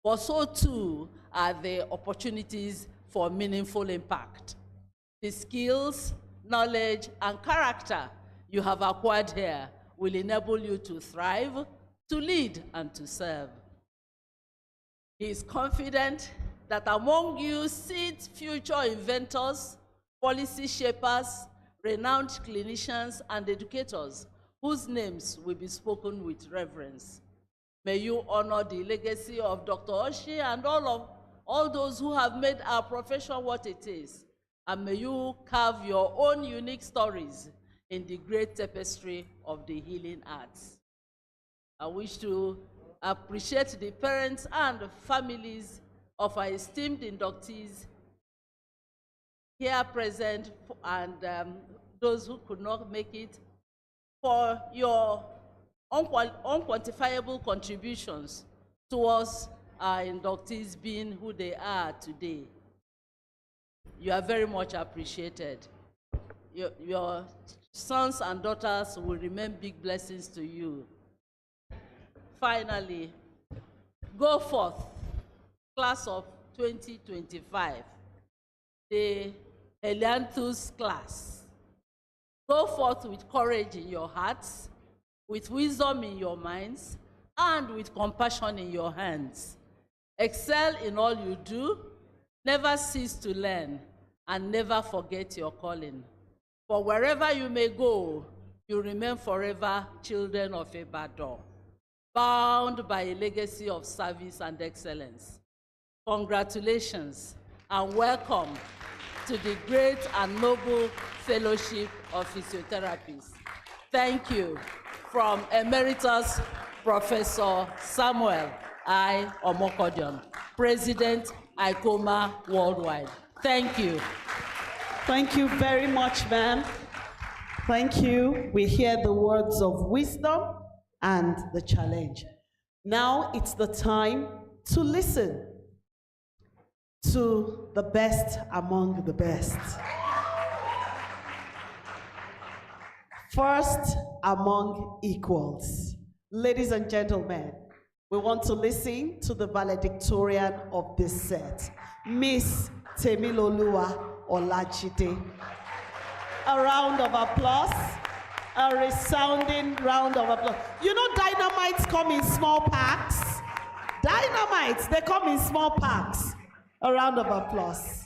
Speaker 19: but so too are the opportunities for meaningful impact. The skills, knowledge, and character you have acquired here will enable you to thrive, to lead, and to serve. He is confident that among you sit future inventors, policy shapers, renowned clinicians, and educators whose names will be spoken with reverence. May you honor the legacy of Dr. Oshie and all those who have made our profession what it is. And may you carve your own unique stories in the great tapestry of the healing arts. I wish to appreciate the parents and families of our esteemed inductees here present and those who could not make it for your unquantifiable contributions towards our inductees being who they are today. You are very much appreciated. Your sons and daughters will remain big blessings to you. Finally, go forth class of 2025, the Elianthus class. Go forth with courage in your hearts, with wisdom in your minds, and with compassion in your hands. Excel in all you do, never cease to learn, and never forget your calling. For wherever you may go, you remain forever children of Ibadan, bound by a legacy of service and excellence. Congratulations and welcome to the great and noble fellowship of physiotherapists. Thank you. From Emeritus Professor Samuel I. Omokodion, President, ICOMA Worldwide. Thank you.
Speaker 3: Thank you very much, ma'am. Thank you. We hear the words of wisdom and the challenge. Now it's the time to listen to the best among the best. First among equals. Ladies and gentlemen, we want to listen to the valedictorian of this set, Miss Temiloluwa Olajide. A round of applause, a resounding round of applause. You know dynamites come in small packs? Dynamites, they come in small packs. A round of applause.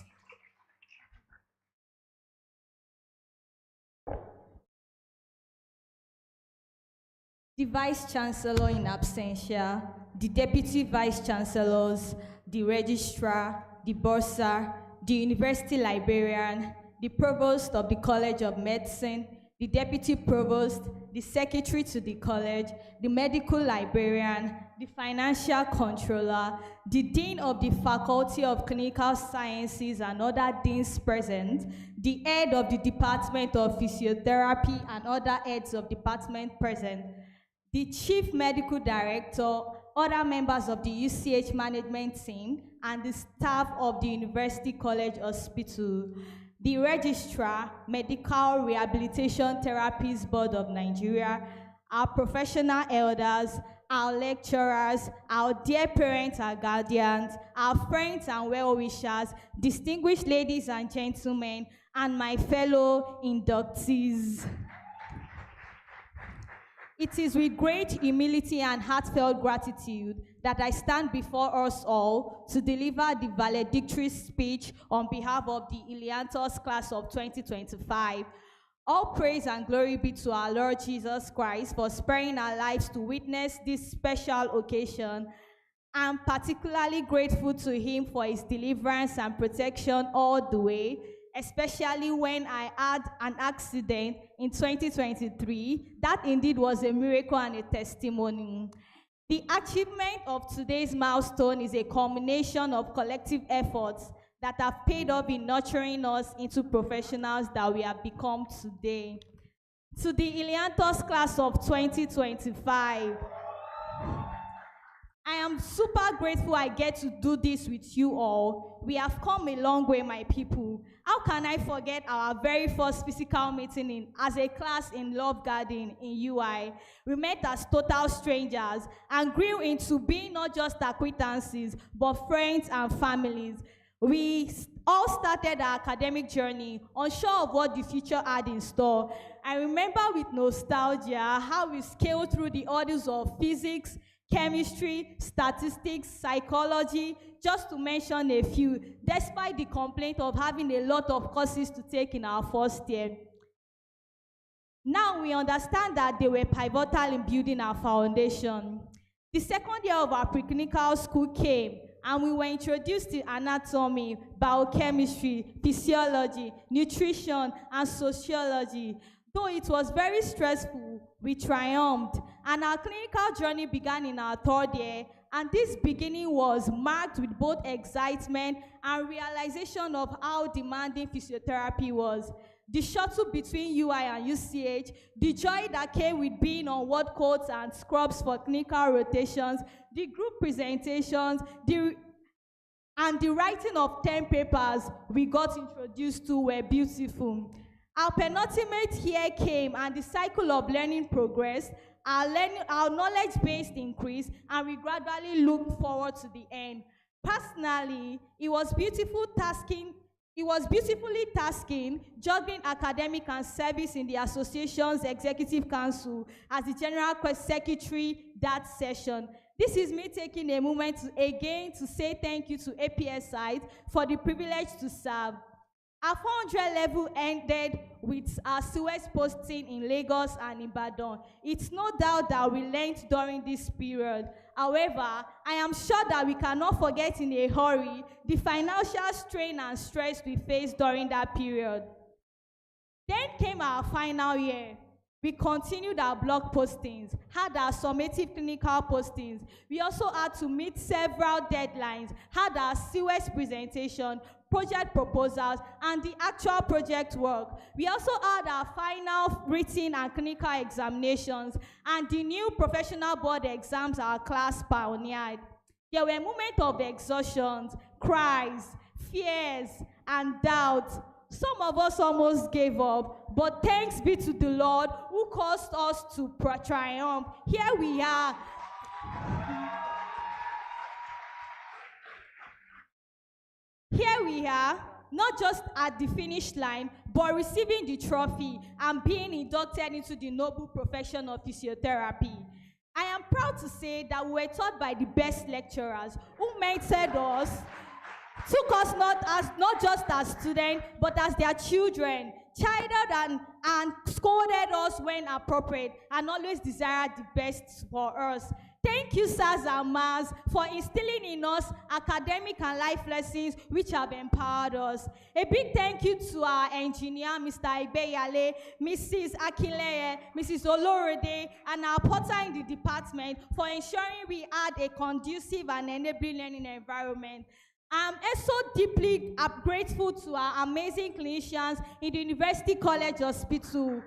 Speaker 11: The Vice Chancellor in absentia, the Deputy Vice Chancellors, the Registrar, the Bursar, the University Librarian, the Provost of the College of Medicine, the Deputy Provost, the Secretary to the College, the Medical Librarian, the Financial Controller, the Dean of the Faculty of Clinical Sciences and other deans present, the Head of the Department of Physiotherapy and other heads of department present, the Chief Medical Director, other members of the UCH management team, and the staff of the University College Hospital, the Registrar, Medical Rehabilitation Therapies Board of Nigeria, our professional elders, our lecturers, our dear parents and guardians, our friends and well-wishers, distinguished ladies and gentlemen, and my fellow inductees. It is with great humility and heartfelt gratitude that I stand before us all to deliver the valedictory speech on behalf of the Elianthus class of 2025. All praise and glory be to our Lord Jesus Christ for sparing our lives to witness this special occasion. I'm particularly grateful to him for his deliverance and protection all the way, especially when I had an accident in 2023. That indeed was a miracle and a testimony. The achievement of today's milestone is a culmination of collective efforts that have paid off in nurturing us into professionals that we have become today. To the Elianthus class of 2025, I am super grateful I get to do this with you all. We have come a long way, my people. How can I forget our very first physical meeting as a class in Love Garden in UI? We met as total strangers and grew into being not just acquaintances, but friends and families. We all started our academic journey, unsure of what the future had in store. I remember with nostalgia how we scaled through the orders of physics, chemistry, statistics, psychology, just to mention a few, despite the complaint of having a lot of courses to take in our first year. Now we understand that they were pivotal in building our foundation. The second year of our preclinical school came, and we were introduced to anatomy, biochemistry, physiology, nutrition, and sociology. Though it was very stressful, we triumphed, and our clinical journey began in our third year, and this beginning was marked with both excitement and realization of how demanding physiotherapy was. The shuttle between UI and UCH, the joy that came with being on ward coats and scrubs for clinical rotations, the group presentations, and the writing of 10 papers we got introduced to were beautiful. Our penultimate year came, and the cycle of learning progressed, our knowledge base increased, and we gradually looked forward to the end.
Speaker 20: Personally, it was beautifully tasking, juggling academic and service in the association's executive council as the general secretary that session. This is me taking a moment again to say thank you to APSI for the privilege to serve. Our 400 level ended with our Suez posting in Lagos and Ibadan. It's no doubt that we learned during this period. However, I am sure that we cannot forget in a hurry the financial strain and stress we faced during that period. Then came our final year. We continued our blog postings, had our summative clinical postings. We also had to meet several deadlines, had our COS presentation, project proposals, and the actual project work. We also had our final written and clinical examinations, and the new professional board exams our class pioneered. There were moments of exhaustion, cries, fears, and doubts. Some of us almost gave up, but thanks be to the Lord who caused us to triumph. Here we are. Here we are, not just at the finish line, but receiving the trophy and being inducted into the noble profession of physiotherapy. I am proud to say that we were taught by the best lecturers who mentored us, took us not just as students, but as their children, chided and scolded us when appropriate, and always desired the best for us. Thank you, sirs and ma'ams, for instilling in us academic and life lessons which have empowered us. A big thank you to our engineer, Mr. Ibeyale, Mrs. Akinleye, Mrs. Olorode, and our porter in the department for ensuring we had a conducive and enabling learning environment. I'm also deeply grateful to our amazing clinicians in the University College Hospital.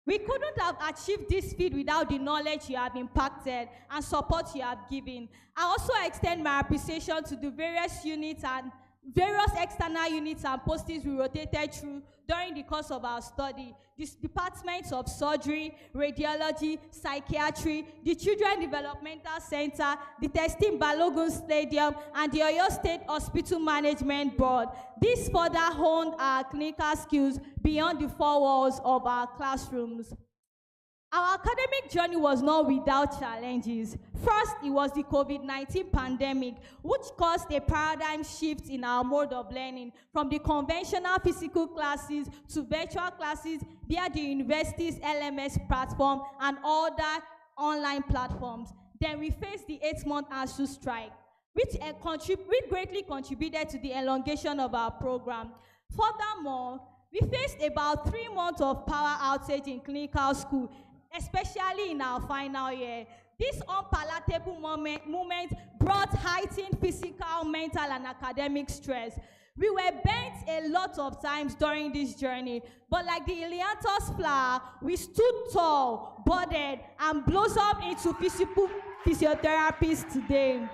Speaker 20: We couldn't have achieved this feat without the knowledge you have impacted and support you have given. I also extend my appreciation to the various units and various external units and postings we rotated through during the course of our study. The departments of surgery, radiology, psychiatry, the Children Developmental Center, the Testing Balogun Stadium, and the Oyo State Hospital Management Board. This further honed our clinical skills beyond the four walls of our classrooms. Our academic journey was not without challenges. First, it was the COVID-19 pandemic, which caused a paradigm shift in our mode of learning from the conventional physical classes to virtual classes via the university's LMS platform and other online platforms. Then we faced the 8-month ASU strike, which greatly contributed to the elongation of our program. Furthermore, we faced about 3 months of power outage in clinical school, especially in our final year. This unpalatable moment brought heightened physical, mental, and academic stress. We were bent a lot of times during this journey, but like the Ilianthus flower, we stood tall, budded, and blossomed into physiotherapists today.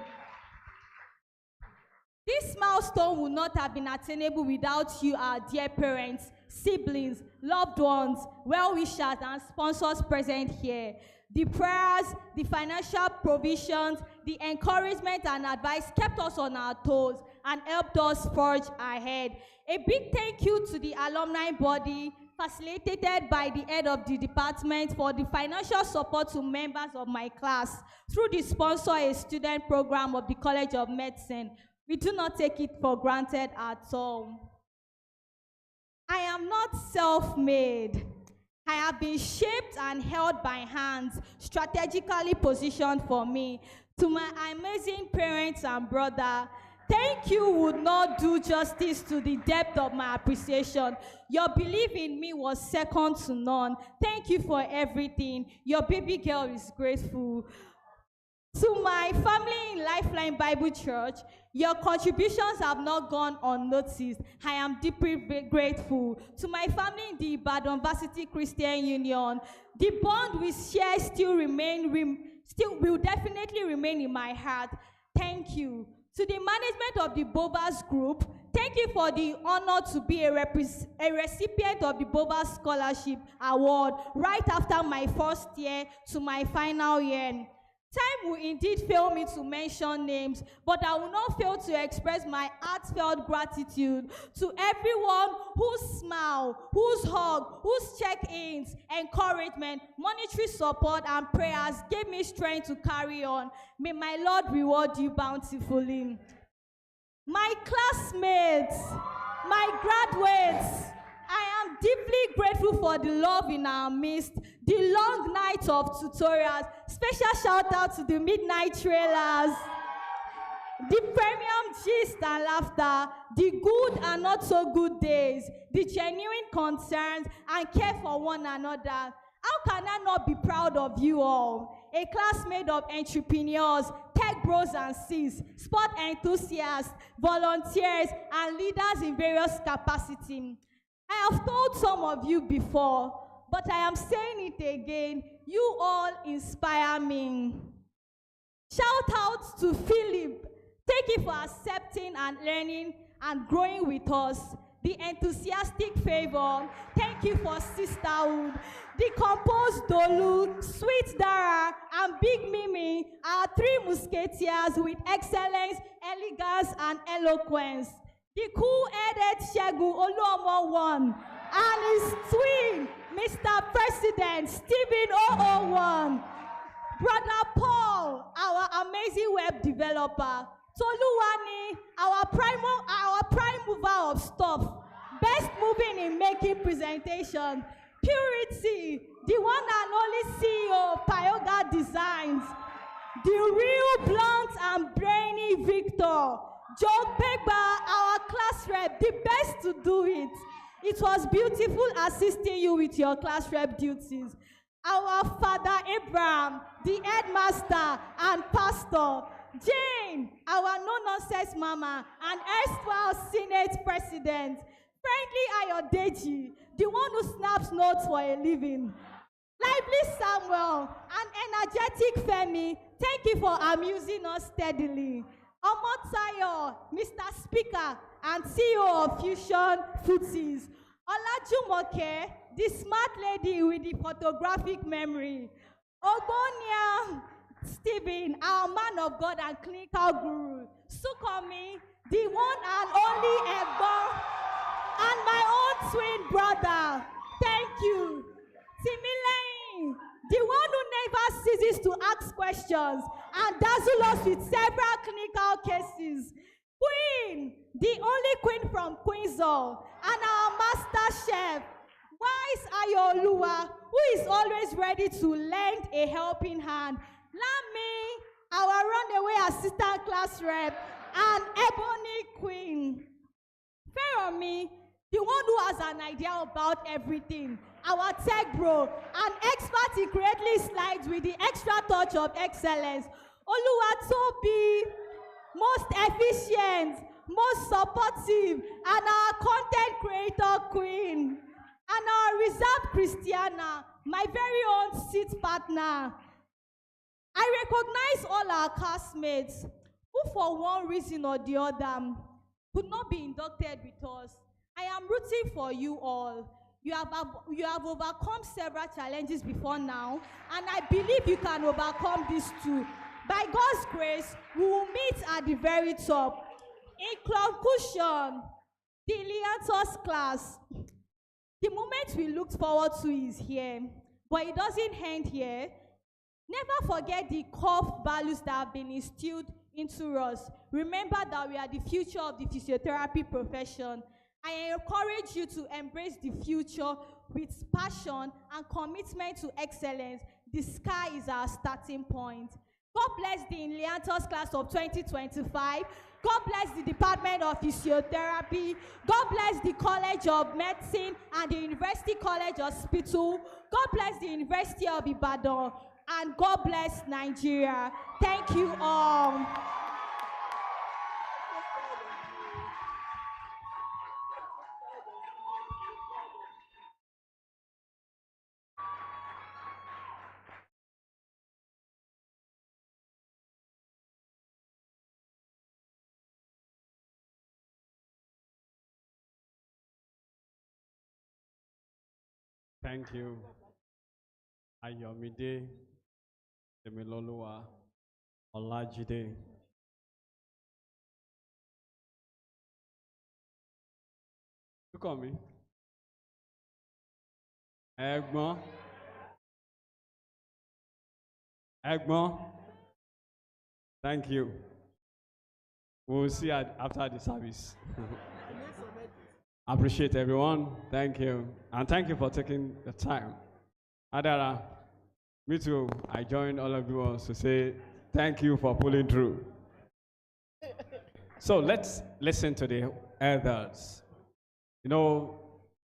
Speaker 20: This milestone would not have been attainable without you, our dear parents, siblings, loved ones, well-wishers, and sponsors present here. The prayers, the financial provisions, the encouragement and advice kept us on our toes and helped us forge ahead. A big thank you to the alumni body, facilitated by the head of the department, for the financial support to members of my class through the Sponsor a Student program of the College of Medicine. We do not take it for granted at all. I am not self-made. I have been shaped and held by hands, strategically positioned for me. To my amazing parents and brother, thank you would not do justice to the depth of my appreciation. Your belief in me was second to none. Thank you for everything. Your baby girl is grateful. To my family in Lifeline Bible Church, your contributions have not gone unnoticed. I am deeply grateful. To my family in the Ibadan Varsity Christian Union, the bond we share still will definitely remain in my heart. Thank you. To the management of the Bovas Group, thank you for the honor to be a recipient of the Bovas Scholarship Award right after my first year to my final year. Time will indeed fail me to mention names, but I will not fail to express my heartfelt gratitude to everyone whose smile, whose hug, whose check-ins, encouragement, monetary support, and prayers gave me strength to carry on. May my Lord reward you bountifully. My classmates, my graduates, I am deeply grateful for the love in our midst, the long night of tutorials. Special shout out to the midnight trailers, the premium gist and laughter, the good and not so good days, the genuine concerns and care for one another. How can I not be proud of you all? A class made of entrepreneurs, tech bros and sis, sport enthusiasts, volunteers, and leaders in various capacities. I have told some of you before, but I am saying it again. You all inspire me. Shout out to Philip. Thank you for accepting and learning and growing with us. The enthusiastic favor. Thank you for sisterhood. The composed Dolu, sweet Dara, and Big Mimi are three musketeers with excellence, elegance, and eloquence. The cool-headed Shegun Oluomo one and his twin, Mr. President Stephen 001. Brother Paul, our amazing web developer. Toluwani, our prime mover of stuff. Best moving in making presentation. Purity, the one and only CEO of Pyoga Designs. The real blunt and brainy Victor. Joe Pegba, our class rep, the best to do it. It was beautiful assisting you with your class rep duties. Our father Abraham, the headmaster and pastor. Jane, our no-nonsense mama and erstwhile Senate president. Friendly Ayodeji, the one who snaps notes for a living. Lively Samuel and energetic Femi, thank you for amusing us steadily. Omotayo, Mr. Speaker and CEO of Fusion Footies. Olajumoke, the smart lady with the photographic memory. Ogbonia Stephen, our man of God and clinical guru. Sukomi, the one and only Egbon, and my own twin brother. Thank you. Timilein, the one who never ceases to ask questions and dazzle us with several clinical cases. Queen, the only queen from Queensall, and our master chef, Wise Ayoluwa, who is always ready to lend a helping hand. Lami, our runaway assistant class rep, and Ebony Queen. Feromi, the one who has an idea about everything. Our tech bro, an expert in creating slides with the extra touch of excellence. Oluwatobi, most efficient, most supportive, and our content creator queen. And our reserved Christiana, my very own seat partner. I recognize all our classmates who for one reason or the other could not be inducted with us. I am rooting for you all. You have overcome several challenges before now, and I believe you can overcome this too. By God's grace, we will meet at the very top. In conclusion, the Leantos class, the moment we looked forward to is here, but it doesn't end here. Never forget the core values that have been instilled into us. Remember that we are the future of the physiotherapy profession. I encourage you to embrace the future with passion and commitment to excellence. The sky is our starting point. God bless the Leantos class of 2025. God bless the Department of Physiotherapy. God bless the College of Medicine and the University College Hospital. God bless the University of Ibadan. And God bless Nigeria. Thank you all.
Speaker 1: Thank you, Ayomide Demiloluwa. Olajide. Look at me. Egbon. Egbon. Thank you. We'll see after the service. Appreciate everyone. Thank you. And thank you for taking the time. Adara, me too. I join all of you all to say thank you for pulling through. So let's listen to the elders. You know,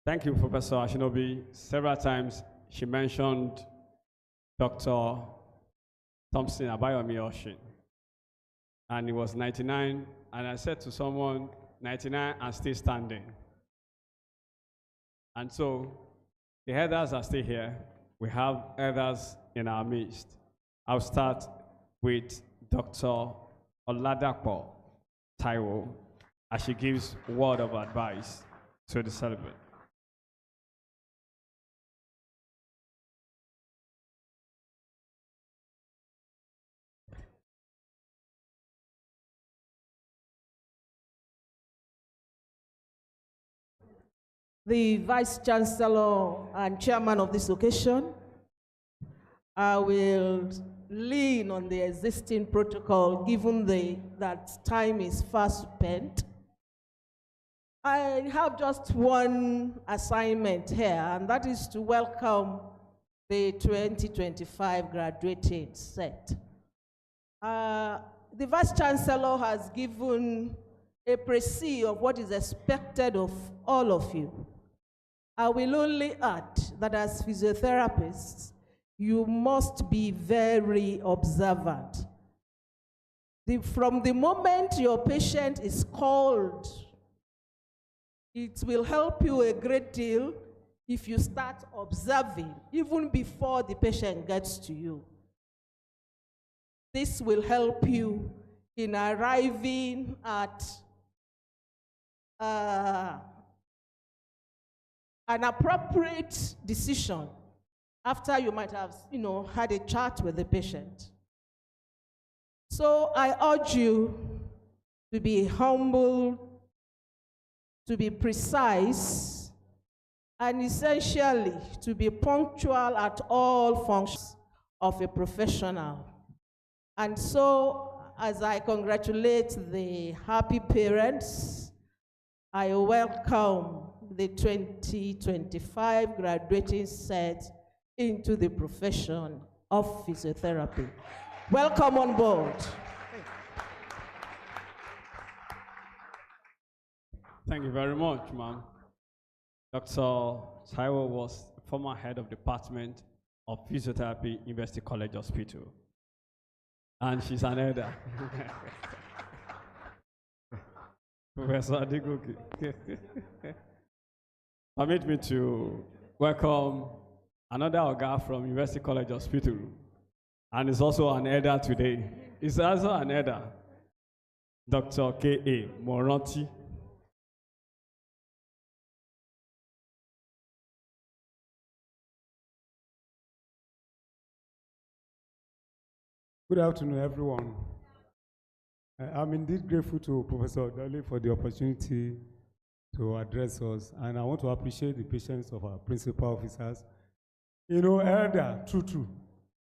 Speaker 1: thank you, Professor Ashinobi. Several times she mentioned Dr. Thompson Abayomi Oshin. And he was 99, and I said to someone, 99 and still standing. And so the elders are still here. We have elders in our midst. I'll start with Dr. Oladapo Taiwo as she gives a word of advice to the celebrant.
Speaker 5: The Vice Chancellor and Chairman of this occasion, I will lean on the existing protocol given that time is fast spent. I have just one assignment here, and that is to welcome the 2025 graduating set. The Vice Chancellor has given a précis of what is expected of all of you. I will only add that as physiotherapists, you must be very observant. From the moment your patient is called, it will help you a great deal if you start observing even before the patient gets to you. This will help you in arriving at an appropriate decision after you might have, had a chat with the patient. So I urge you to be humble, to be precise, and essentially to be punctual at all functions of a professional. And so, as I congratulate the happy parents, I welcome the 2025 graduating set into the profession of physiotherapy. Welcome on board.
Speaker 1: Thank you very much, ma'am. Dr. Taiwo was former head of Department of Physiotherapy, University College Hospital. And she's an elder. Professor Adigoke. Permit me to welcome another Oga from University College Hospital, and is also an elder today. He's also an elder, Dr. K.A. Moronti.
Speaker 21: Good afternoon, everyone. I'm indeed grateful to Professor Odale for the opportunity to address us, and I want to appreciate the patience of our principal officers. Elder, true.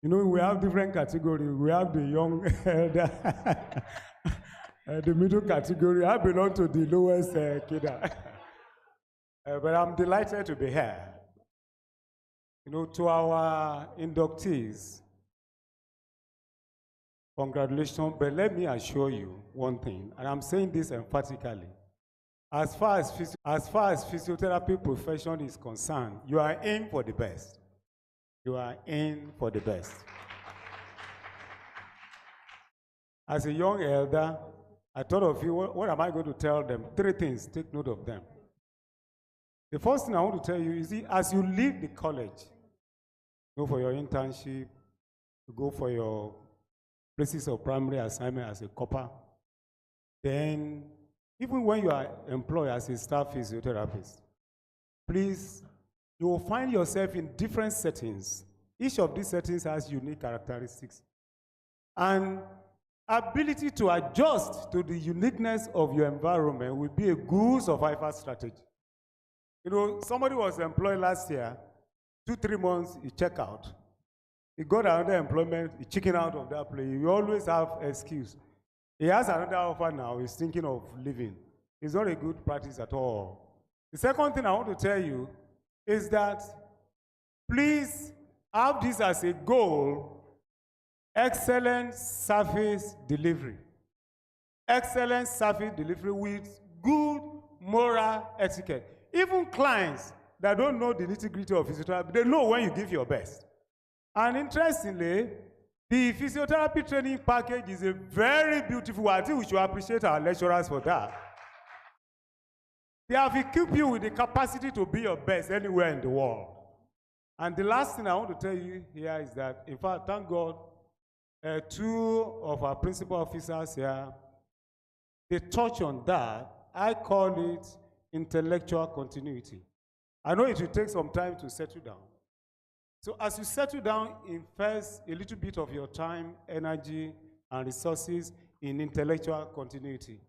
Speaker 21: We have different categories. We have the young elder, the middle category. I belong to the lowest kidda. But I'm delighted to be here. To our inductees, congratulations, but let me assure you one thing, and I'm saying this emphatically. As far as physiotherapy profession is concerned, you are in for the best. You are in for the best. As a young elder, I thought of you, what am I going to tell them? 3 things, take note of them. The first thing I want to tell you is, as you leave the college, go for your internship, go for your places of primary assignment as a copper, then even when you are employed as a staff physiotherapist, please, you will find yourself in different settings. Each of these settings has unique characteristics. And ability to adjust to the uniqueness of your environment will be a good survival strategy. You know, somebody was employed last year, 2-3 months, he check out. He got another employment, he chicken out of that place. You always have excuse. He has another offer now, he's thinking of leaving. It's not a good practice at all. The second thing I want to tell you is that please have this as a goal: excellent service delivery. Excellent service delivery with good moral etiquette. Even clients that don't know the nitty-gritty of physiotherapy, they know when you give your best. And interestingly, the physiotherapy training package is a very beautiful one. I think we should appreciate our lecturers for that. They have equipped you with the capacity to be your best anywhere in the world. And the last thing I want to tell you here is that, in fact, thank God, 2 of our principal officers here, they touch on that. I call it intellectual continuity. I know it will take some time to settle down. So as you settle down, invest a little bit of your time, energy, and resources in intellectual continuity.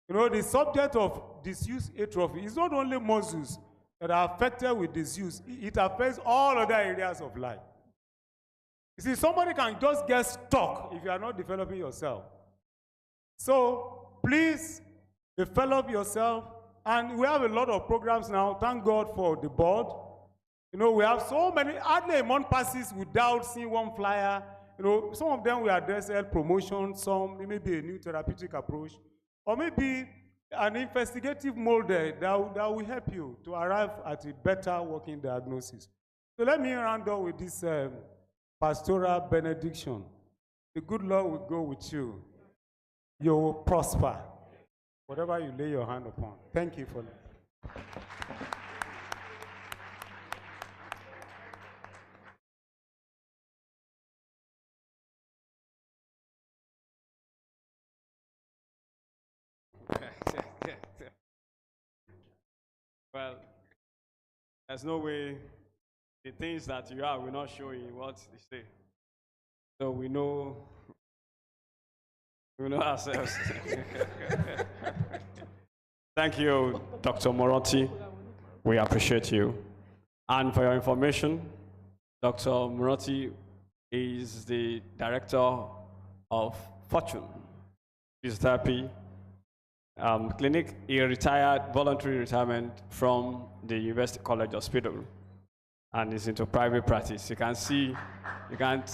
Speaker 21: You know, the subject of disuse atrophy is not only muscles that are affected with disuse, it affects all other areas of life. You see, somebody can just get stuck if you are not developing yourself. So please develop yourself, and we have a lot of programs now. Thank God for the board. You know, we have so many, hardly a month passes without seeing one flyer. You know, some of them we address health promotion, some maybe a new therapeutic approach, or maybe an investigative model that will help you to arrive at a better working diagnosis. So let me round up with this pastoral benediction. The good Lord will go with you. You will prosper, whatever you lay your hand upon. Thank you for that.
Speaker 1: Well, there's no way the things that you are will not show in what they say. So we know ourselves. Thank you, Dr. Morotti. We appreciate you. And for your information, Dr. Morotti is the director of Fortune Physiotherapy Clinic. He retired, voluntary retirement from the University College Hospital, and is into private practice. You can see, you can't,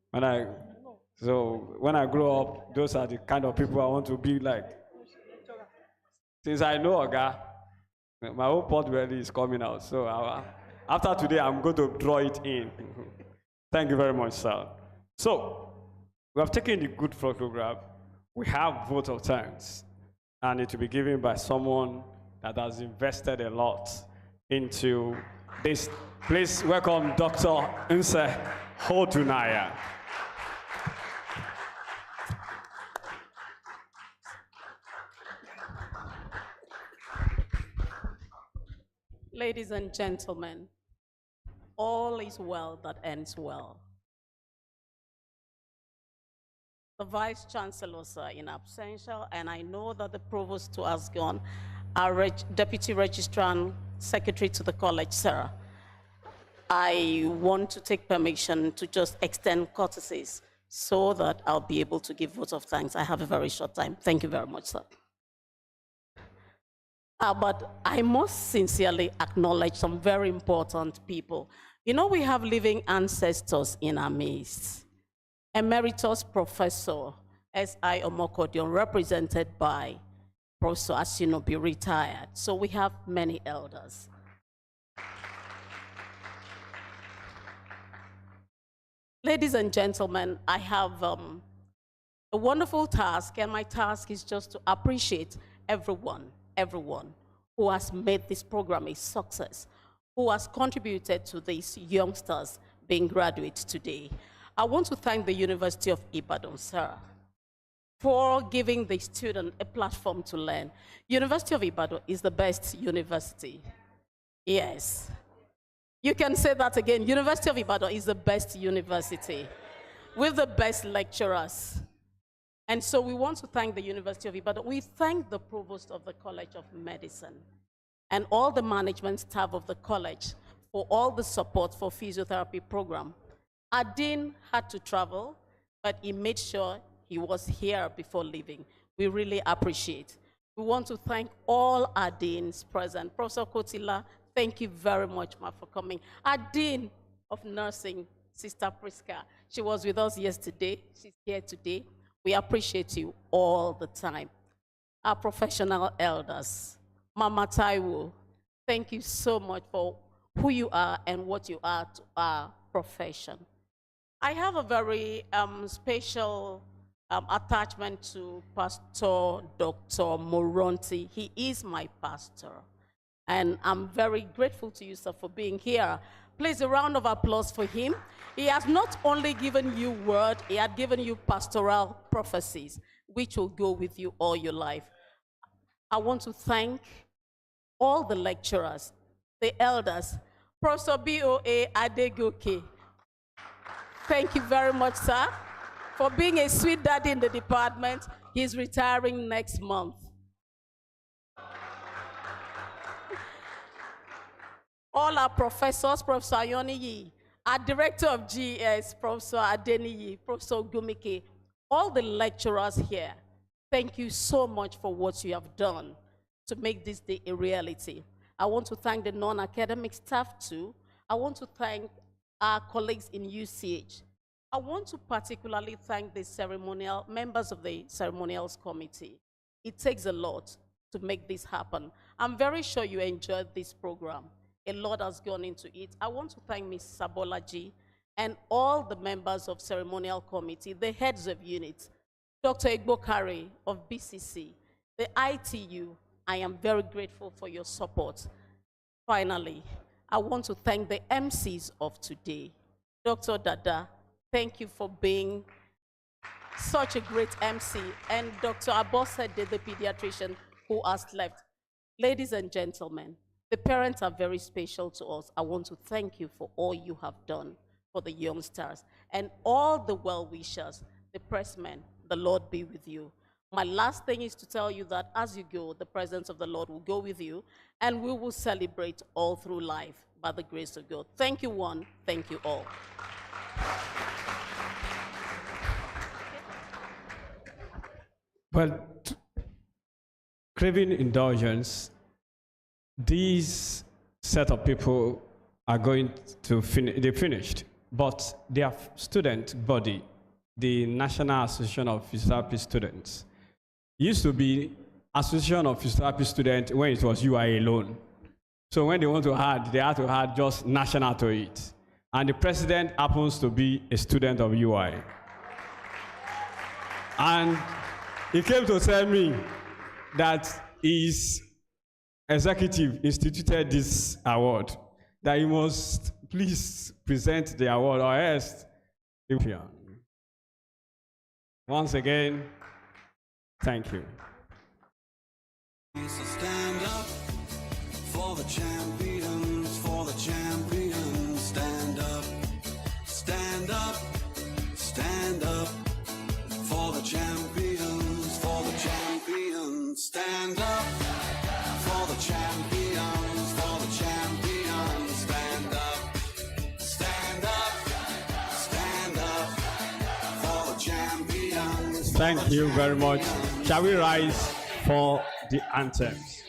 Speaker 1: when I grow up, those are the kind of people I want to be like. Since I know Oga, my whole pot belly is coming out. So after today, I'm going to draw it in. Thank you very much, sir. So, we have taken the good photograph. We have vote of thanks, and it will be given by someone that has invested a lot into this. Please welcome Dr. Nse Hodunaya.
Speaker 2: Ladies and gentlemen, all is well that ends well. The Vice Chancellor, sir, in absentia, and I know that the Provost too has gone, our Deputy Registrar and Secretary to the College, sir. I want to take permission to just extend courtesies so that I'll be able to give votes of thanks. I have a very short time. Thank you very much, sir. But I must sincerely acknowledge some very important people. You know, we have living ancestors in our midst. Emeritus Professor S.I. Omokodion, represented by Professor Asinobi, retired. So we have many elders. Ladies and gentlemen, I have a wonderful task, and my task is just to appreciate everyone who has made this program a success, who has contributed to these youngsters being graduates today. I want to thank the University of Ibadan, sir, for giving the student a platform to learn. University of Ibadan is the best university. Yes. You can say that again. University of Ibadan is the best university with the best lecturers. And so we want to thank the University of Ibadan. We thank the Provost of the College of Medicine and all the management staff of the college for all the support for physiotherapy program. Our dean had to travel, but he made sure he was here before leaving. We really appreciate. We want to thank all our deans present. Professor Kotila, thank you very much, ma, for coming. Our dean of nursing, Sister Priska, she was with us yesterday. She's here today. We appreciate you all the time. Our professional elders, Mama Taiwo, thank you so much for who you are and what you are to our profession. I have a very special attachment to Pastor Dr. Moronti. He is my pastor. And I'm very grateful to you, sir, for being here. Please, a round of applause for him. He has not only given you word, he had given you pastoral prophecies, which will go with you all your life. I want to thank all the lecturers, the elders, Professor B.O.A. Adegoke. Thank you very much, sir, for being a sweet daddy in the department. He's retiring next month. All our professors, Professor Ayoniyi, our director of GS, Professor Adeniyi, Professor Gumike, all the lecturers here, thank you so much for what you have done to make this day a reality. I want to thank the non-academic staff too. I want to thank our colleagues in UCH. I want to particularly thank the ceremonial members of the ceremonials committee. It takes a lot to make this happen. I'm very sure you enjoyed this program. A lot has gone into it. I want to thank Ms. Sabolaji and all the members of ceremonial committee, the heads of units, Dr. Egbokare of BCC, the ITU. I am very grateful for your support. Finally, I want to thank the MCs of today. Dr. Dada, thank you for being such a great MC, and Dr. Abosede, the pediatrician who has left. Ladies and gentlemen, the parents are very special to us. I want to thank you for all you have done for the youngsters and all the well-wishers, the pressmen. The Lord be with you. My last thing is to tell you that as you go, the presence of the Lord will go with you, and we will celebrate all through life by the grace of God. Thank you, one. Thank you all.
Speaker 1: Well, craving indulgence, these set of people are going to finish, they finished, but their student body, the National Association of Physiotherapy Students, used to be Association of Physiotherapy Students when it was UI alone. So when they want to add, they have to add just national to it. And the president happens to be a student of UI. And he came to tell me that his executive instituted this award, that he must please present the award or else. Once again, thank you.
Speaker 18: So stand up for the champions, for the champions. Stand up, stand up, stand up for the champions, for the champions. Stand up for the champions, for the champions. Stand up, stand up, stand up for the champions.
Speaker 1: Thank you very much. Shall we rise for the anthems?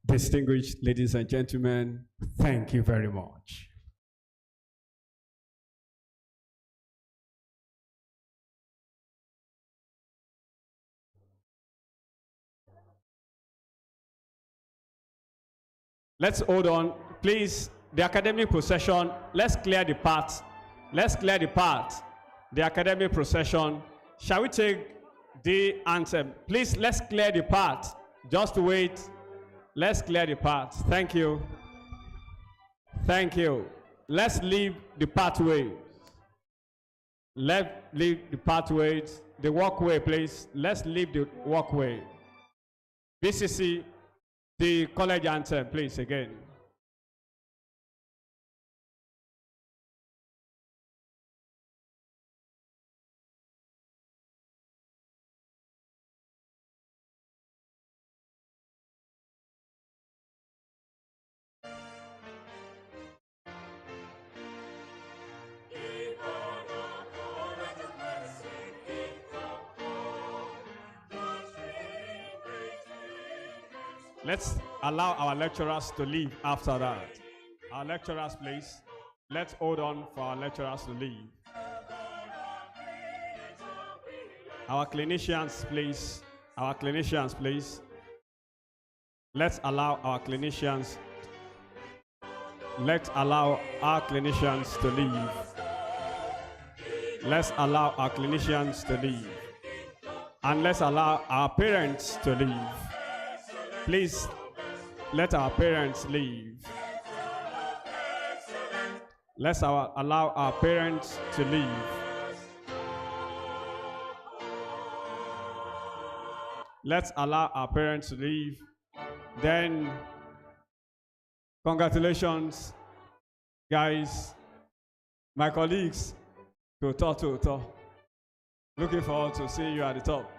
Speaker 1: Distinguished ladies and gentlemen, thank you very much. Let's hold on. Please, the academic procession, let's clear the path. Let's clear the path. The academic procession. Shall we take the anthem? Please, let's clear the path. Just wait. Let's clear the path. Thank you. Thank you. Let's leave the pathway. Let's leave the pathways. The walkway, please. Let's leave the walkway. BCC, the college anthem, please, again. Let's allow our lecturers to leave after that. Our lecturers, please. Let's hold on for our lecturers to leave. Our clinicians, please. Our clinicians, please. Let's allow our clinicians. Let's allow our clinicians to leave. Let's allow our clinicians to leave. And let's allow our parents to leave. Please, let our parents leave. Let's allow our parents to leave. Let's allow our parents to leave. Then, congratulations, guys, my colleagues, to talk. Looking forward to seeing you at the top.